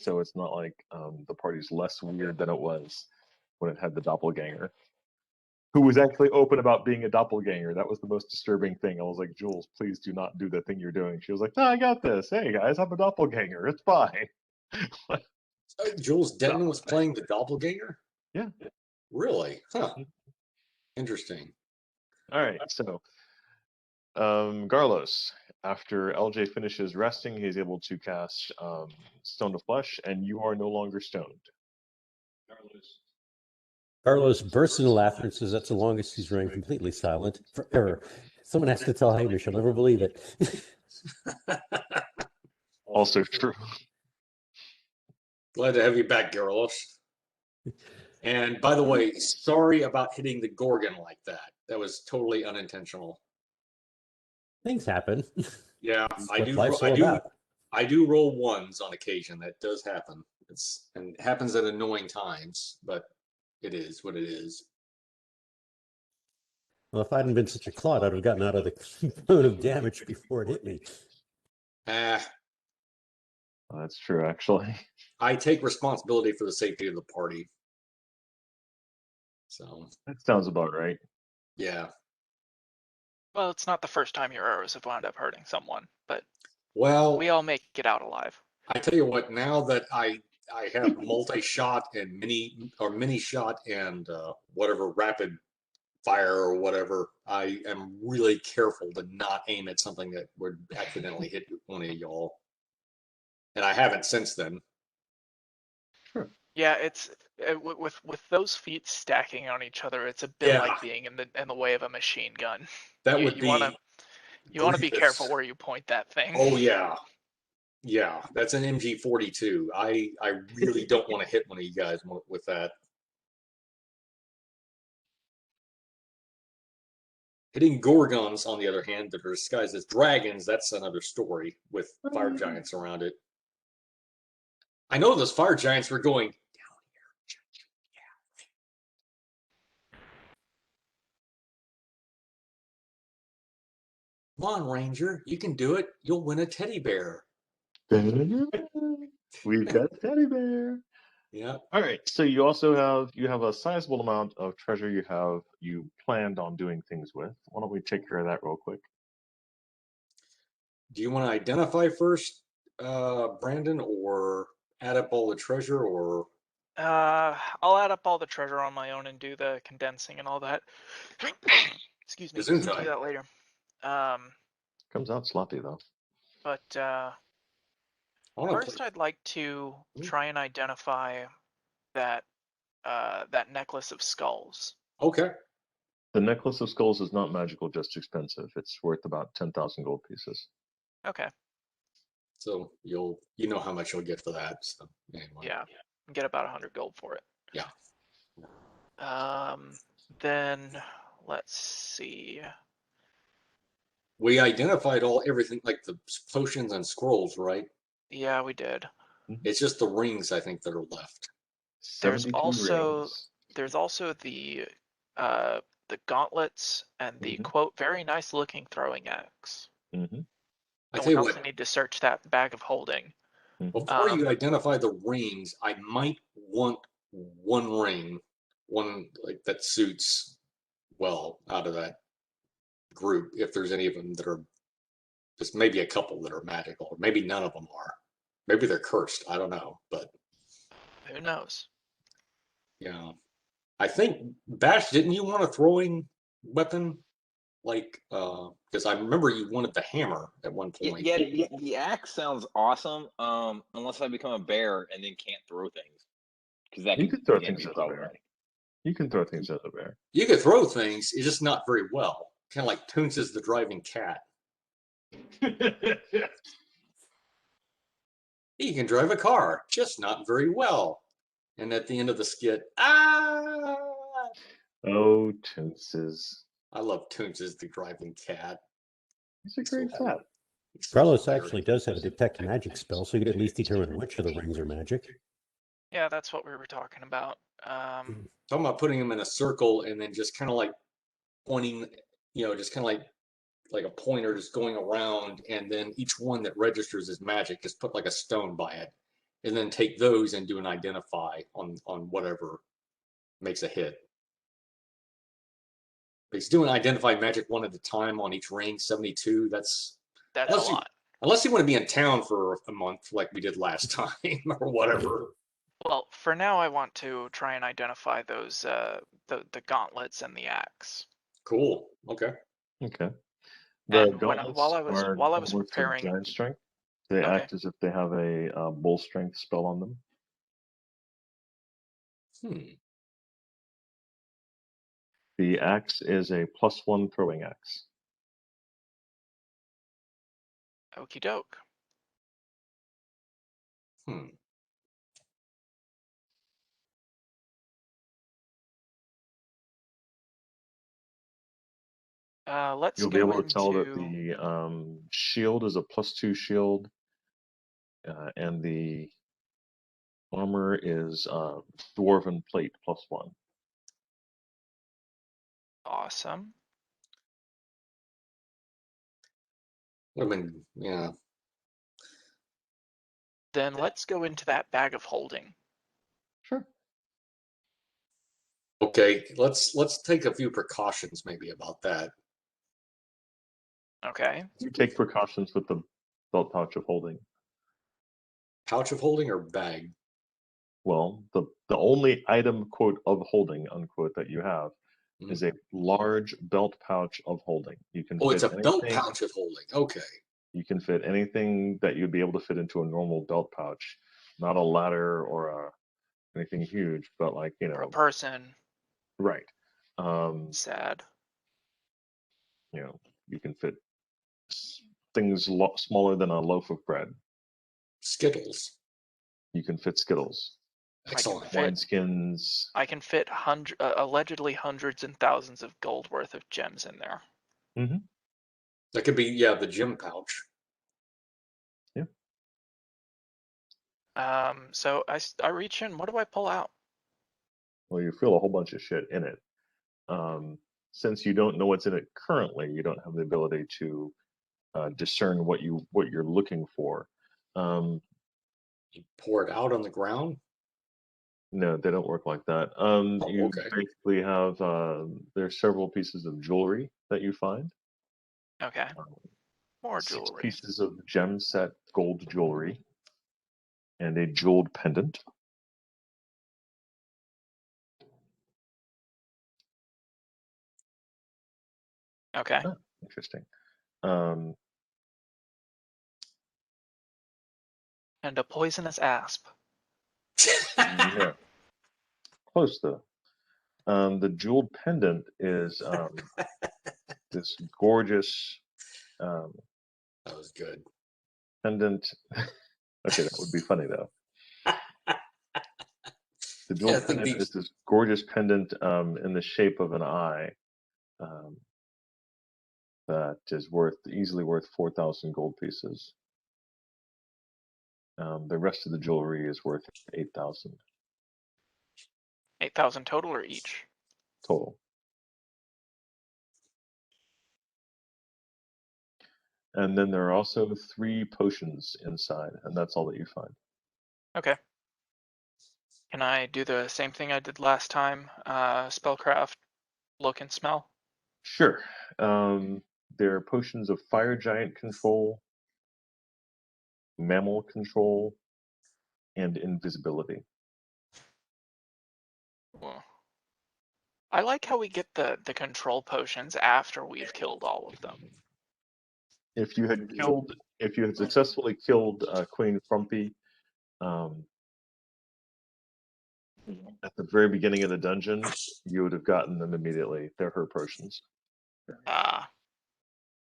So it's not like the party's less weird than it was when it had the doppelganger, who was actually open about being a doppelganger. That was the most disturbing thing. I was like, Jules, please do not do the thing you're doing. She was like, no, I got this. Hey guys, I'm a doppelganger. It's fine. Jules Denton was playing the doppelganger. Yeah. Really? Huh. Interesting. All right. So, Garlos, after LJ finishes resting, he's able to cast Stone of Flesh, and you are no longer stoned. Carlos bursts into laughter and says that's the longest he's remained completely silent forever. Someone has to tell Hamish. He'll never believe it. Also true. Glad to have you back, Garrulus. And by the way, sorry about hitting the Gorgon like that. That was totally unintentional. Things happen. Yeah, I What do. life's all about. I do roll ones on occasion. That does happen. It happens at annoying times, but it is what it is. Well, if I hadn't been such a clod, I'd have gotten out of the zone of damage before it hit me. Ah, That's true, actually. I take responsibility for the safety of the party. So That sounds about right. yeah. Well, it's not the first time your arrows have wound up hurting someone, but Well, we all make it out alive. I tell you what. Now that I have multi-shot and mini shot and whatever rapid fire or whatever, I am really careful to not aim at something that would accidentally hit one of y'all. And I haven't since then. Yeah, it's with those feet stacking on each other. It's a bit Yeah. like being in the way of a machine gun. That You would be. wanna be grievous. careful where you point that thing. Oh yeah. Yeah, that's an MG42. I really don't want to hit one of you guys with that. Hitting Gorgons, on the other hand, that are disguised as dragons, that's another story with fire giants around it. I know those fire giants were going down here. Come on, Ranger, you can do it. You'll win a teddy bear. We've got teddy bear. Yeah. All right. So you have a sizable amount of treasure you planned on doing things with. Why don't we take care of that real quick? Do you want to identify first, Brandon, or add up all the treasure, or? I'll add up all the treasure on my own and do the condensing and all that. Excuse me. Do Gesundheit. that later. Comes out sloppy though. But first, I'd like to try and identify that that necklace of skulls. Okay. The necklace of skulls is not magical, just expensive. It's worth about 10,000 gold pieces. Okay. So you know how much you'll get for that. So anyway. Yeah. Get about 100 gold for it. Yeah. Then let's see. We identified everything like the potions and scrolls, right? Yeah, we did. It's just the rings, I think, that are left. There's 72 also rings. the gauntlets and the quote very nice looking throwing axe. I tell you also what, need to search that bag of holding. before you identify the rings, I might want one ring, one like that suits well out of that group. If there's any of them that are, just maybe a couple that are magical, or maybe none of them are. Maybe they're cursed. I don't know, but who knows? Yeah, I think Bash, didn't you want a throwing weapon? Like, because I remember you wanted the hammer at one point. Yeah, the axe sounds awesome. Unless I become a bear and then can't throw things, because that You could can throw again things be at the bear. problematic. You can throw things at the bear. You could throw things, it's just not very well. Kind of like Toons is the driving cat. He can drive a car, just not very well. And at the end of the skit, Oh, Toonses. I love Toons is the driving cat. He's a great cat. Carlos actually does have a detect magic spell, so you could at least determine which of the rings are magic. Yeah, that's what we were talking about. Talking about putting them in a circle and then just kind of like pointing, just kind of like a pointer just going around, and then each one that registers as magic, just put like a stone by it, and then take those and do an identify on whatever makes a hit. But he's doing identify magic one at a time on each ring. 72. That's a lot. Unless you want to be in town for a month like we did last time or whatever. Well, for now, I want to try and identify those the gauntlets and the axe. Cool. Okay. Okay. And while I was preparing, giant strength. They act as if they have a bull strength spell on them. The axe is a +1 throwing axe. Okie doke. You'll be able to tell that the shield is a +2 shield, and the armor is dwarven plate +1. Awesome. I mean, yeah. Then let's go into that bag of holding. Sure. Okay, let's take a few precautions maybe about that. Okay. You take precautions with the belt pouch of holding. Pouch of holding or bag? Well, the only item, quote, of holding, unquote, that you have is a large belt pouch of holding. You can. Oh, it's a belt pouch of holding. Okay. You can fit anything that you'd be able to fit into a normal belt pouch, not a ladder or anything huge, but like, a person. Right. Sad. You can fit things smaller than a loaf of bread. Skittles. You can fit Skittles, Excellent. fit- wineskins. I can fit allegedly hundreds and thousands of gold worth of gems in there. Mm-hmm. That could be, yeah, the gem pouch. So I reach in. What do I pull out? Well, you feel a whole bunch of shit in it. Since you don't know what's in it currently, you don't have the ability to discern what you're looking for. You pour it out on the ground. No, they don't work like that. You okay. basically have there's several pieces of jewelry that you find. Okay. More 6 jewelry. pieces of gem set gold jewelry, and a jeweled pendant. Okay. Ah, interesting. Um, And a poisonous asp. no, close though. The jeweled pendant is this gorgeous That was good. pendant. Okay, that would be funny though. The Yeah, I jeweled think pendant these- is this gorgeous pendant in the shape of an eye that is easily worth 4,000 gold pieces. The rest of the jewelry is worth 8,000 8,000 total or each? total. And then there are also 3 potions inside, and that's all that you find. Okay. Can I do the same thing I did last time? Spellcraft, look and smell? Sure. There are potions of fire giant control, mammal control, and invisibility. Well, I like how we get the control potions after we've killed all of them. If you had successfully killed Queen Frumpy at the very beginning of the dungeon, you would have gotten them immediately. They're her potions. Ah,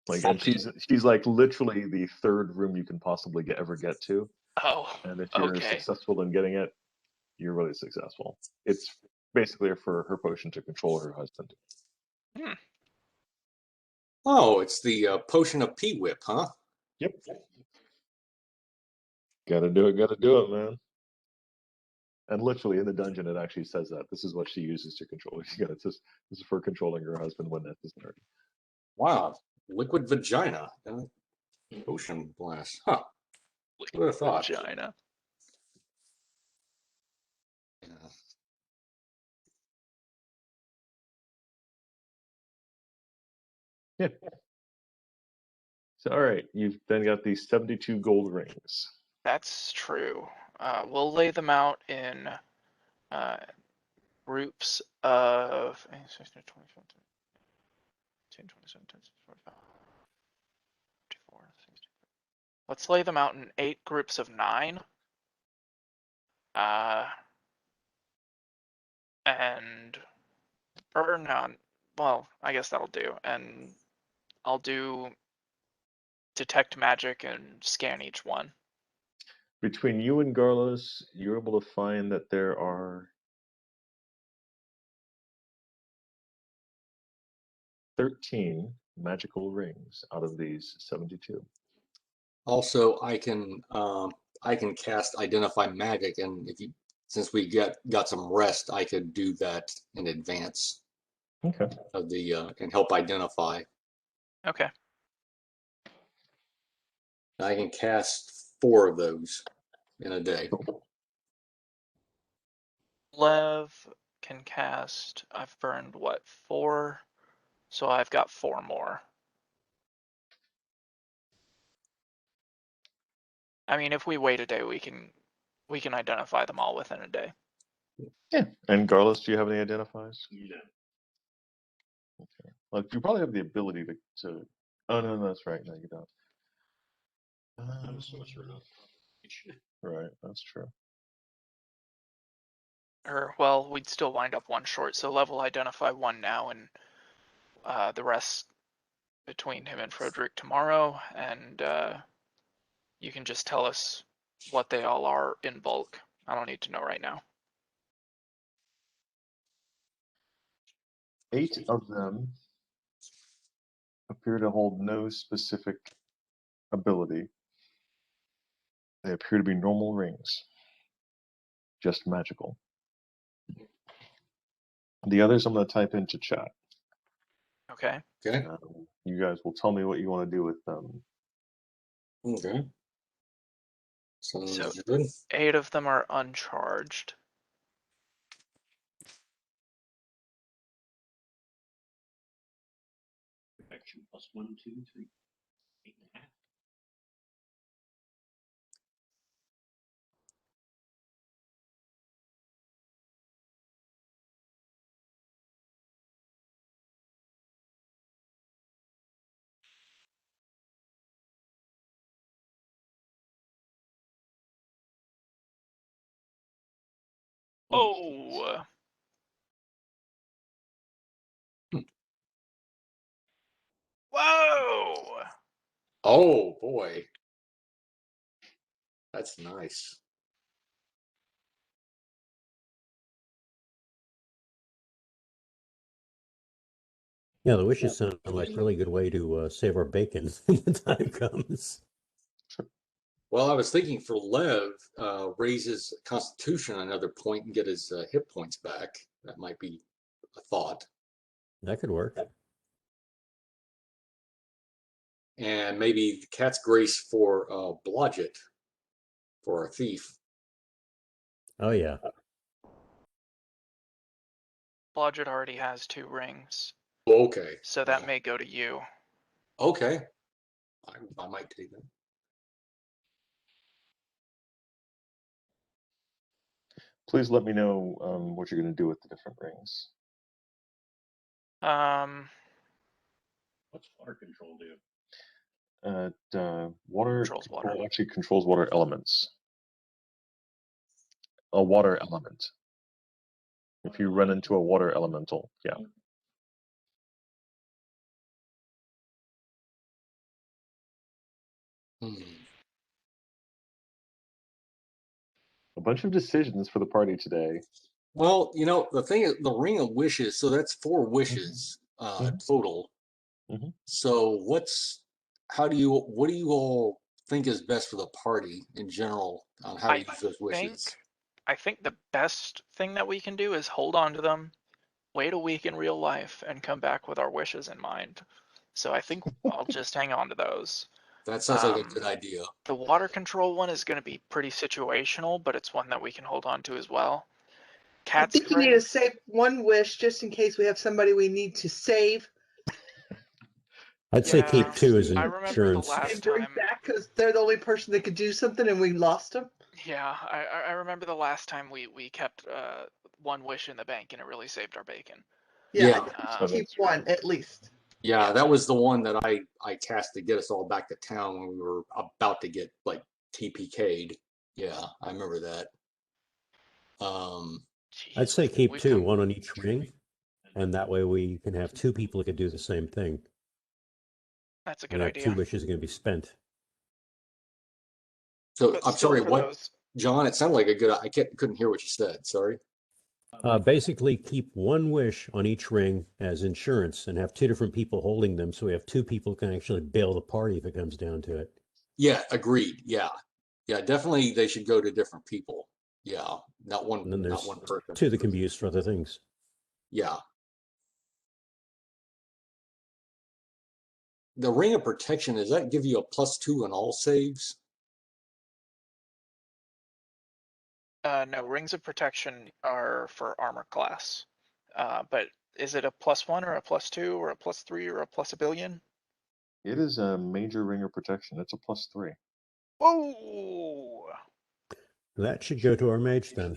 Like, and she's like literally the 3rd room you can possibly ever get to. oh, And if you're okay. successful in getting it, you're really successful. It's basically for her potion to control her husband. Hmm. Oh, it's the potion of P-Whip, huh? Yep. Gotta do it, man. And literally in the dungeon, it actually says that this is what she uses to control. This is for controlling her husband when necessary. Wow. Liquid vagina. Ocean blast. Huh. Who would have thought? Vagina. Yeah. Yeah. So, all right, you've then got these 72 gold rings. That's true. We'll lay them out in groups of 16, 27, 27, 45, 54, 60. Let's lay them out in 8 groups of 9. Or no, well, I guess that'll do. And I'll do detect magic and scan each one. Between you and Garlos, you're able to find that there are 13 magical rings out of these 72. Also, I can cast identify magic, and since we got some rest, I could do that in advance Okay. of the and help identify. Okay. I can cast 4 of those in a day. Lev can cast. I've burned what, 4? So I've got 4 more. I mean, if we wait a day, we can identify them all within a day. Yeah. And Garlos, do you have any identifiers? Yeah. Okay. Well, you probably have the ability to. Oh no, that's right. No, you don't. Right, that's true. Or, well, we'd still wind up 1 short, so Lev will identify 1 now, and the rest between him and Frederick tomorrow, and you can just tell us what they all are in bulk. I don't need to know right now. 8 of them appear to hold no specific ability. They appear to be normal rings, just magical. The others I'm going to type into chat. Okay. Okay. You guys will tell me what you want to do with them. Okay. Sounds So good. 8 of them are uncharged. Action plus 1, 2, 3, 8.5. Oh. Whoa. Oh boy, that's nice. Yeah, the wishes sound like a really good way to save our bacon when the time comes. Well, I was thinking for Lev, raise his constitution another point and get his hit points back. That might be a thought. That could work. And maybe Cat's Grace for Blodgett, for a thief. Oh, yeah. Blodgett already has 2 rings, Okay. so that may go to you. Okay. I might take that. Please let me know what you're going to do with the different rings. What's water control do? Water Controls water. control actually controls water elements. A water element. If you run into a water elemental, yeah. A bunch of decisions for the party today. Well, you know, the thing is, the Ring of Wishes, so that's 4 wishes total. Mhm. So what do you all think is best for the party in general on how to use those wishes? I think the best thing that we can do is hold on to them, wait a week in real life, and come back with our wishes in mind. So I think I'll just hang on to those. That sounds like a good idea. The water control one is going to be pretty situational, but it's one that we can hold on to as well. I think you need to save 1 wish just in case we have somebody we need to save. I'd say keep 2 as I an remember insurance. the last And bring time. back because they're the only person that could do something and we lost them. Yeah, I remember the last time we kept 1 wish in the bank and it really saved our bacon. Yeah, Yeah. keep 1 at least. Yeah, that was the one that I cast to get us all back to town when we were about to get like TPK'd. Yeah, I remember that. I'd say keep We've 2, come- 1 on each ring, and that way we can have 2 people that can do the same thing. That's a We good have 2 idea. wishes going to be spent. So But I'm still, sorry, for what, those, John? It sounded like a good. I couldn't hear what you said. Sorry. Basically, keep 1 wish on each ring as insurance and have 2 different people holding them, so we have 2 people who can actually bail the party if it comes down to it. Yeah, agreed. Yeah, definitely. They should go to different people. Yeah, not one. And then Not there's one person. 2 that can be used for other things. Yeah. The Ring of Protection, does that give you a +2 on all saves? no, rings of protection are for armor class. But is it a +1 or a +2 or a +3 or a +1 billion? It is a major ring of protection. It's a +3. Whoa! That should go to our mage then.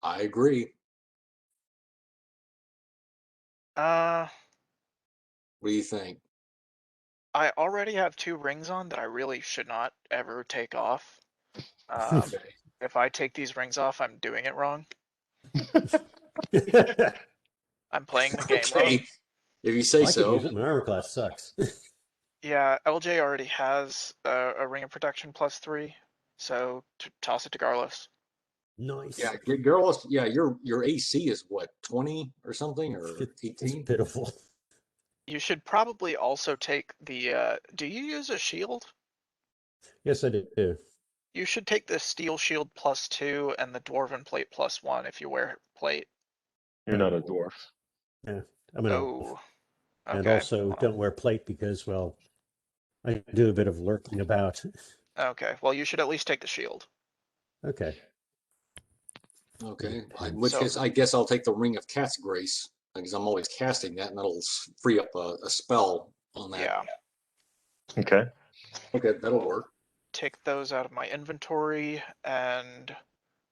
I agree. Uh, What do you think? I already have 2 rings on that I really should not ever take off. Okay. If I take these rings off, I'm doing it wrong. I'm playing the game wrong. Okay. If you say I could so. use it. My armor class sucks. Yeah, LJ already has a ring of protection +3, so toss it to Garlos. Nice. Yeah, girls. Yeah, your AC is what, 20 or something, or It's 18? pitiful. You should probably also take the. Do you use a shield? Yes, I do. You should take the steel shield +2 and the dwarven plate +1 if you wear plate. You're not a dwarf. Yeah, I'm an elf. Oh, And okay. also Well, don't wear plate because, well, I do a bit of lurking about. okay. Well, you should at least take the shield. Okay. Okay, in And which So case I guess I'll take the Ring of Cat's Grace because I'm always casting that, and that'll free up a spell on that. yeah, Okay. Okay, that'll Well, work. take those out of my inventory, and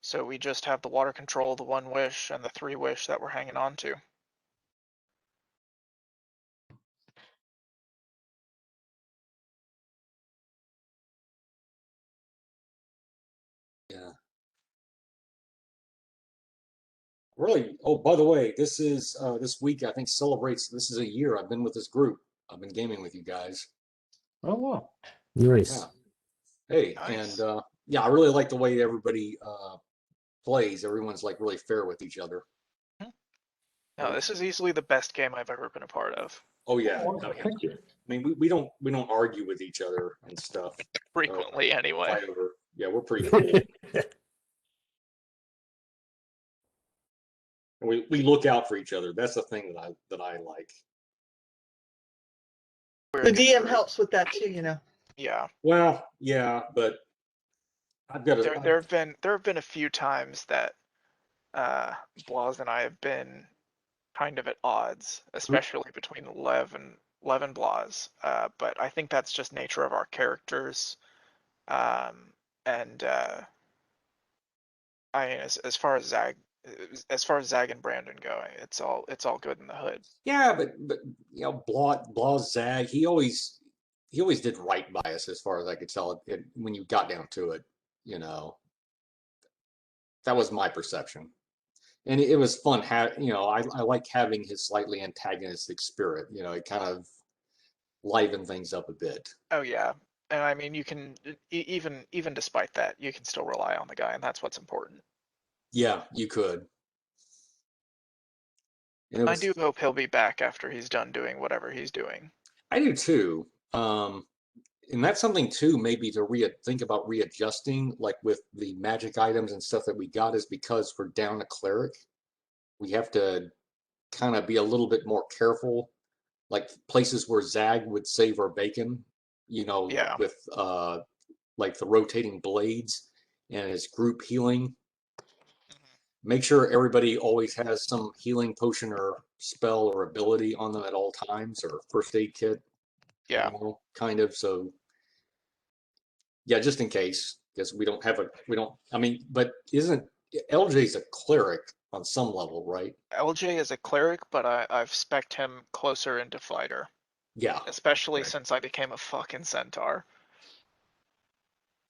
so we just have the water control, the 1 wish, and the 3 wish that we're hanging on to. Yeah. Really. Oh, by the way, this is this week I think celebrates. This is a year I've been with this group. I've been gaming with you guys. Oh wow. nice. Yeah. Hey, Nice. and yeah, I really like the way everybody plays. Everyone's like really fair with each other. No, this is easily the best game I've ever been a part of. Oh yeah. Oh, wonderful. Thank you. I mean, we don't argue with each other and stuff. Frequently, anyway. Fight over. Yeah, we're pretty cool. We look out for each other. That's the thing that I like. We're The a good DM group. helps with that too, you know. Yeah. Well, yeah, but I've got to. There have been a few times that Blas and I have been kind of at odds, especially between Lev and Blas. But I think that's just nature of our characters. And I mean, as far as Zag and Brandon go, it's all good in the hood. Yeah, but you know, Blah Zag, he always did right by us as far as I could tell. When you got down to it, you know, that was my perception, and it was fun. You know, I like having his slightly antagonistic spirit. You know, it kind of livened things up a bit. Oh yeah. And I mean, you can even despite that, you can still rely on the guy, and that's what's important. Yeah, you could. And it I was. do hope he'll be back after he's done doing whatever he's doing. I do too. And that's something too, maybe to think about readjusting, like with the magic items and stuff that we got, is because we're down a cleric. We have to kind of be a little bit more careful, like places where Zag would save our bacon, you know, Yeah. with like the rotating blades and his group healing. Make sure everybody always has some healing potion or spell or ability on them at all times, or first aid kit, Yeah. you know, kind of. So yeah, just in case, because we don't. I mean, but isn't LJ's a cleric on some level, right? LJ is a cleric, but I've spec'd him closer into fighter, Yeah. especially Okay. since I became a fucking centaur.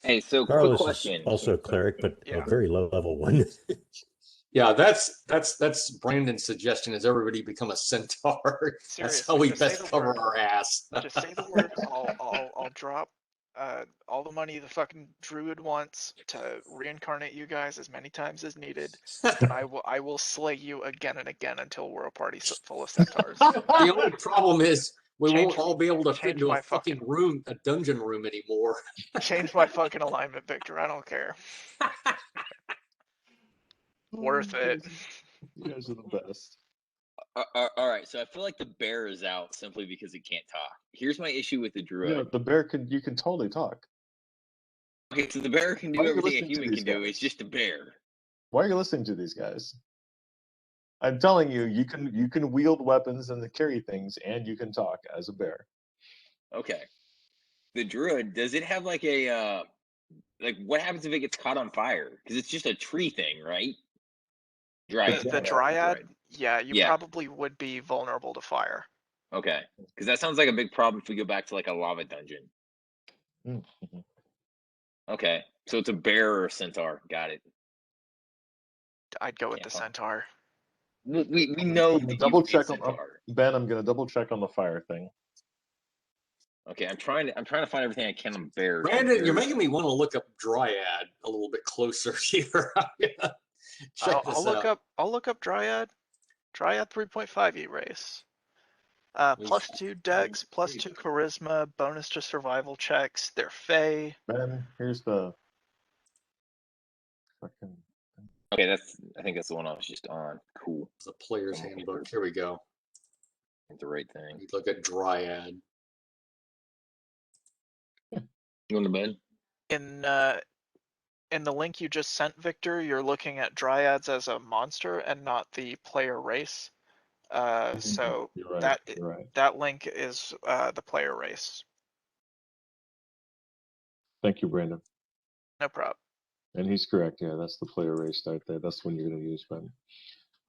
Hey, so quick Carlos is question. also a cleric, but a Yeah. very low level one. Yeah, that's Brandon's suggestion: is everybody become a centaur. That's how Seriously, we just say best the cover word. our ass. Just say the word. I'll drop all the money the fucking druid wants to reincarnate you guys as many times as needed, and I will slay you again and again until we're a party full of centaurs. The only problem is we Change won't all be able to fit change into a my fucking fucking room, a dungeon room anymore. change my fucking alignment, Victor. I don't care. Worth it. You guys are the best. All right, so I feel like the bear is out simply because it can't talk. Here's my issue with the You druid. know, the bear can. You can totally talk. Okay, so the bear can Why do are you everything a listening to human these can do. guys? It's just a bear. Why are you listening to these guys? I'm telling you, you can wield weapons and carry things, and you can talk as a bear. Okay. The druid, does it have like a like what happens if it gets caught on fire? Because it's just a tree thing, right? The dryad, yeah, you Yeah. probably would be vulnerable to fire. Okay. Because that sounds like a big problem if we go back to like a lava dungeon. Mm-hmm. Okay. So it's a bear or a centaur. Got it. I'd go with Yeah, the fine. centaur. We know I'm gonna that double you would be a check on centaur. Ben. I'm gonna double check on the fire thing. Okay, I'm trying to find everything I can on bears. Brandon, you're Bears- making me want to look up Dryad a little bit closer here. Check this out. I'll look up Dryad. Dryad 3.5 race. Plus 2 dex, plus 2 charisma, bonus to survival checks. They're fey. Ben, here's the fucking. Okay, I think that's the one I was just on. Cool. The player's handbook. Here we go. The right thing. You look at Dryad. You want to bed? In the link you just sent, Victor, you're looking at Dryads as a monster and not the player race. So You're right. that You're right. that link is the player race. Thank you, Brandon. No problem. And he's correct. Yeah, that's the player race right there. That's the one you're going to use, Ben.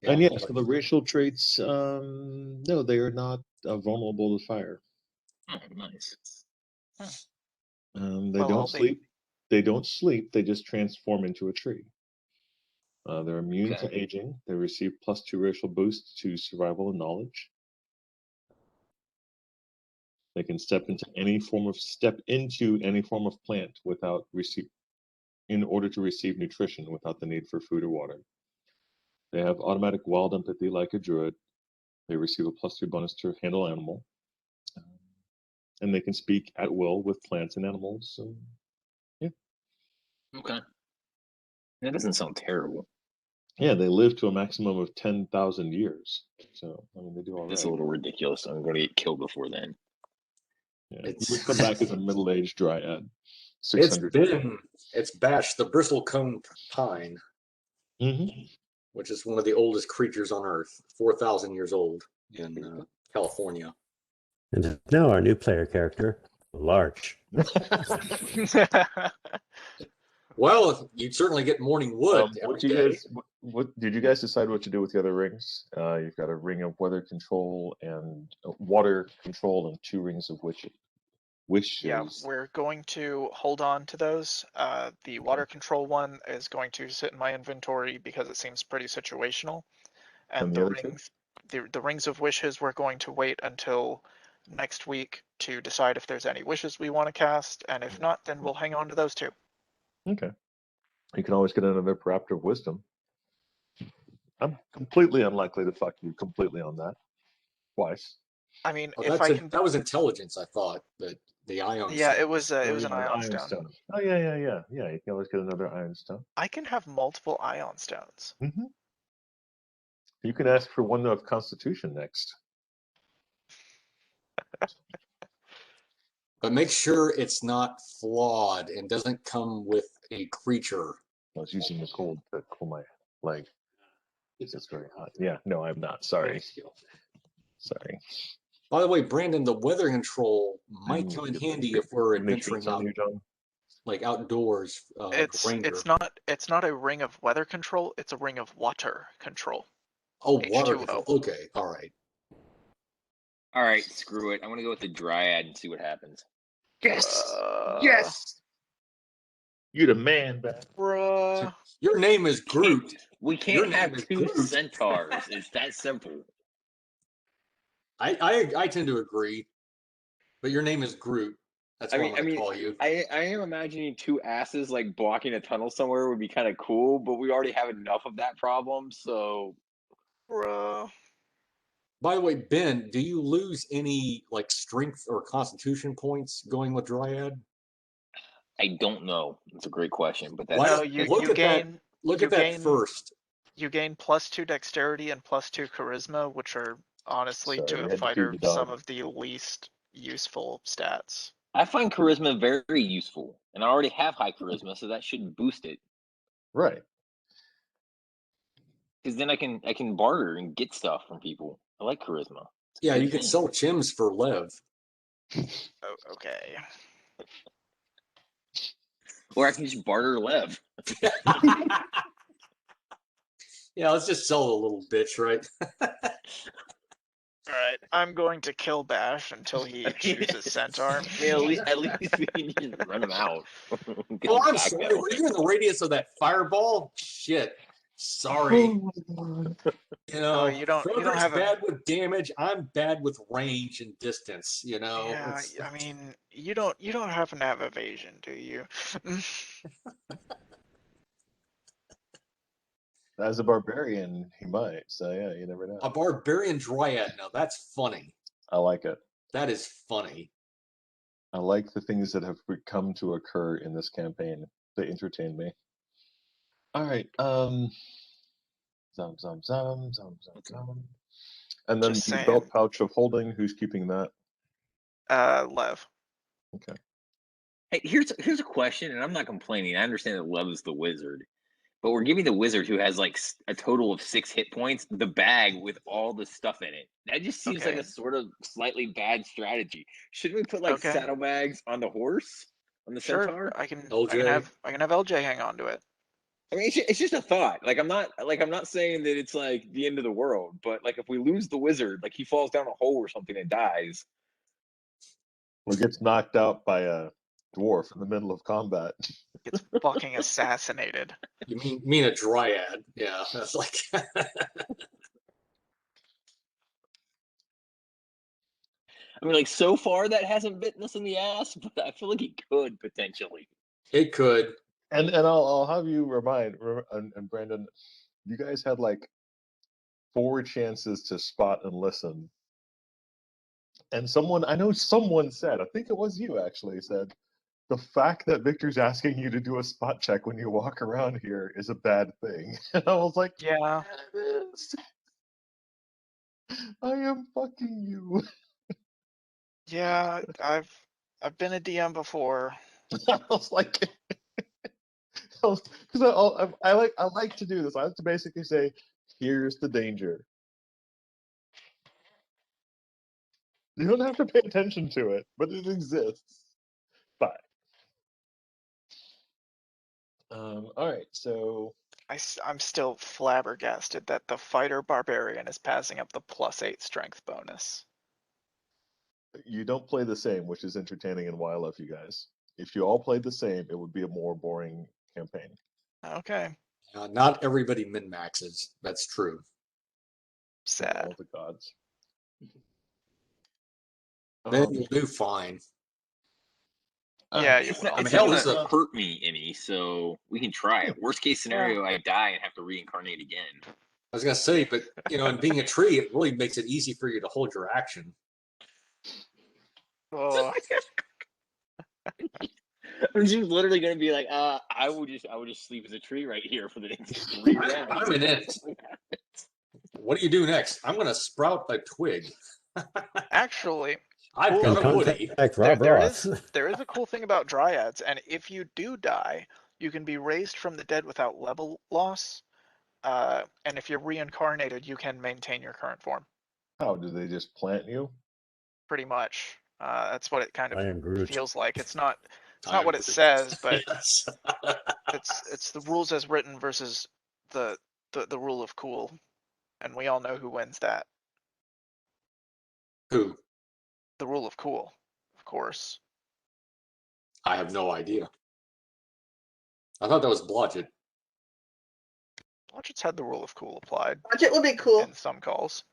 Yeah, And yes, for the racial traits, no, they are not vulnerable to fire. Oh, nice. They Well, don't sleep. They don't sleep. They just transform into a tree. They're immune to aging. They receive plus 2 racial boosts to survival and knowledge. They can step into any form of plant in order to receive nutrition without the need for food or water. They have automatic wild empathy like a druid. They receive a plus 2 bonus to handle animal. And they can speak at will with plants and animals. So, yeah. Okay. That doesn't sound terrible. Yeah, they live to a maximum of 10,000 years. So, I mean, they do all right. That's a little ridiculous. I'm going to get killed before then. Yeah, you would come back as a middle-aged dryad. 600. It's Bash, the bristlecone pine, Mm-hmm. which is one of the oldest creatures on Earth, 4,000 years old in California. And now our new player character, Larch. Well, you'd certainly get morning wood every day. What did you guys decide what to do with the other rings? You've got a ring of weather control and water control, and 2 rings of wishes. Yeah, we're going to hold on to those. The water control one is going to sit in my inventory because it seems pretty situational. And the the other two? rings, the rings of wishes, we're going to wait until next week to decide if there's any wishes we want to cast, and if not, then we'll hang on to those 2. Okay. You can always get another Raptor of Wisdom. I'm completely unlikely to fuck you completely on that. Twice. I mean, Oh, if I can. that was intelligence, I thought, but the ion. Yeah, stone. it was an ion stone. Oh yeah. Yeah, you can always get another ion stone. I can have multiple ion stones. Mm-hmm. You can ask for one of Constitution next. But make sure it's not flawed and doesn't come with a creature. I was using the cold to cool my leg. It's just very hot. Yeah, no, I'm not. Sorry. Sorry. By the way, Brandon, the weather control might come in handy if we're adventuring out, like outdoors. It's not a ring of weather control. It's a ring of water control. Oh, water H2O. control. Okay, all right. All right, screw it. I'm going to go with the Dryad and see what happens. Yes. Yes. You're the man, man. Bruh. Your name is Groot. We can't have 2 centaurs. It's that simple. I tend to agree, but your name is Groot. That's what I'm going to call you. I am imagining 2 asses like blocking a tunnel somewhere would be kind of cool, but we already have enough of that problem, so. Bruh. By the way, Ben, do you lose any like strength or constitution points going with Dryad? I don't know. It's a great question, but that's no, you gain. Look at that first. You gain plus 2 dexterity and plus 2 charisma, which are honestly to a fighter some of the least useful stats. I find charisma very useful, and I already have high charisma, so that should boost it. Right. Because then I can barter and get stuff from people. I like charisma. Yeah, you can sell chims for Lev. Oh, okay. Or I can just barter Lev. Yeah, let's just sell a little bitch, right? Alright, I'm going to kill Bash until he chooses Centaur. Yeah, at least we can just run him out. Oh, I'm sorry. Were you in the radius of that fireball? Shit. Sorry. Oh, You know, you don't Frederick's have a. bad with damage. I'm bad with range and distance. You know, Yeah, I mean, you don't happen to have evasion, do you? as a barbarian, he might. So yeah, you never know. a barbarian dryad. Now that's funny. I like it. That is funny. I like the things that have come to occur in this campaign. They entertain me. All right. Zom, zom, zom, zom, zom, zom. And then Just the saying. belt pouch of holding. Who's keeping that? Lev. Okay. Hey, here's a question, and I'm not complaining. I understand that Love is the wizard, but we're giving the wizard who has like a total of 6 hit points the bag with all the stuff in it. That just seems like Okay. a sort of slightly bad strategy. Shouldn't we put like Okay. saddlebags on the horse, on the Sure, centaur? I can LJ? have LJ hang on to it. I mean, it's just a thought. Like I'm not saying that it's like the end of the world, but like if we lose the wizard, like he falls down a hole or something and dies. Or gets knocked out by a dwarf in the middle of combat. Gets fucking assassinated. You mean a dryad? Yeah, that's like. I mean, like so far that hasn't bitten us in the ass, but I feel like it could potentially. It could. And I'll have you and Brandon, you guys had like 4 chances to spot and listen. And I know someone said, I think it was you actually, said, the fact that Victor's asking you to do a spot check when you walk around here is a bad thing. And I was like, Yeah. it is. I am fucking you. Yeah, I've been a DM before. I was like, because I like to do this. I like to basically say, here's the danger. You don't have to pay attention to it, but it exists. Bye. All right, so I'm still flabbergasted that the fighter barbarian is passing up the +8 strength bonus. you don't play the same, which is entertaining and why I love you guys. If you all played the same, it would be a more boring campaign. Okay, Not everybody min maxes. That's true. sad. All the gods. Then you'll do fine. Yeah, It's you not, will. it's hell, not this gonna is a- hurt me any, so we can try it. Worst case scenario, I die and have to reincarnate again. I was gonna say, but in being a tree, it really makes it easy for you to hold your action. Oh, I'm just literally gonna be like, I would just sleep as a tree right here for the next 3 rounds. I'm in it. What do you do next? I'm gonna sprout a twig. actually, I've cool. got a And woody. contact Rob Roth. there is a cool thing about dryads, and if you do die, you can be raised from the dead without level loss. And if you're reincarnated, you can maintain your current form. How do they just plant you? Pretty much. That's what it kind I of am Groot. feels like. It's not I what it agree. says, but Yes. it's the rules as written versus the rule of cool, and we all know who wins that. Who? The rule of cool, of course. I have no idea. I thought that was Blodgett. Blodgett's had the rule of cool applied Budget would be cool. in some calls.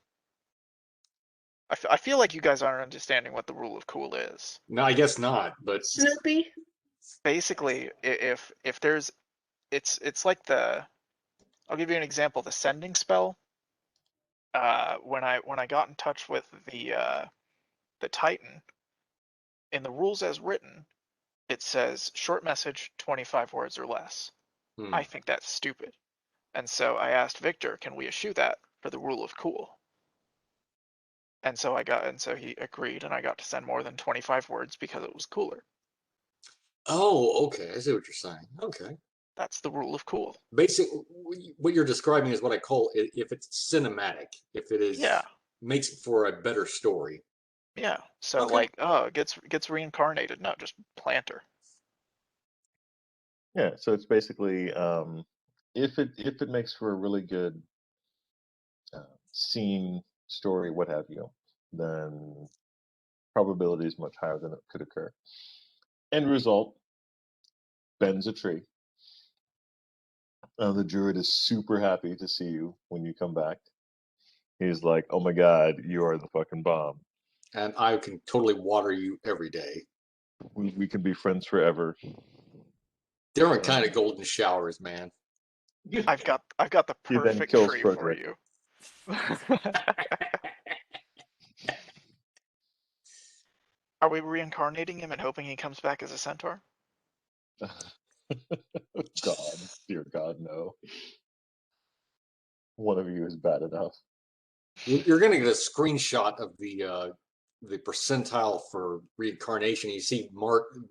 I feel like you guys aren't understanding what the rule of cool is. No, I guess not. But Snoopy. Basically, if there's, it's like I'll give you an example. The sending spell. When I got in touch with the Titan, in the rules as written, it says short message, 25 words or less. I think that's stupid. And so I asked Victor, can we eschew that for the rule of cool? And so he agreed, and I got to send more than 25 words because it was cooler. Oh, okay. I see what you're saying. Okay. That's the rule of cool. Basically, what you're describing is what I call it, if it's cinematic, if it is makes it for a better story. Yeah. So Okay. gets reincarnated, not just planter. Yeah, so it's basically if it makes for a really good scene, story, what have you, then probability is much higher than it could occur. End result, bends a tree. The druid is super happy to see you when you come back. He's like, "Oh my god, you are the fucking bomb. And I can totally water you every day. We can be friends forever." Different kind of golden showers, man. I've got the He then perfect kills tree for Frederick. you. Are we reincarnating him and hoping he comes back as a centaur? God, dear God, no. One of you is bad enough. You're going to get a screenshot of the percentile for reincarnation. You see,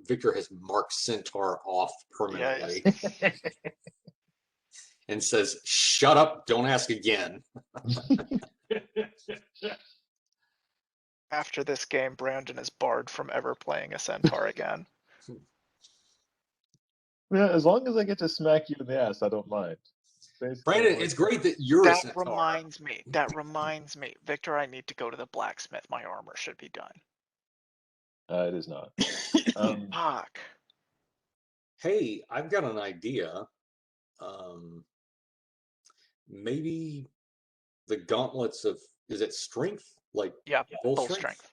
Victor has marked Centaur off permanently, and says, "Shut up! Don't ask again." After this game, Brandon is barred from ever playing a centaur again. Yeah, as long as I get to smack you in the ass, I don't mind. Basically, Brandon, it's great that you're a That Centaur. reminds me. Victor, I need to go to the blacksmith. My armor should be done. It is not. Fuck. Hey, I've got an idea. Maybe the gauntlets of, is it strength? Like, Yeah, full full strength? strength.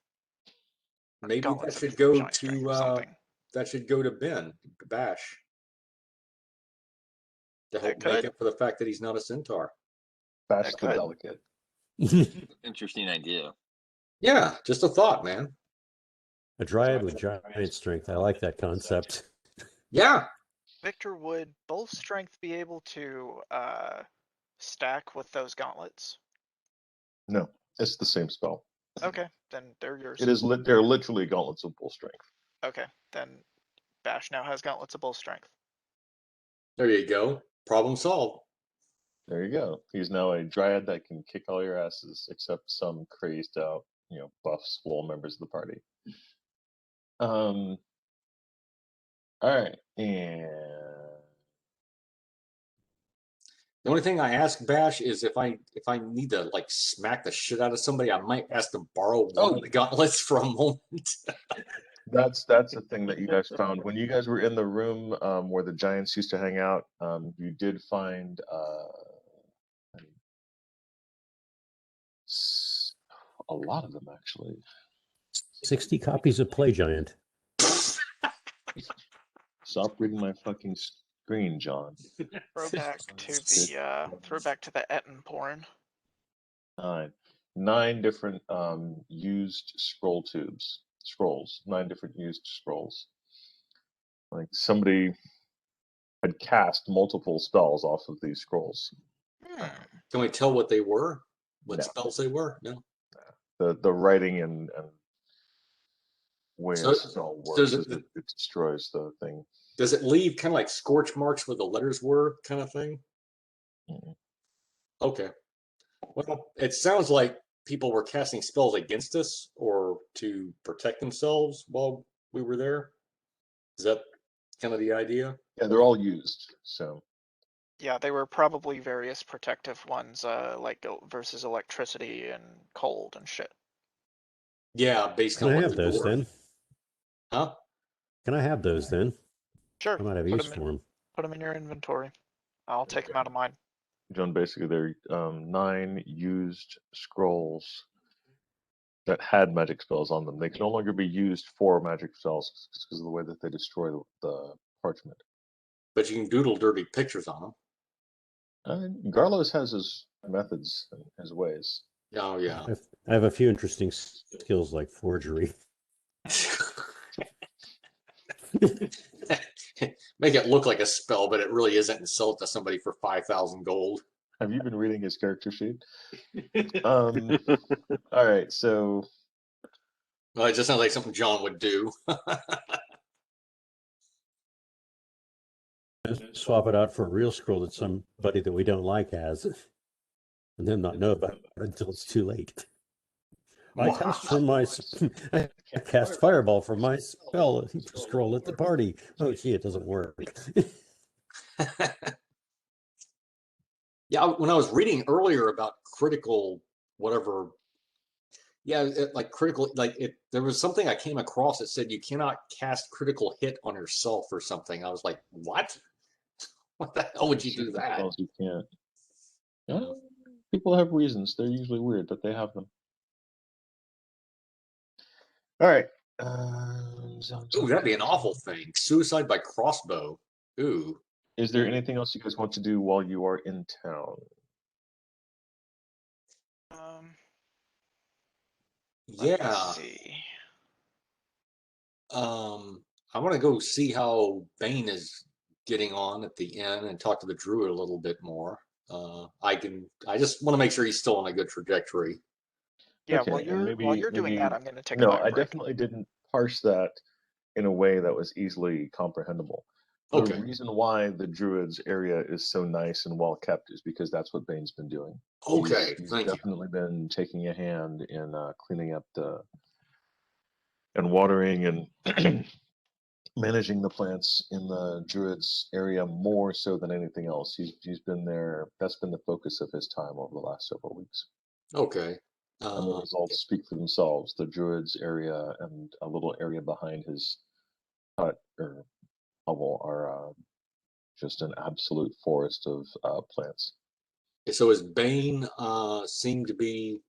Maybe Gauntlets that of should go giant strength or something. that should go to Ben Bash to help It make could. up for the fact that he's not a centaur. Bash That the could. delicate. Interesting idea. Yeah, just a thought, man. A dryad with giant strength. I like that concept. Yeah. Victor, would bull strength be able to stack with those gauntlets? No, it's the same spell. Okay, then they're yours. It is. They're literally gauntlets of bull strength. Okay, then Bash now has gauntlets of bull strength. There you go. Problem solved. There you go. He's now a dryad that can kick all your asses, except some crazed out, buff swole members of the party. All right, and The only thing I ask Bash is if I need to like smack the shit out of somebody, I might ask to borrow one of the gauntlets for a moment. that's a thing that you guys found when you guys were in the room where the giants used to hang out. You did find a lot of them, actually. 60 copies of Play Giant. Stop reading my fucking screen, John. Throwback to the Etten porn. 9 different used scrolls. 9 different used scrolls. Like somebody had cast multiple spells off of these scrolls. Can we tell what they were? What No. spells they were? No. The writing and way So- a spell so works is is it destroys the thing. Does it leave kind of like scorch marks where the letters were, kind of thing? Mm-mm. Okay. Well, it sounds like people were casting spells against us or to protect themselves while we were there. Is that kind of the idea? Yeah, they're all used. So Yeah, they were probably various protective ones, like versus electricity and cold and shit. Yeah, based Can on I what have they those were. then? Huh? Can I have those then? Sure. I might have use for them. Put them in your inventory. I'll take them out of mine. John, basically, they're 9 used scrolls that had magic spells on them. They can no longer be used for magic spells because of the way that they destroy the parchment. But you can doodle dirty pictures on them. Garlos has his methods and his ways. Oh, yeah. I have a few interesting skills like forgery. Make it look like a spell, but it really isn't, and sell it to somebody for 5,000 gold. Have you been reading his character sheet? All right, so Well, it just sounds like something John would do. Swap it out for a real scroll that somebody that we don't like has, and then not know about it until it's too late. I cast Fireball from my spell scroll at the party. Oh, gee, it doesn't work. Yeah, when I was reading earlier about critical whatever, yeah, critical, there was something I came across that said you cannot cast critical hit on yourself or something. I was like, what? What the hell would you do Something that? else you can't. Yeah, people have reasons. They're usually weird, but they have them. All right. Ooh, that'd be an awful thing. Suicide by crossbow. Ooh. Is there anything else you guys want to do while you are in town? Let me Yeah. see. I want to go see how Bane is getting on at the inn and talk to the druid a little bit more. I just want to make sure he's still on a good trajectory. Yeah, Okay, and while you're doing that, maybe. I'm gonna take a No, bio I break. definitely didn't parse that in a way that was easily comprehensible. The Okay. reason why the druids area is so nice and well kept is because that's what Bane's been doing. Okay, He's thank you. definitely been taking a hand in cleaning up and watering and managing the plants in the druids area more so than anything else. He's been there. That's been the focus of his time over the last several weeks. Okay. And the results speak for themselves. The druids area and a little area behind his hut or hovel are just an absolute forest of plants. So is Bane seem to be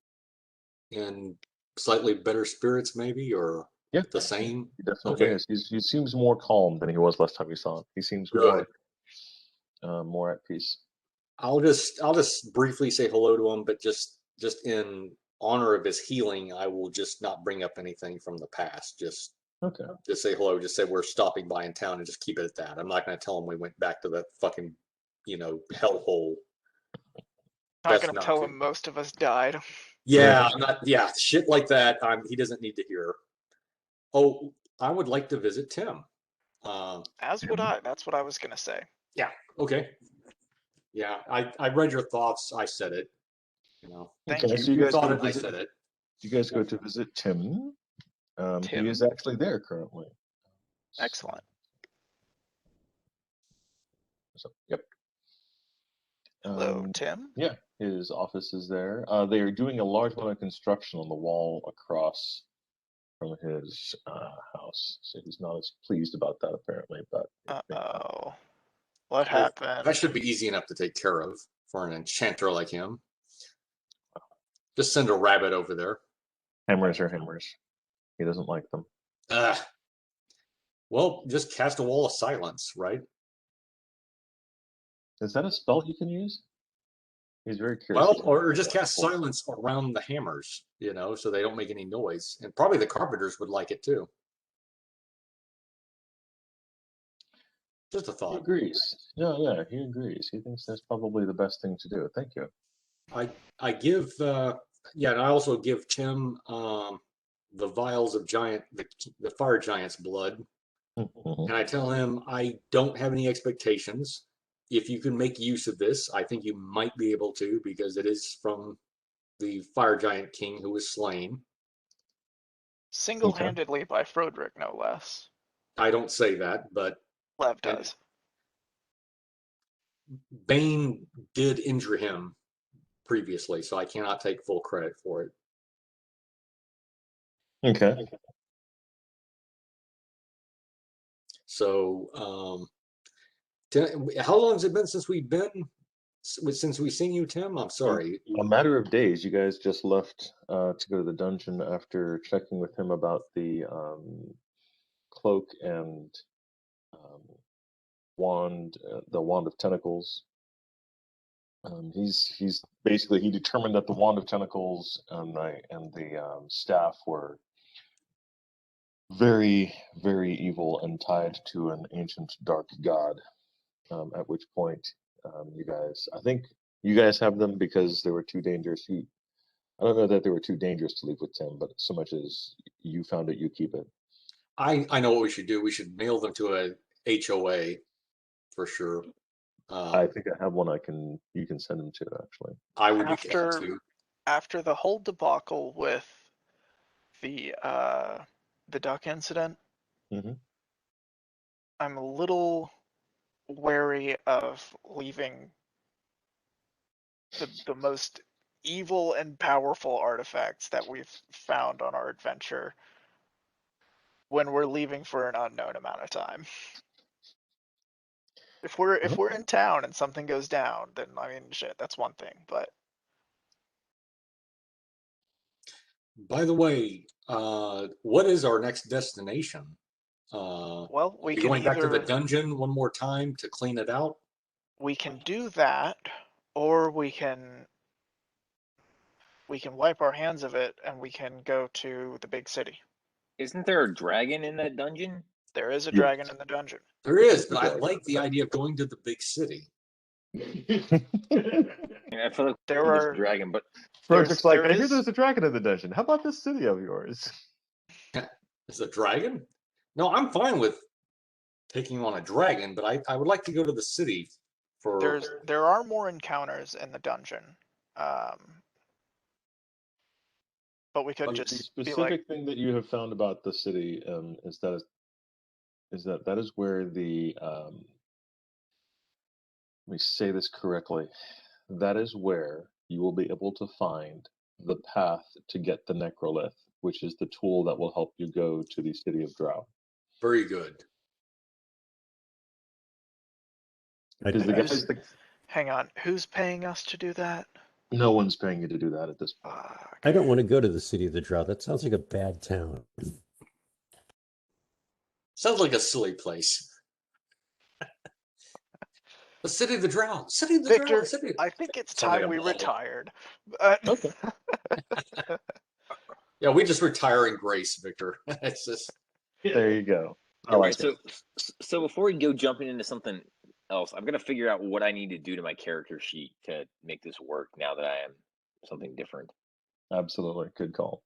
in slightly better spirits, maybe, or Yeah, the same? he definitely Okay, is. He seems more calm than he was last time we saw him. He seems good. more at peace. I'll just briefly say hello to him, but just in honor of his healing, I will just not bring up anything from the past. Just Okay. just say hello. Just say we're stopping by in town and just keep it at that. I'm not going to tell him we went back to that fucking, hellhole. Not Best gonna not tell to. him most of us died. Yeah, yeah, shit like that. He doesn't need to hear. Oh, I would like to visit Tim. As would I. That's what I was gonna say. Yeah, okay. Yeah, I read your thoughts. I said it. Thank Okay, you. so you You guys go thought to it. I visit. said it. You guys go to visit Tim. He is Tim. actually there currently. Excellent. So, yep. Hello, Tim. Yeah, his office is there. They are doing a large amount of construction on the wall across from his house, so he's not as pleased about that apparently. But Uh-oh. What That happened? should be easy enough to take care of for an enchanter like him. Just send a rabbit over there. hammers are hammers. He doesn't like them. Well, just cast a wall of silence, right? Is that a spell you can use? He's very curious. Well, or just cast silence around the hammers, so they don't make any noise. And probably the carpenters would like it too. Just a He thought. agrees. Yeah, he agrees. He thinks that's probably the best thing to do. Thank you. I give and I also give Tim the vials of the fire giant's blood. Mhm. And I tell him I don't have any expectations. If you can make use of this, I think you might be able to, because it is from the fire giant king who was slain. Single-handedly by Froderick, no less. I don't say that, but Lev does. Bane did injure him previously, so I cannot take full credit for it. Okay. So, how long has it been since we've seen you, Tim? I'm sorry. A matter of days. You guys just left to go to the dungeon after checking with him about the cloak and wand, the wand of tentacles. He's basically he determined that the wand of tentacles and the staff were very, very evil and tied to an ancient dark god. At which point, I think you guys have them because they were too dangerous. I don't know that they were too dangerous to leave with Tim, but so much as you found it, you keep it. I know what we should do. We should mail them to a HOA for sure. I think I have one you can send them to actually. I would be glad to. After the whole debacle with the duck incident, I'm a little wary of leaving the most evil and powerful artifacts that we've found on our adventure when we're leaving for an unknown amount of time. If we're in town and something goes down, then I mean, shit, that's one thing. But By the way, what is our next destination? well, we You can going back to the either dungeon one more time to clean it out? we can do that, or we can wipe our hands of it and we can go to the big city. Isn't there a dragon in that dungeon? There is a Yes. dragon in the dungeon. There is, but I like the idea of going to the big city. I feel like There there's are a dragon, but Frederick's like, there I hear is- there's a dragon in the dungeon. How about this city of yours? Is a dragon? No, I'm fine with taking on a dragon, but I would like to go to the city for. there are more encounters in the dungeon. But we could The just be like, specific thing that you have found about the city is that that is where the let me say this correctly. That is where you will be able to find the path to get the necrolith, which is the tool that will help you go to the city of Drow. Very good. Because the guys, hang on, who's paying us to do that? no one's paying you to do that at this point. I don't want to go to the city of the Drow. That sounds like a bad town. Sounds like a silly place. The city of the Drow. City of the Drow. Victor, City. I think it's Sounds like time a we bubble. retired. Okay. Yeah, we just retire in grace, Victor. It's just. There you go. I okay. like So, it. so before we go jumping into something else, I'm gonna figure out what I need to do to my character sheet to make this work. Now that I am something different. Absolutely. Good call.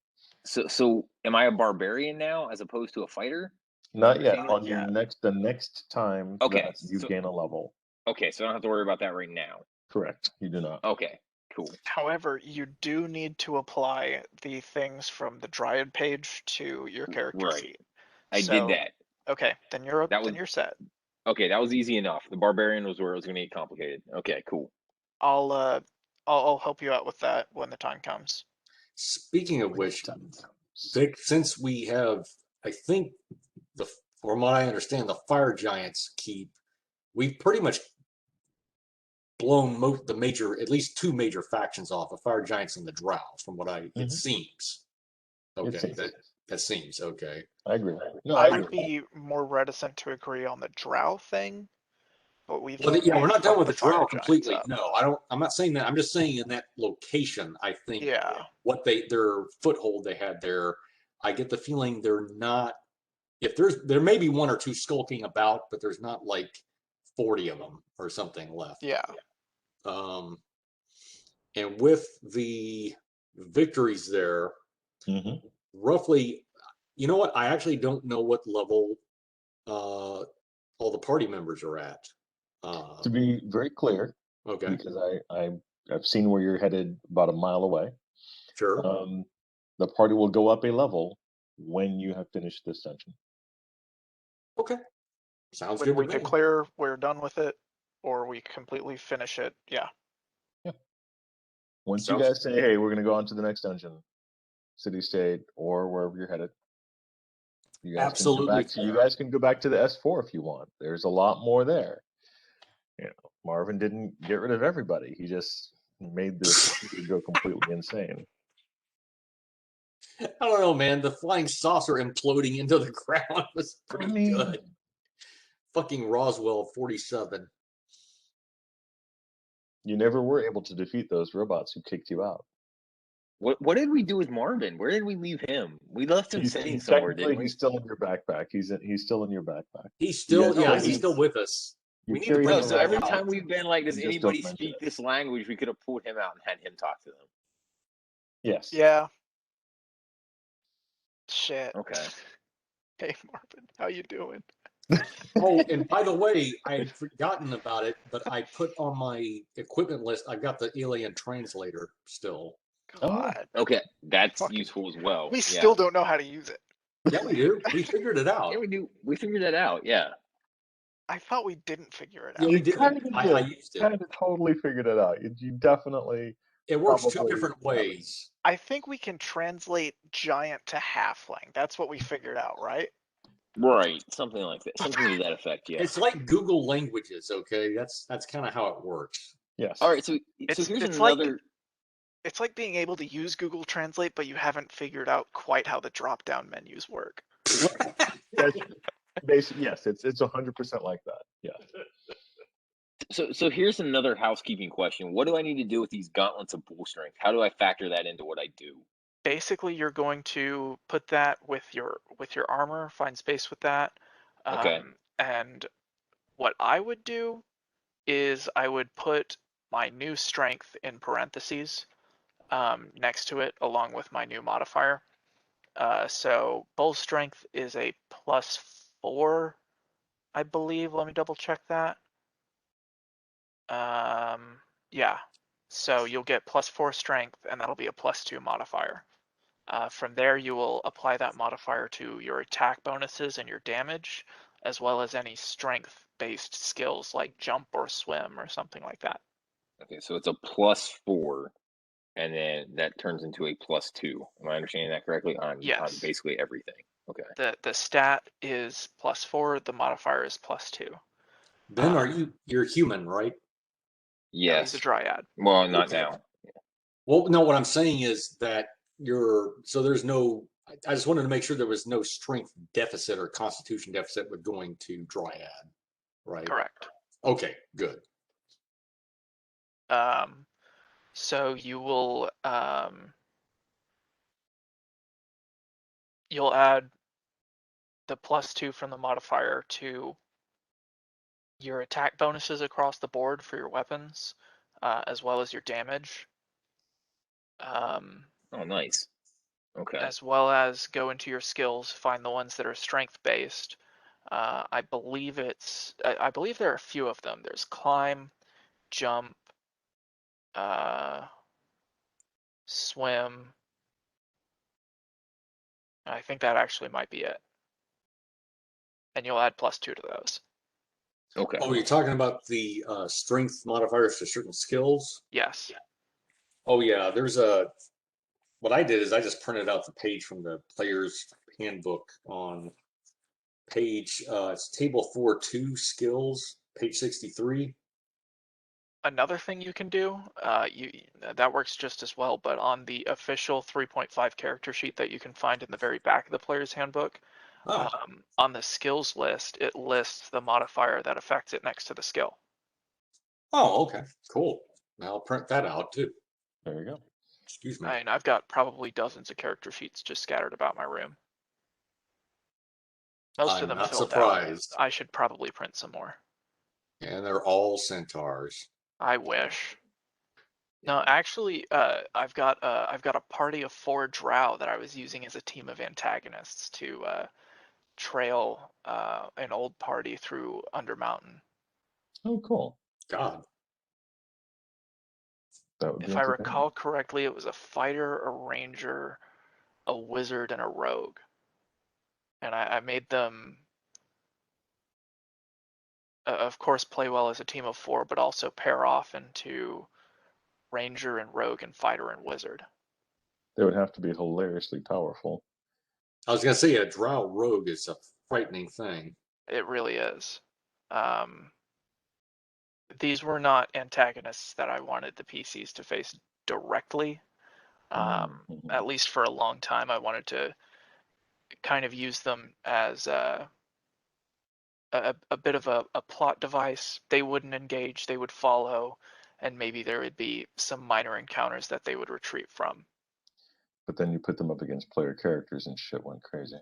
So am I a barbarian now as opposed to a fighter? Not yet. Not On yet. your the next time Okay, that you so- gain a level. Okay, so I don't have to worry about that right now. Correct. You do not. Okay, cool. However, you do need to apply the things from the Dryad page to your character Right. sheet. I So- did that. Okay, then you're That was- then you're set. Okay, that was easy enough. The barbarian was where it was gonna get complicated. Okay, cool. I'll help you out with that when the time comes. Speaking of which, Vic, since we have, I think, from what I understand, the fire giants keep, we've pretty much blown at least two major factions off, the fire giants and the Drow, from what it Mhm. seems. It Okay, seems. that seems okay. I agree. No, I I would agree. be more reticent to agree on the Drow thing, but we've Well, yeah, we're not done with the fire Drow giants completely. up. No, I don't. I'm not saying that. I'm just saying in that location, I think Yeah. what their foothold they had there, I get the feeling they're not. If there may be one or two skulking about, but there's not like 40 of them or something left. Yeah. And with the victories there, Mhm. roughly, you know what? I actually don't know what level all the party members are at. To be very clear, Okay, because I've seen where you're headed about a mile away. sure. The party will go up a level when you have finished this dungeon. Okay, sounds When good we to me. declare we're done with it, or we completely finish it. Yeah. Once Sounds- you guys say, "Hey, we're going to go on to the next dungeon, city, state, or wherever you're headed," you guys Absolutely. you guys can go back to the S4 if you want. There's a lot more there. You know, Marvin didn't get rid of everybody. He just made this go completely insane. I don't know, man. The flying saucer imploding into the ground was pretty good. Fucking Roswell 47. You never were able to defeat those robots who kicked you out. What did we do with Marvin? Where did we leave him? We left him sitting somewhere, Technically, didn't we? he's still in your backpack. He's still in your backpack. He's still, guys- yeah, no, he's still with us. You We need to carried bring No, him him so back every out. time we've been like, does You just anybody don't mention speak it. this language? We could have pulled him out and had him talk to them. Yes. Yeah. Shit. Okay. Hey Marvin, how you doing? Oh, and by the way, I had forgotten about it, but I put on my equipment list, I've got the alien translator still. Oh. God. Okay, that's Fucking- useful as well. We Yeah. still don't know how to use it. Yeah, we do. We figured it out. Yeah, we do. We figured that out. Yeah. I thought we didn't figure it Yeah, out. we did. Kind of I used it. Kind of totally figured it out. You definitely. It works two probably different have it. I think we can translate giant to halfling. That's what we figured out, right? Right, something like that. Something to that effect, yeah. It's like Google Languages, okay? That's kind of how it works. Yes. All right, so It's here's it's another. like it's like being able to use Google Translate, but you haven't figured out quite how the drop-down menus work. Yes, it's 100% like that. Yeah. So here's another housekeeping question. What do I need to do with these gauntlets of bull strength? How do I factor that into what I do? Basically, you're going to put that with your armor, find space with that. Okay. And what I would do is I would put my new strength in parentheses next to it, along with my new modifier. So bull strength is a +4, I believe. Let me double check that. Yeah. So you'll get +4 strength, and that'll be a +2 modifier. From there, you will apply that modifier to your attack bonuses and your damage, as well as any strength-based skills like jump or swim or something like that. Okay, so it's a +4, and then that turns into a +2. Am I understanding that correctly? On Yes. basically everything. Okay. The stat is +4, the modifier is +2. Ben, you're human, right? No, he's a Yes. dryad. Well, not Okay. now. Well, no, what I'm saying is that there's no, I just wanted to make sure there was no strength deficit or constitution deficit with going to Dryad, right? Correct. Okay, good. So you will you'll add the +2 from the modifier to your attack bonuses across the board for your weapons, as well as your damage. Oh, nice. Okay. As well as go into your skills, find the ones that are strength based. I believe there are a few of them. There's climb, jump, swim. I think that actually might be it. And you'll add +2 to those. Okay. Oh, you're talking about the strength modifiers for certain skills? Yes. Oh yeah, what I did is I just printed out the page from the player's handbook on it's table 4.2 skills, page 63. Another thing you can do, that works just as well, but on the official 3.5 character sheet that you can find in the very back of the player's handbook, Oh, on the skills list, it lists the modifier that affects it next to the skill. oh, okay, cool. I'll print that out too. There you go. Excuse me. I mean, I've got probably dozens of character sheets just scattered about my room. Most of I'm them not filled out. surprised. I should probably print some more. And they're all centaurs. I wish. No, actually, I've got a party of 4 drow that I was using as a team of antagonists to trail an old party through Undermountain. Oh, cool. God. That would be If I entertaining. recall correctly, it was a fighter, a ranger, a wizard, and a rogue. And I made them, of course, play well as a team of 4, but also pair off into ranger and rogue and fighter and wizard. They would have to be hilariously powerful. I was gonna say a drow rogue is a frightening thing. It really is. These were not antagonists that I wanted the PCs to face directly. Mhm. At least for a long time, I wanted to kind of use them as a bit of a plot device. They wouldn't engage, they would follow, and maybe there would be some minor encounters that they would retreat from. But then you put them up against player characters and shit went crazy.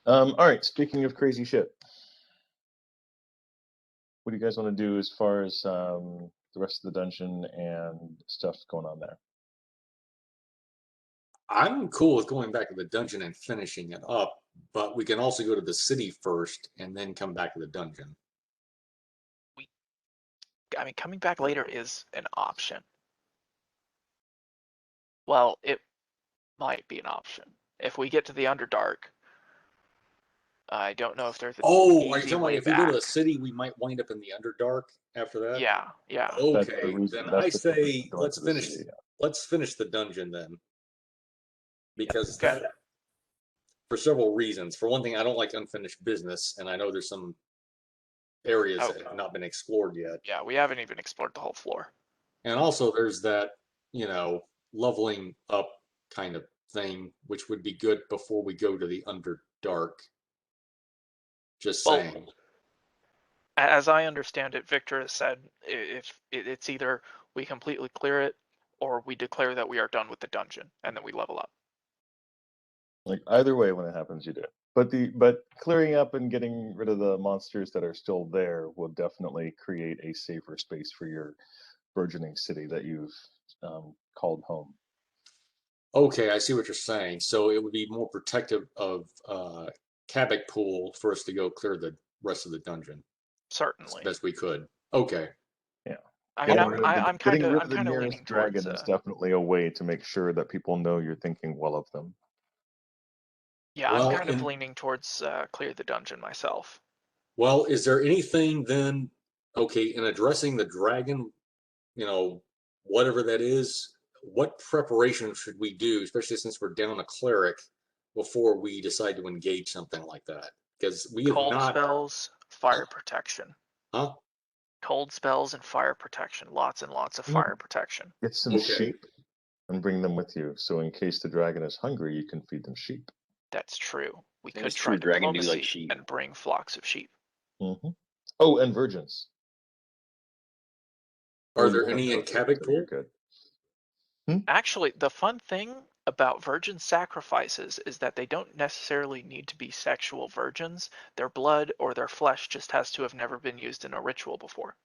All right, speaking of crazy shit, what do you guys want to do as far as the rest of the dungeon and stuff going on there? I'm cool with going back to the dungeon and finishing it up, but we can also go to the city first and then come back to the dungeon. I mean, coming back later is an option. Well, it might be an option. If we get to the Underdark, I don't know if there's an Oh, are you easy talking about way if we go to the back. city, we might wind up in the Underdark after that? Yeah. That's the Okay, reason. then That's I the say purpose of going let's to the finish. city, yeah. Let's finish the dungeon then, because Okay. for several reasons. For one thing, I don't like unfinished business, and I know there's some areas that have not been explored yet. Yeah, we haven't even explored the whole floor. And also there's that, leveling up kind of thing, which would be good before we go to the Underdark. Just Well, saying. As I understand it, Victor has said if it's either we completely clear it or we declare that we are done with the dungeon and then we level up. Like either way, when it happens, you do it. But clearing up and getting rid of the monsters that are still there will definitely create a safer space for your burgeoning city that you've called home. Okay, I see what you're saying. So it would be more protective of Kabak Pool for us to go clear the rest of the dungeon Certainly. as best we could. Okay. Yeah. I mean, I'm kind getting rid of of the leaning nearest dragon towards. is definitely a way to make sure that people know you're thinking well of them. Yeah, Well, I'm kind of leaning towards clear the dungeon myself. Well, is there anything then, okay, in addressing the dragon, whatever that is, what preparation should we do, especially since we're down a cleric, before we decide to engage something like that? Because we have Cold not. spells, fire protection. Huh? Cold spells and fire protection. Lots and lots of fire protection. Get some sheep and bring them with you. So in case the dragon is hungry, you can feed them sheep. That's true. We That's could try true. Dragon do diplomacy like sheep. and bring flocks of sheep. Mm-hmm. Oh, and virgins. Are there any in Kabak Pool? Good. Actually, the fun thing about virgin sacrifices is that they don't necessarily need to be sexual virgins. Their blood or their flesh just has to have never been used in a ritual before.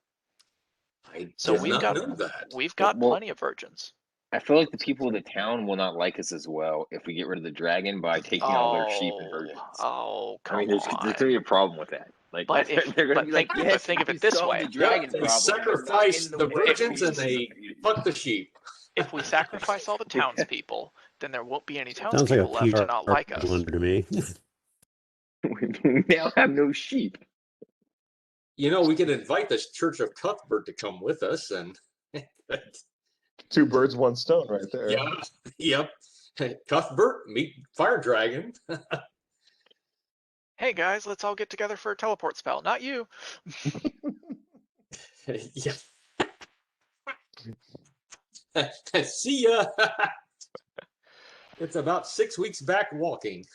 I So did we've not got know that. we've got Well, plenty of virgins. I feel like the people of the town will not like us as well if we get rid of the dragon by taking all their sheep and virgins. Come I mean, there's on. gonna be a problem with that. Like, But they're gonna be like, but yes, think of you it this solved way. the dragon They problem. sacrifice but not the in way virgins we and they expect you to do. fuck the sheep. If we sacrifice all the townspeople, then there won't be any Sounds like a townspeople left to not like us. blunder to me. We now have no sheep. We could invite the Church of Cuthbert to come with us, and Two birds, one stone, right there. yeah, yep. Cuthbert, meet Fire Dragon. Hey guys, let's all get together for a teleport spell. Not you. Yeah. See ya. It's about 6 weeks back walking.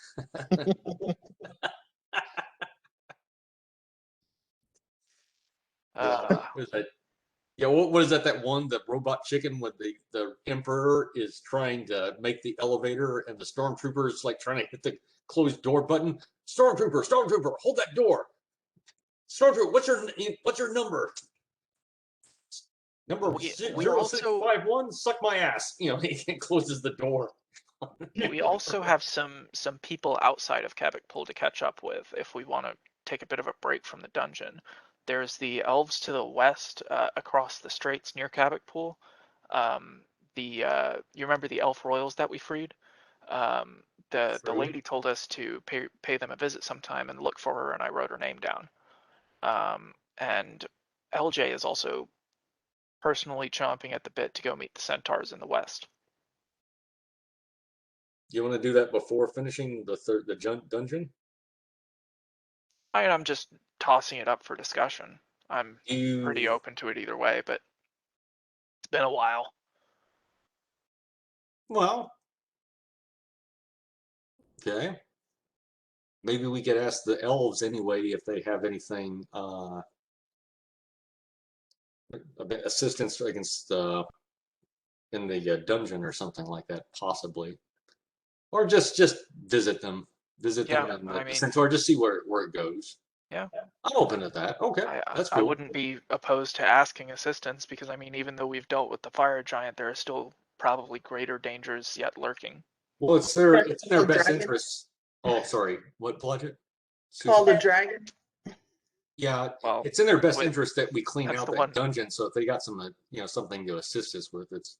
What is that? Yeah, what is that? That one, the robot chicken with the Emperor is trying to make the elevator, and the stormtroopers like trying to hit the closed door button. Stormtrooper, hold that door. Stormtrooper, what's your number? Number 0651. Suck my ass. He closes the door. We also have some people outside of Kabak Pool to catch up with if we want to take a bit of a break from the dungeon. There's the elves to the west, across the straits near Kabak Pool. You remember the elf royals that we freed? The lady told us to pay them a visit sometime and look for her, and I wrote her name down. And LJ is also personally chomping at the bit to go meet the centaurs in the west. You want to do that before finishing the dungeon? I'm just tossing it up for discussion. I'm pretty open to it either way, but it's been a while. Well, okay. Maybe we could ask the elves anyway if they have anything, a bit assistance against in the dungeon or something like that, possibly, or just visit them, and the centaur, just see where it goes. Yeah, I'm open to that. Okay, that's cool. I wouldn't be opposed to asking assistance because even though we've dealt with the fire giant, there are still probably greater dangers yet lurking. Well, it's in their best interest. Oh, sorry. What, Blodgett? Call the dragon. Yeah, well, it's in their best interest that we clean out that dungeon. So if they got some, something to assist us with, it's.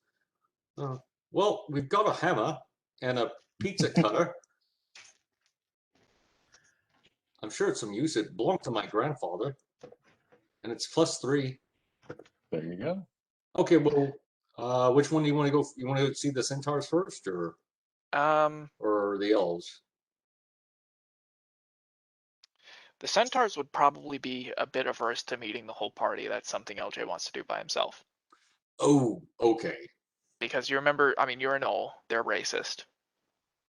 Well, we've got a hammer and a pizza cutter. I'm sure it's some use. It belonged to my grandfather, and it's +3. There you go. Okay, well, which one do you want to go? You want to see the centaurs first, or the elves? The Centaurs would probably be a bit averse to meeting the whole party. That's something LJ wants to do by himself. Oh, okay. Because you remember, I mean, you're an Knoll. They're racist.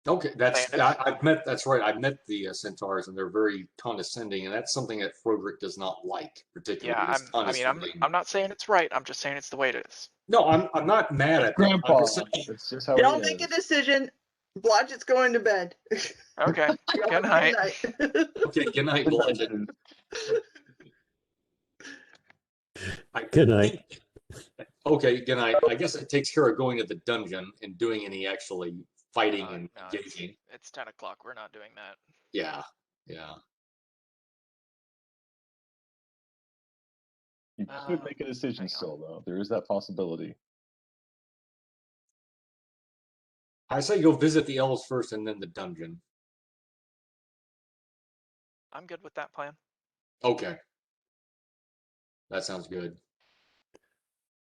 Okay, that's And if- I've met. That's right. I've met the Centaurs, and they're very condescending, and that's something that Froderick does not like particularly. Yeah, is I mean, condescending. I'm not saying it's right. I'm just saying it's the way it is. No, I'm not mad at them. I'm Grandpa. just saying, It's just how Don't he make a is. decision. Blodgett's going to bed. Okay. Good night. okay, good night, Good night, Blodgett. dude. Good night. Okay, good night. I guess it takes care of going to the dungeon and doing any actually fighting and No, engaging. it's 10 o'clock. We're not doing that. Yeah, yeah. You could make a decision hang on. still, though. There is that possibility. I say go visit the elves first and then the dungeon. I'm good with that plan. Okay. That sounds good.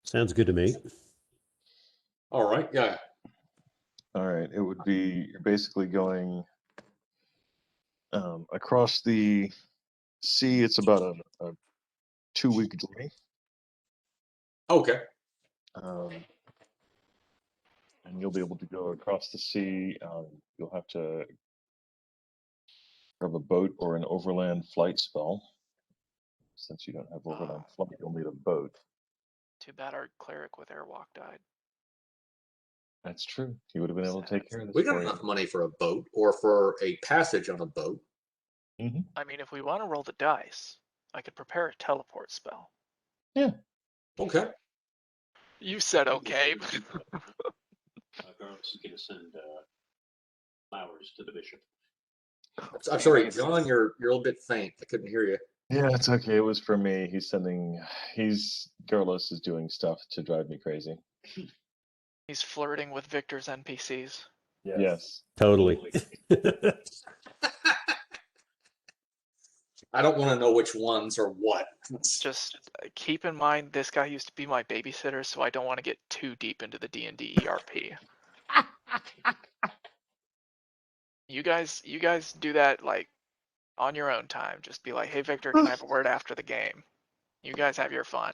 Sounds good to me. All right, yeah. All right, it would be you're basically going across the sea. It's about a 2-week journey. Okay. And you'll be able to go across the sea. You'll have to grab a boat or an overland flight spell. Since you don't have overland flight, you'll need a boat. Too bad our cleric with airwalk died. That's true. He would have been able to take care of this. We got for you. enough money for a boat or for a passage on a boat. I mean, if we want to roll the dice, I could prepare a teleport spell. Yeah. Okay. You said okay. Garlic is going to send flowers to the bishop. I'm sorry, John, you're a little bit faint. I couldn't hear you. Yeah, it's okay. It was for me. Garlos is doing stuff to drive me crazy. He's flirting with Victor's NPCs. Yes. Totally. I don't want to know which ones or what. Just keep in mind, this guy used to be my babysitter, so I don't want to get too deep into the D&D ERP. You guys do that like on your own time. Just be like, hey Victor, can I have a word after the game? You guys have your fun.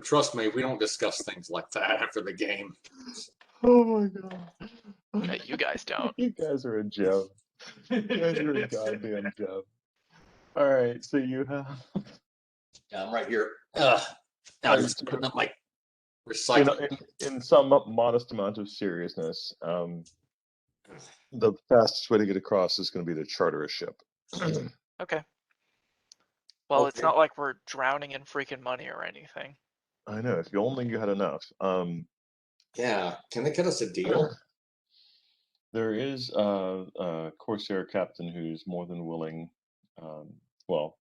Trust me, we don't discuss things like that after the game. Oh my god. You guys don't. You guys are a joke. You guys are a goddamn joke. All right, so you have. Yeah, I'm right here. I'm just putting up my recycling. In some modest amount of seriousness, the fastest way to get across is going to be to charter a ship. Okay. Well, it's Okay. not like we're drowning in freaking money or anything. I know. If you only had enough. Yeah, can they cut us a deal? There is a Corsair captain who's more than willing. Well,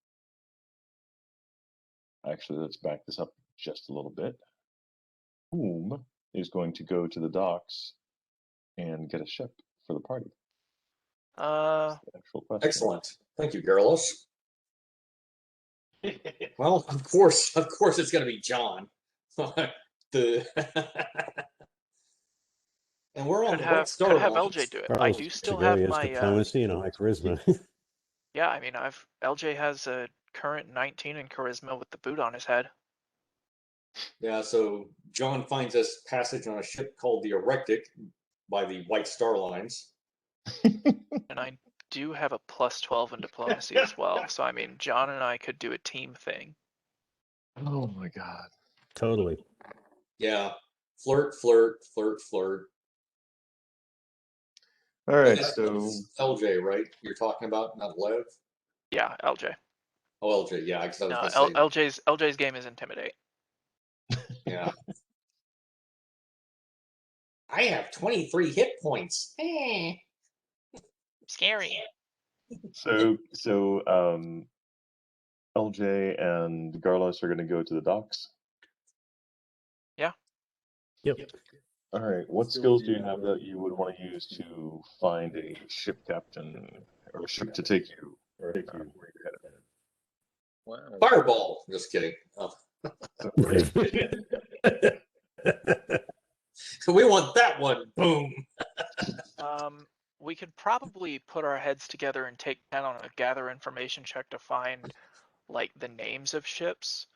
actually, let's back this up just a little bit. Whom is going to go to the docks and get a ship for the party? That's the actual question. Excellent. Thank you, Garlos. Well, of course it's going to be John. And we're on Could the have, White Star could have Lines. LJ do it. I Carlos do still Chagall have has my diplomacy and a high charisma. yeah, I mean LJ has a current 19 in charisma with the boot on his head. Yeah, so John finds us passage on a ship called the Erectic by the White Star Lines. And I do have a +12 in diplomacy as well. So I mean John and I could do a team thing. Oh my god. Totally. Yeah, flirt, flirt, flirt, flirt. All right, That's so LJ, right? You're talking about, not Lev? Yeah, LJ. Oh, LJ, yeah, because I was No, going to say, LJ's game is intimidate. yeah. I have 23 hit points. Scary. so LJ and Garlos are going to go to the docks. Yep. All right, what skills do you have that you would want to use to find a ship captain or a ship to take you where you're headed? Wow. Fireball. Just kidding. Oh. We want that one. Boom. We could probably probably put our heads together and take 10 on a gather information check to find like the names of ships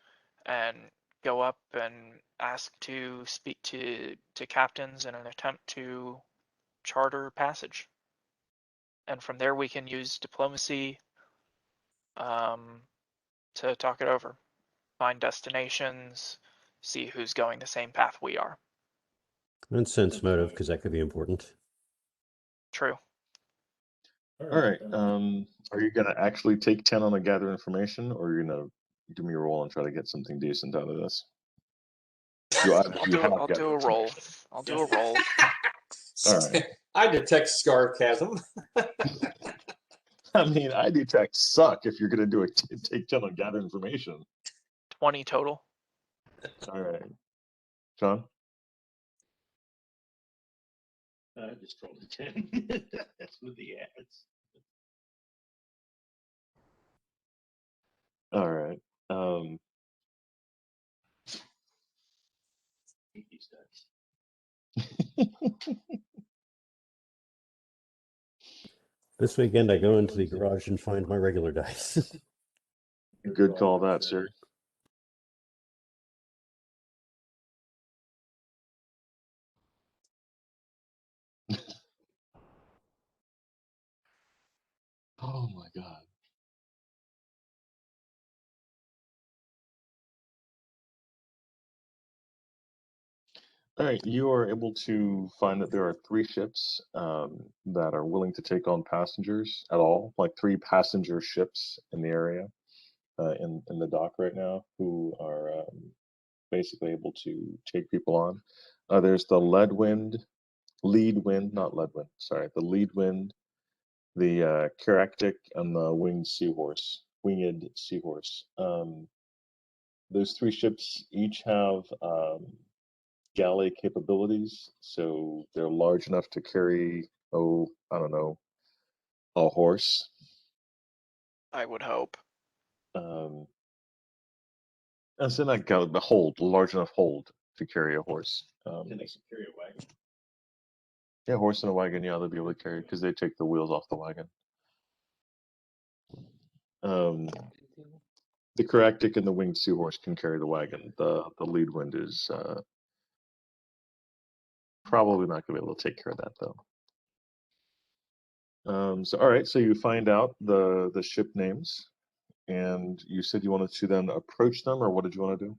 and go up and ask to speak to captains in an attempt to charter passage. And from there we can use diplomacy to talk it over, find destinations, see who's going the same path we are. And sense motive, because that could be important. True. All right. Are you gonna actually take 10 on the gather information, or are you gonna give me a roll and try to get something decent out of this? I'll do a roll. I'll do a roll. All right. I detect sarcasm. I mean, I detect suck if you're gonna do a take 10 on gather information. 20 total. All right. John? I just rolled a 10. That's with the ads. All right. These dice. This weekend, I go into the garage and find my regular dice. Good call, that, sir. Oh my God. All right, you are able to find that there are 3 ships that are willing to take on passengers at all, like 3 passenger ships in the area, in the dock right now, who are basically able to take people on. There's the lead wind, not lead wind, sorry, the lead wind, the Caractic, and the winged seahorse. Those 3 ships each have galley capabilities, so they're large enough to carry, I don't know, a horse. I would hope. And so not galley, but hold, large enough hold to carry a horse. And they can carry a wagon. Yeah, horse and a wagon, yeah, they'll be able to carry because they take the wheels off the wagon. The Caractic and the winged seahorse can carry the wagon. The lead wind is probably not going to be able to take care of that though. So all right, so you find out the ship names, and you said you wanted to then approach them, or what did you want to do?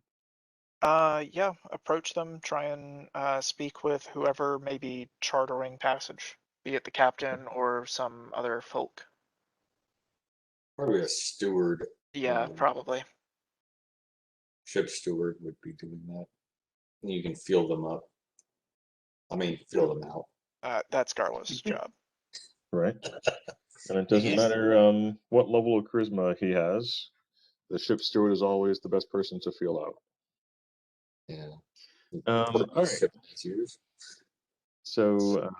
Yeah, approach them, try and speak with whoever may be chartering passage, be it the captain or some other folk. Probably a steward. Yeah, probably. Ship steward would be doing that. And you can feel them up. I mean, feel them out. That's Garlos' job. Right. And it doesn't matter what level of charisma he has. The ship steward is always the best person to feel out. Yeah. All right. So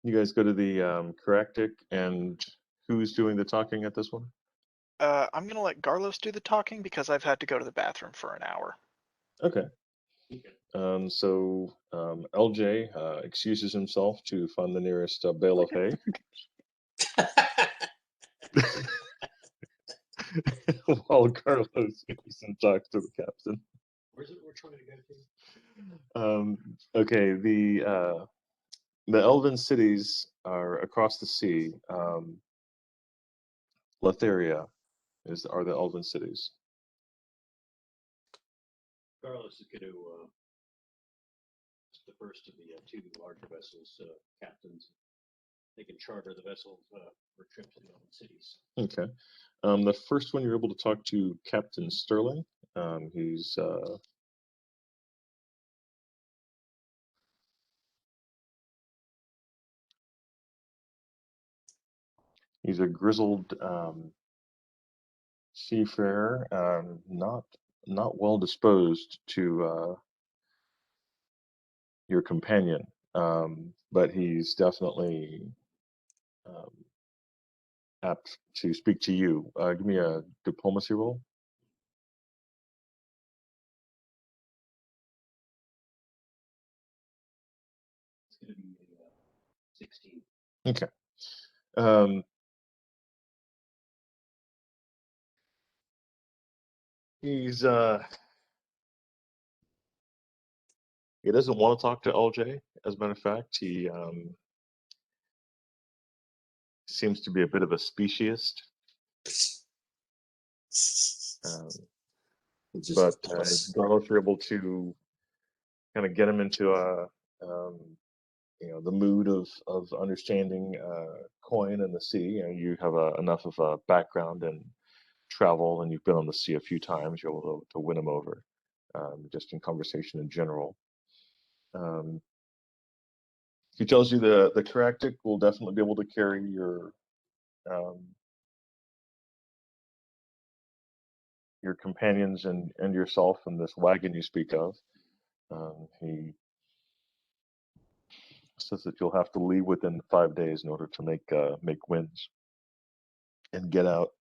you guys go to the Caractic, and who's doing the talking at this one? I'm gonna let Garlos do the talking because I've had to go to the bathroom for an hour. Okay. So LJ excuses himself to find the nearest bale of hay. While Carlos goes and talks to the captain. Where's it we're trying to go to? Okay, the elven cities are across the sea. Letheria are the elven cities. Carlos is going to the first of the 2 larger vessels, captains. They can charter the vessels for trips to the elven cities. Okay. The first one you're able to talk to Captain Sterling. He's a grizzled seafarer, not well disposed to your companion, but he's definitely apt to speak to you. Give me a diplomacy roll. It's going to be 16. Okay. Um, he's he doesn't want to talk to LJ. As a matter of fact, he seems to be a bit of a speciesist. But regardless, you're able to kind of get him into a the mood of understanding coin and the sea. You have enough of a background and travel, and you've been on the sea a few times. You're able to win him over, just in conversation in general. He tells you the Caractic will definitely be able to carry your companions and yourself in this wagon you speak of. He says that you'll have to leave within 5 days in order to make winds and get out.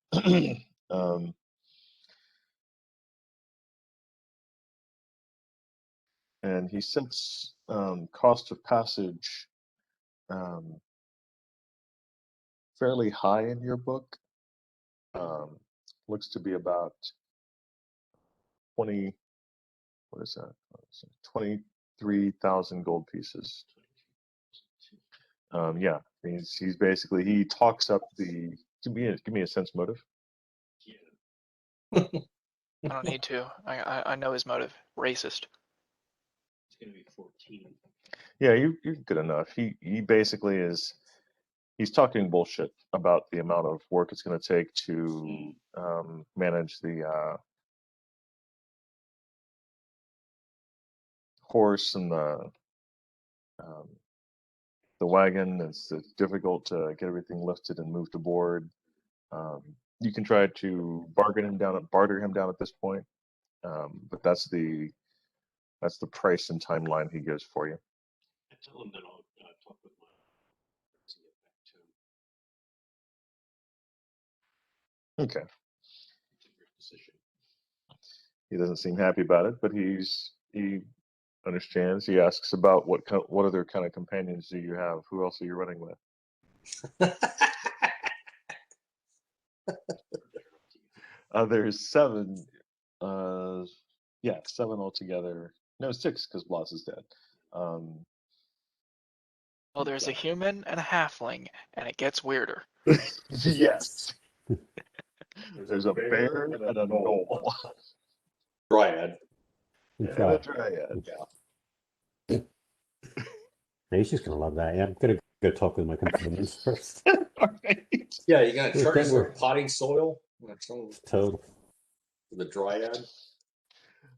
And he sets cost of passage fairly high in your book. Looks to be about 20. What is that? 23,000 gold pieces. Yeah, he's basically, he talks up the. Give me a sense motive. I don't need to. I know his motive. Racist. It's gonna be 14. Yeah, you're good enough. He basically is. He's talking bullshit about the amount of work it's going to take to manage the horse and the wagon. It's difficult to get everything lifted and moved aboard. You can try to barter him down at this point, but that's the price and timeline he gives for you. I tell him that I'll talk with my to get back to him. Okay. It's a great decision. He doesn't seem happy about it, but he understands. He asks about what other kind of companions do you have? Who else are you running with? There's 7. Yeah, 7 altogether. No, 6 because Blas is dead. Well, there's a human and a halfling, and it gets weirder. Yes. There's a bear and a gnoll. Dryad. And a dryad. Yeah. He's just gonna love that. Yeah, I'm gonna go talk with my companions first. Alright. Yeah, you gonna charge Then us we're- for potting soil? Total. The Dryad?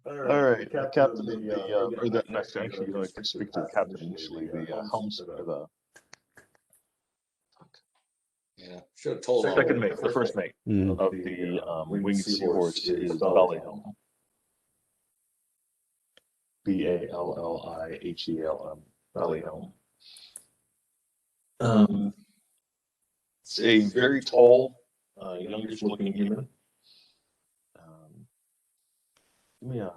Alright, the captain of the or the next actually you want to speak to the captain initially, the helms or the Yeah, should have told him. second mate, the first mate Mm. of the winged seahorse is Bellyhelm. Ballihel, Bellyhelm. It's a very tall, youngish-looking human. Give me a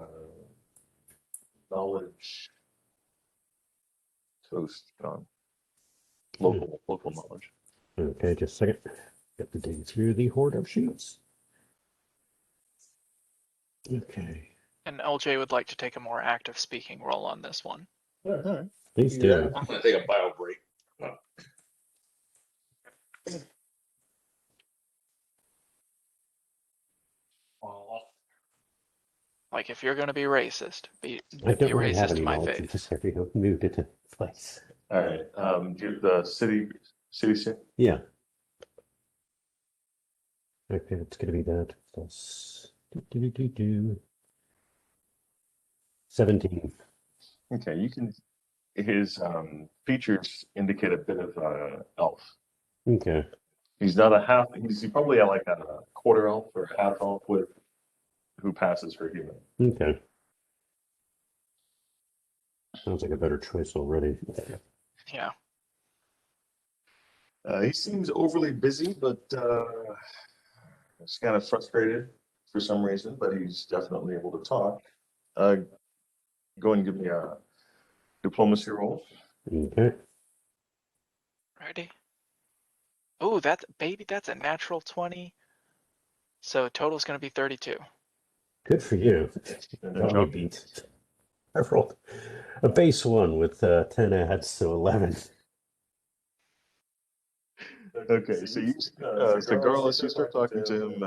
knowledge toast, John. Local knowledge. Okay, just a second. Got to dig through the hoard of sheets. Okay. And LJ would like to take a more active speaking role on this one. All right. Please do. I'm gonna take a bio break. Like, if you're going to be racist, be I don't really have racist any to my knowledge. face. Just have you moved it to place. All right. Do you have the city? Yeah. Okay, it's gonna be that plus 17. Okay, you can. His features indicate a bit of elf. Okay. He's not a half. He's probably like a quarter elf or a half elf who passes for human. Okay. Sounds like a better choice already. Yeah. He seems overly busy, but he's kind of frustrated for some reason. But he's definitely able to talk. Go and give me a diplomacy roll. Okay. Ready? Oh, that's a natural 20. So total's going to be 32. Good for you. And Got me John? beat. I rolled a base one with 10 adds, so 11. Okay, so so Garlus, you start talking to him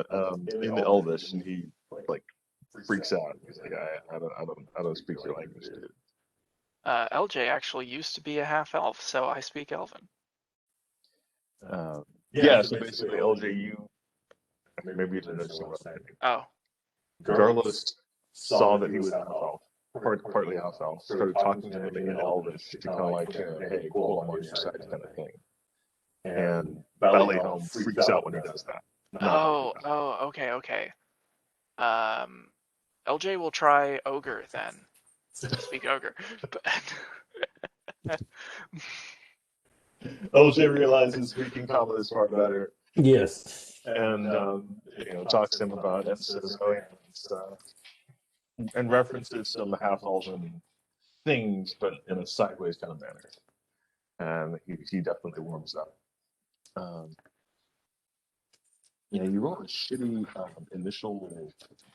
in Elvish, and he like freaks out. He's like, I don't speak your language, dude. LJ actually used to be a half elf, so I speak Elven. Yeah, so basically, LJ, maybe you didn't understand what I'm saying. Oh, Garlus saw that he was half elf, partly half elf, started talking to him in Elvish to kind of like, hey, cool, I'm on your side kind of thing. And Ballyhelm freaks out when he does that. okay. LJ will try ogre then. Speak ogre. LJ realizes speaking common is far better, Yes. and talks to him about it and says, "Oh yeah," and references some half-elven things, but in a sideways kind of manner. And he definitely warms up. You roll a shitty initial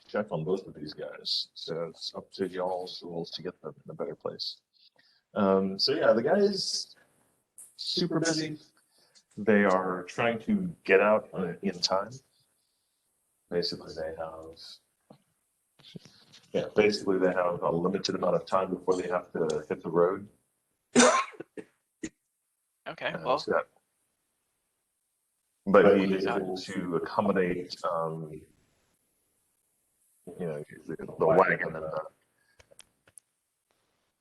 check on both of these guys, so it's up to y'all's rolls to get them in a better place. So yeah, the guys super busy. They are trying to get out in time. Basically, they have a limited amount of time before they have to hit the road. Okay, well. But he is able to accommodate, the wagon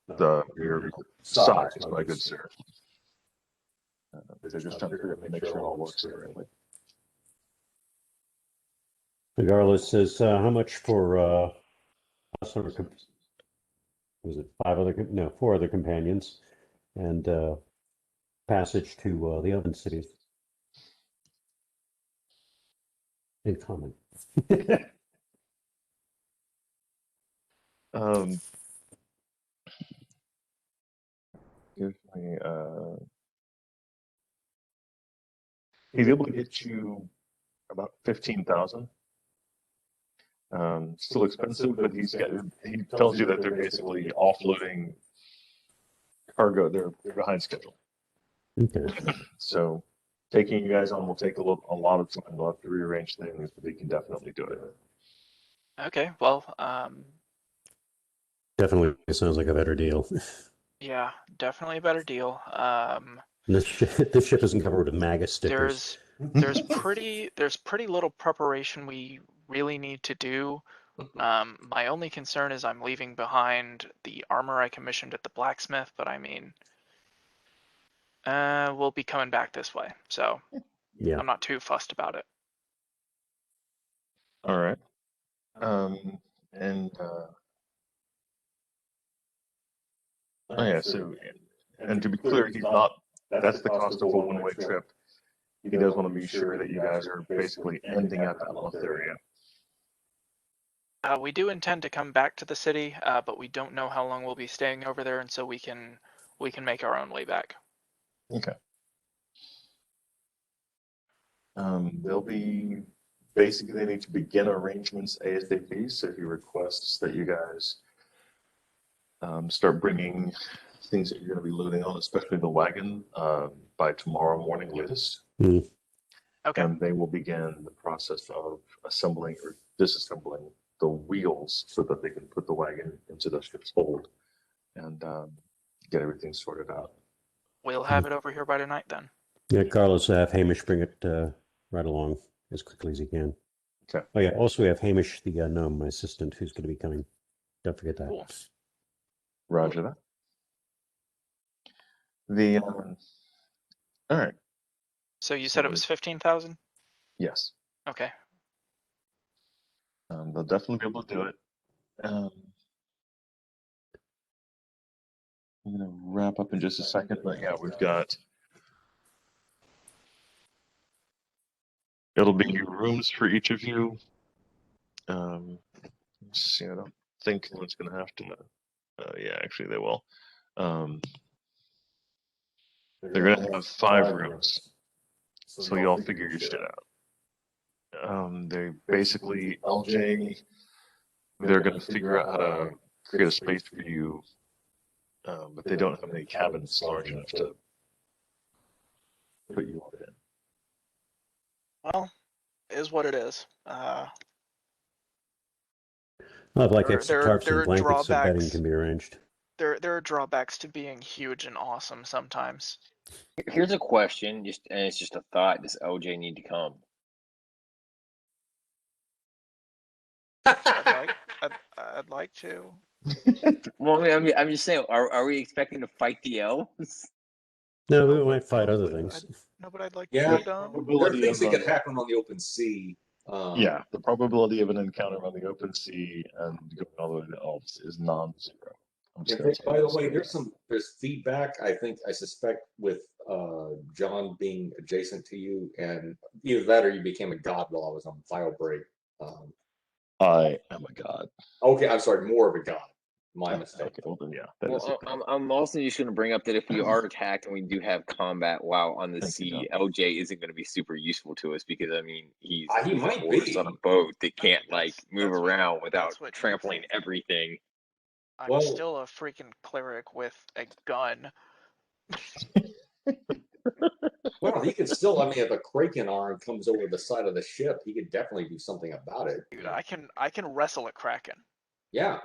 and your size, my good sir. They're just trying to make sure it all works correctly. Regardless says, how much for us or was it four other companions and passage to the Elven cities in common. Give me he's able to get you about 15,000. Still expensive, but he tells you that they're basically offloading cargo. They're behind schedule. Okay. So taking you guys on will take a lot of time. They'll have to rearrange things, but they can definitely do it. Okay, well, definitely sounds like a better deal. Yeah, definitely a better deal. This ship isn't covered with MAGA stickers. There's pretty little preparation we really need to do. My only concern is I'm leaving behind the armor I commissioned at the blacksmith, but I mean, we'll be coming back this way, so yeah, I'm not too fussed about it. All right. So, and to be clear, he's not. That's the cost of a one-way trip. He does want to be sure that you guys are basically ending at that month area. We do intend to come back to the city, but we don't know how long we'll be staying over there, and so we can make our own way back. Okay. They'll be basically they need to begin arrangements ASAP. So he requests that you guys start bringing things that you're going to be loading on, especially the wagon, by tomorrow morning latest. Mm. Okay. And they will begin the process of assembling or disassembling the wheels so that they can put the wagon into the ship's hold and get everything sorted out. We'll have it over here by tonight then. Yeah, Carlos, have Hamish bring it right along as quickly as he can. Okay. Oh yeah, also we have Hamish, the gnome, my assistant, who's going to be coming. Don't forget that. Cool. Roger that. All right. So you said it was 15,000? Yes. Okay. They'll definitely be able to do it. I'm going to wrap up in just a second, but yeah, we've got. It'll be rooms for each of you. Let's see, I don't think anyone's going to have to. Yeah, actually, they will. They're going to have 5 rooms. So y'all figure your shit out. They basically, LJ, they're going to figure out how to create a space for you, but they don't have any cabins large enough to put you all in. Well, is what it is. I'd like extra tarps there and are blankets so bedding drawbacks. can be arranged. There are drawbacks to being huge and awesome sometimes. Here's a question, and it's just a thought. Does LJ need to come? I'd like to. Well, I'm just saying. Are we expecting to fight the elves? No, we might fight other things. No, but I'd like Yeah, to go down. there are things that could happen on the open sea. Yeah, the probability of an encounter on the open sea and going all the way to elves is non-zero. By the way, there's feedback. I suspect with John being adjacent to you, and either that or you became a god while I was on file break. I am a god. Okay, I'm sorry, more of a god. My mistake. Okay, well then, yeah. That is Well, I'm also just going to bring up that if we are attacked and we do have combat while on the Thank you, sea, John. LJ isn't going to be super useful to us because I mean he's He a might horse be. on a boat that can't like move that's what- around without that's what you trampling think. everything. I'm Well- still a freaking cleric with a gun. Well, he could still. I mean, if a kraken arm comes over the side of the ship, he could definitely do something about it. Dude, I can wrestle a kraken. Yeah.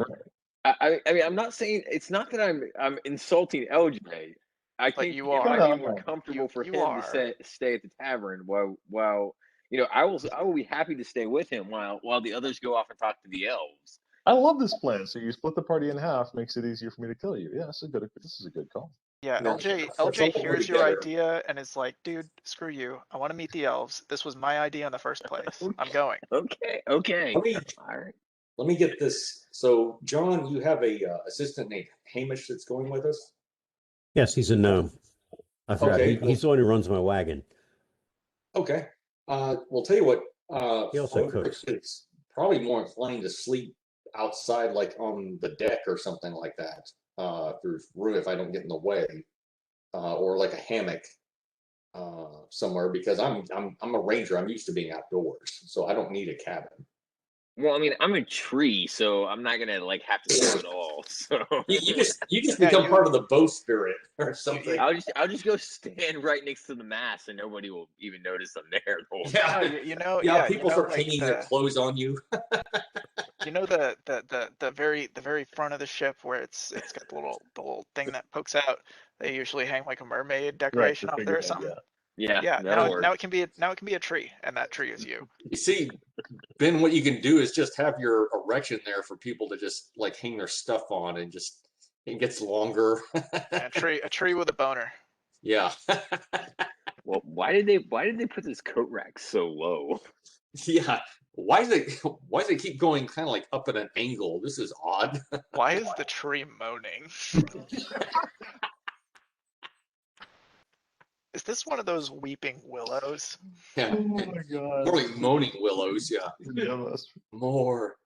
I mean I'm not saying it's not that I'm insulting LJ. I think you it are. might be more comfortable You- for you him are. to stay at the tavern while you know I will be happy to stay with him while the others go off and talk to the elves. I love this plan. So you split the party in half, makes it easier for me to kill you. Yeah, this is a good call. Yeah, No, LJ for LJ something hears your together. idea and is like, dude, screw you. I want to meet the elves. This was my idea in the first place. I'm going. Okay. Let me All right. let me get this. So, John, you have a assistant named Hamish that's going with us. Yes, he's a gnome. I forgot. Okay, He's the one who runs my wagon. Okay. We'll tell you what. He also Frederick cooks. is probably more inclined to sleep outside, like on the deck or something like that. If there's room, if I don't get in the way, or like a hammock somewhere, because I'm a ranger. I'm used to being outdoors, so I don't need a cabin. Well, I mean, I'm a tree, so I'm not gonna like have to do it all. So You just Yeah, become you- part of the bowsprit or something. I'll just go stand right next to the mast, and nobody will even notice I'm there. The whole No, time. you know, Yeah, yeah, people you know, start like hanging their clothes on you. you know the very front of the ship where it's got the little thing that pokes out. They usually hang like a mermaid decoration up there or something. Yeah, Yeah, that'll work. now it can be a tree, and that tree is you. You see, Ben, what you can do is just have your erection there for people to just like hang their stuff on, and just it gets longer. A tree with a boner. Yeah. Well, why did they put this coat rack so low? Yeah. Why does it keep going kind of like up at an angle? This is odd. Why is the tree moaning? Is this one of those weeping willows? Yeah. Oh my god. More like moaning willows, yeah. Yeah, that's More.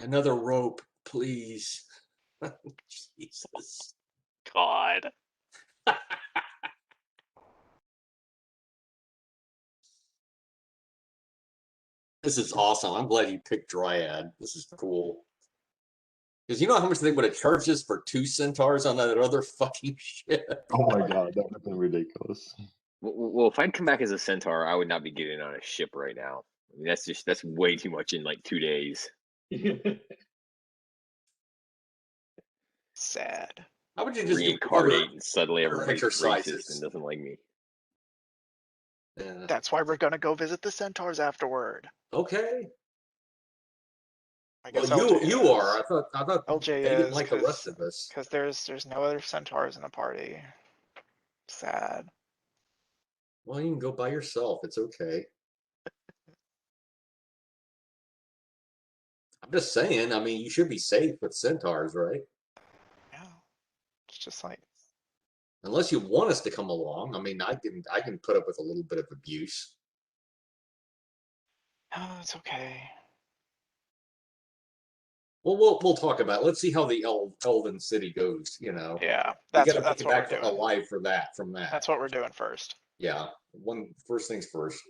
Another rope, please. Jesus. God. This is awesome. I'm glad you picked Dryad. This is cool. Because you know how much they would have charged us for 2 centaurs on that other fucking ship? Oh my god, that would have been ridiculous. Well, if I'd come back as a centaur, I would not be getting on a ship right now. I mean, that's way too much in like 2 days. Sad. How would you just Reincarnate and suddenly other everybody's exercises? racist and doesn't like me. That's why we're gonna go visit the centaurs afterward. Okay. I Well, guess LJ you is. are. I thought LJ they didn't is like the rest of us. because there's no other centaurs in the party. Sad. Well, you can go by yourself. It's okay. I'm just saying. I mean, you should be safe with centaurs, right? Yeah. It's just like Unless you want us to come along. I mean, I can put up with a little bit of abuse. oh, it's okay. Well, we'll talk about it. Let's see how the Elven city goes. You know. Yeah, We that's gotta make that's it what we're back doing. alive for that. From that. That's what we're doing first. Yeah. first things first.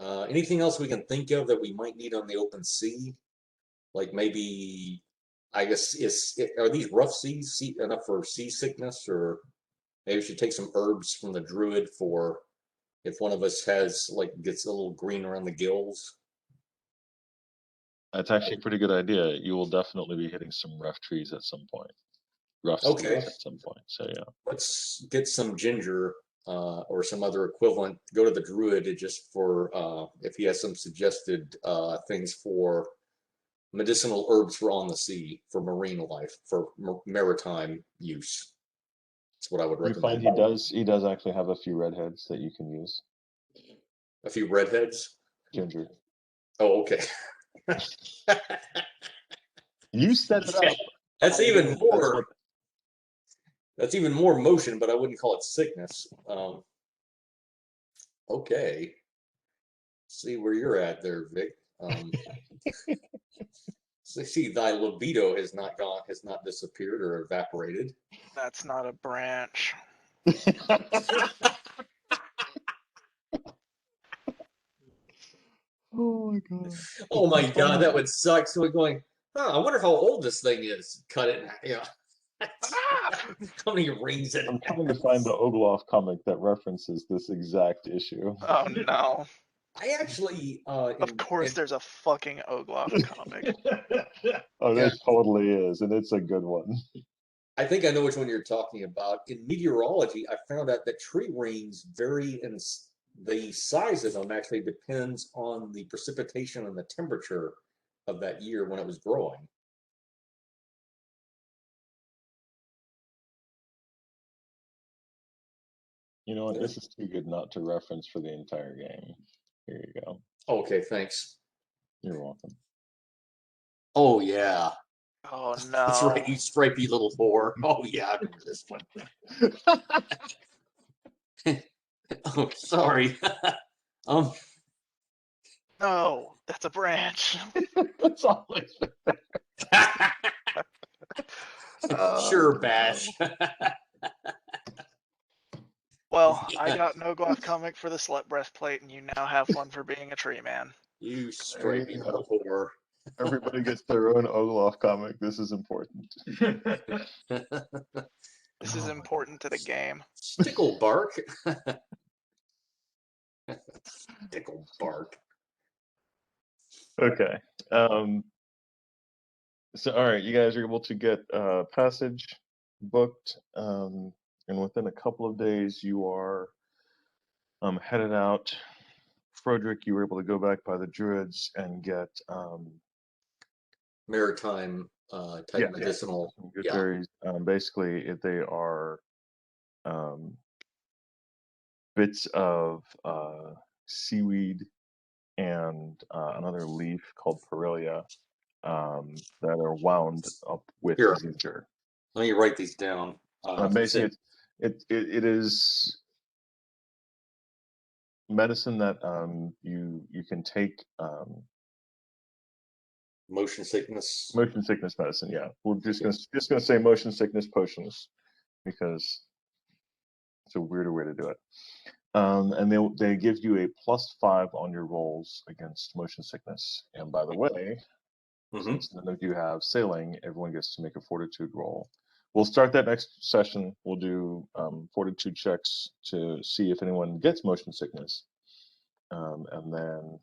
Anything else we can think of that we might need on the open sea? Like maybe, I guess, are these rough seas enough for seasickness, or maybe we should take some herbs from the druid for if one of us gets a little green around the gills. That's actually a pretty good idea. You will definitely be hitting some rough trees at some point. Rough Okay. seas at some point. So yeah. Let's get some ginger or some other equivalent. Go to the druid just for if he has some suggested things for medicinal herbs for on the sea, for marine life, for maritime use. That's what I would You find recommend. he does actually have a few redheads that you can use. A few redheads. Ginger. Oh, okay. You set it up. That's even more. That's even more motion, but I wouldn't call it sickness. Okay. See where you're at there, Vic. See, thy libido has not disappeared or evaporated. That's not a branch. Oh my god. Oh my god, that would suck. So we're going, I wonder how old this thing is. Cut it, how many rings it I'm trying to find the Ogloff comic that references this exact issue. Oh no. I actually Of course there's a fucking Ogloff comic. Oh, Yeah. there totally is, and it's a good one. I think I know which one you're talking about. In meteorology, I found out that tree rings vary in the size of them actually depends on the precipitation and the temperature of that year when it was growing. You know what? This is too good not to reference for the entire game. Here you go. Okay, thanks. You're welcome. Oh yeah. Oh no. That's right, you stripy little whore. Oh yeah, I remember this one. Oh, sorry. No, that's a branch. That's always Sure, Bash. Well, I got an Ogloff comic for the slut breastplate, and you now have one for being a tree man. You stripy little whore. Everybody gets their own Ogloff comic. This is important. This is important to the game. Stickle bark. Stickle bark. Okay. So, all right, you guys are able to get passage booked, and within a couple of days, you are headed out. Frederick, you were able to go back by the Druids and get Maritime type medicinal. good Yeah. berries. Basically, they are bits of seaweed and another leaf called Perelia that are wound up with Here. ginger. Let me write these down. Basically, it is medicine that you can take. Motion sickness. Motion sickness medicine. Yeah, we're just gonna say motion sickness potions because it's a weirder way to do it. And they give you a +5 on your rolls against motion sickness. And by the way, since none of you have sailing, everyone gets to make a fortitude roll. We'll start that next session. We'll do fortitude checks to see if anyone gets motion sickness, and then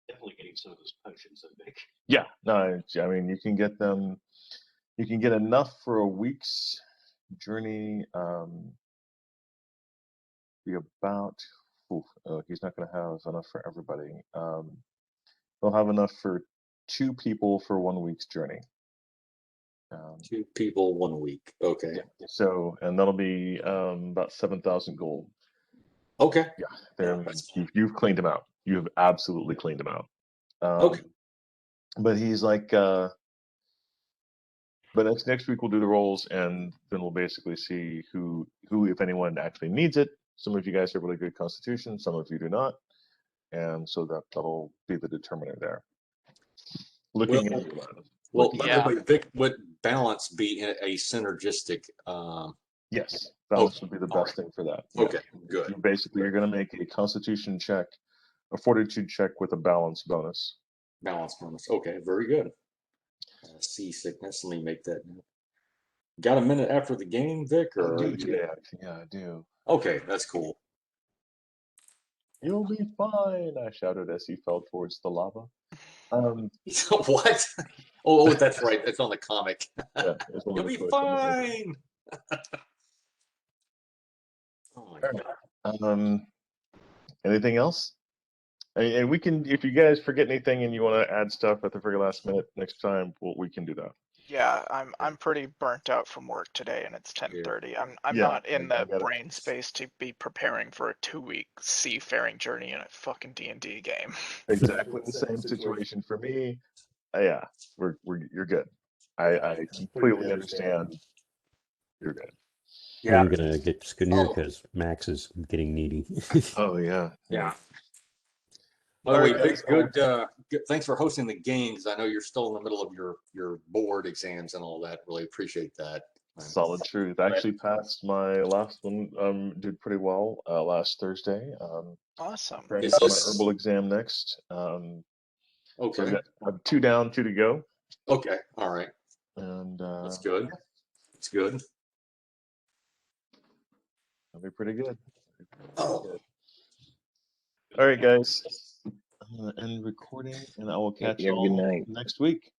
Definitely getting some of those potions, I think. yeah, no, I mean you can get them. You can get enough for a week's journey. Be about. He's not going to have enough for everybody. They'll have enough for 2 people for 1 week's journey. 2 people, 1 week. Okay. Yeah. So, and that'll be about 7,000 gold. Okay. Yeah, you've cleaned him out. You have absolutely cleaned him out. Okay. But he's like, but next week we'll do the rolls, and then we'll basically see who, if anyone, actually needs it. Some of you guys have really good constitution, some of you do not, and so that'll be the determiner there. Looking at you, well, by the way, Vic, would balance be a synergistic? Yes. Balance would be the best thing for that. Yeah. Okay, good. You're going to make a Constitution check, a Fortitude check with a balance bonus. Balance bonus. Okay, very good. Seasickness. Let me make that. Got a minute after the game, Vic? I Or do today, actually. Yeah, I do. Okay, that's cool. You'll be fine, I shouted as he fell towards the lava. What? Oh, that's right. It's on the comic. Yeah, it's one You'll of the be quotes on the movie. fine. Oh my All God. right. Anything else? And we can, if you guys forget anything and you want to add stuff at the very last minute next time, we can do that. Yeah, I'm pretty burnt out from work today, and it's 10:30. I'm Yeah, not in I the got it. brain space to be preparing for a 2-week seafaring journey in a fucking D&D game. Exactly the same situation for me. Yeah, you're good. I completely understand. You're good. Yeah. I'm gonna get Skinner because Max is getting needy. Oh yeah. Yeah. By the way, All right, Vic, guys. good. Thanks for hosting the games. I know you're still in the middle of your board exams and all that. Really appreciate that. Solid truth. I actually passed my last one. Did pretty well last Thursday. Awesome. Preparing Is for my this- herbal exam next. Okay. So I have 2 down, 2 to go. Okay. All right. And That's good. It's good. That'll be pretty good. Oh. All right, guys. I'm gonna end recording, and I will catch You you have a good all night. next week.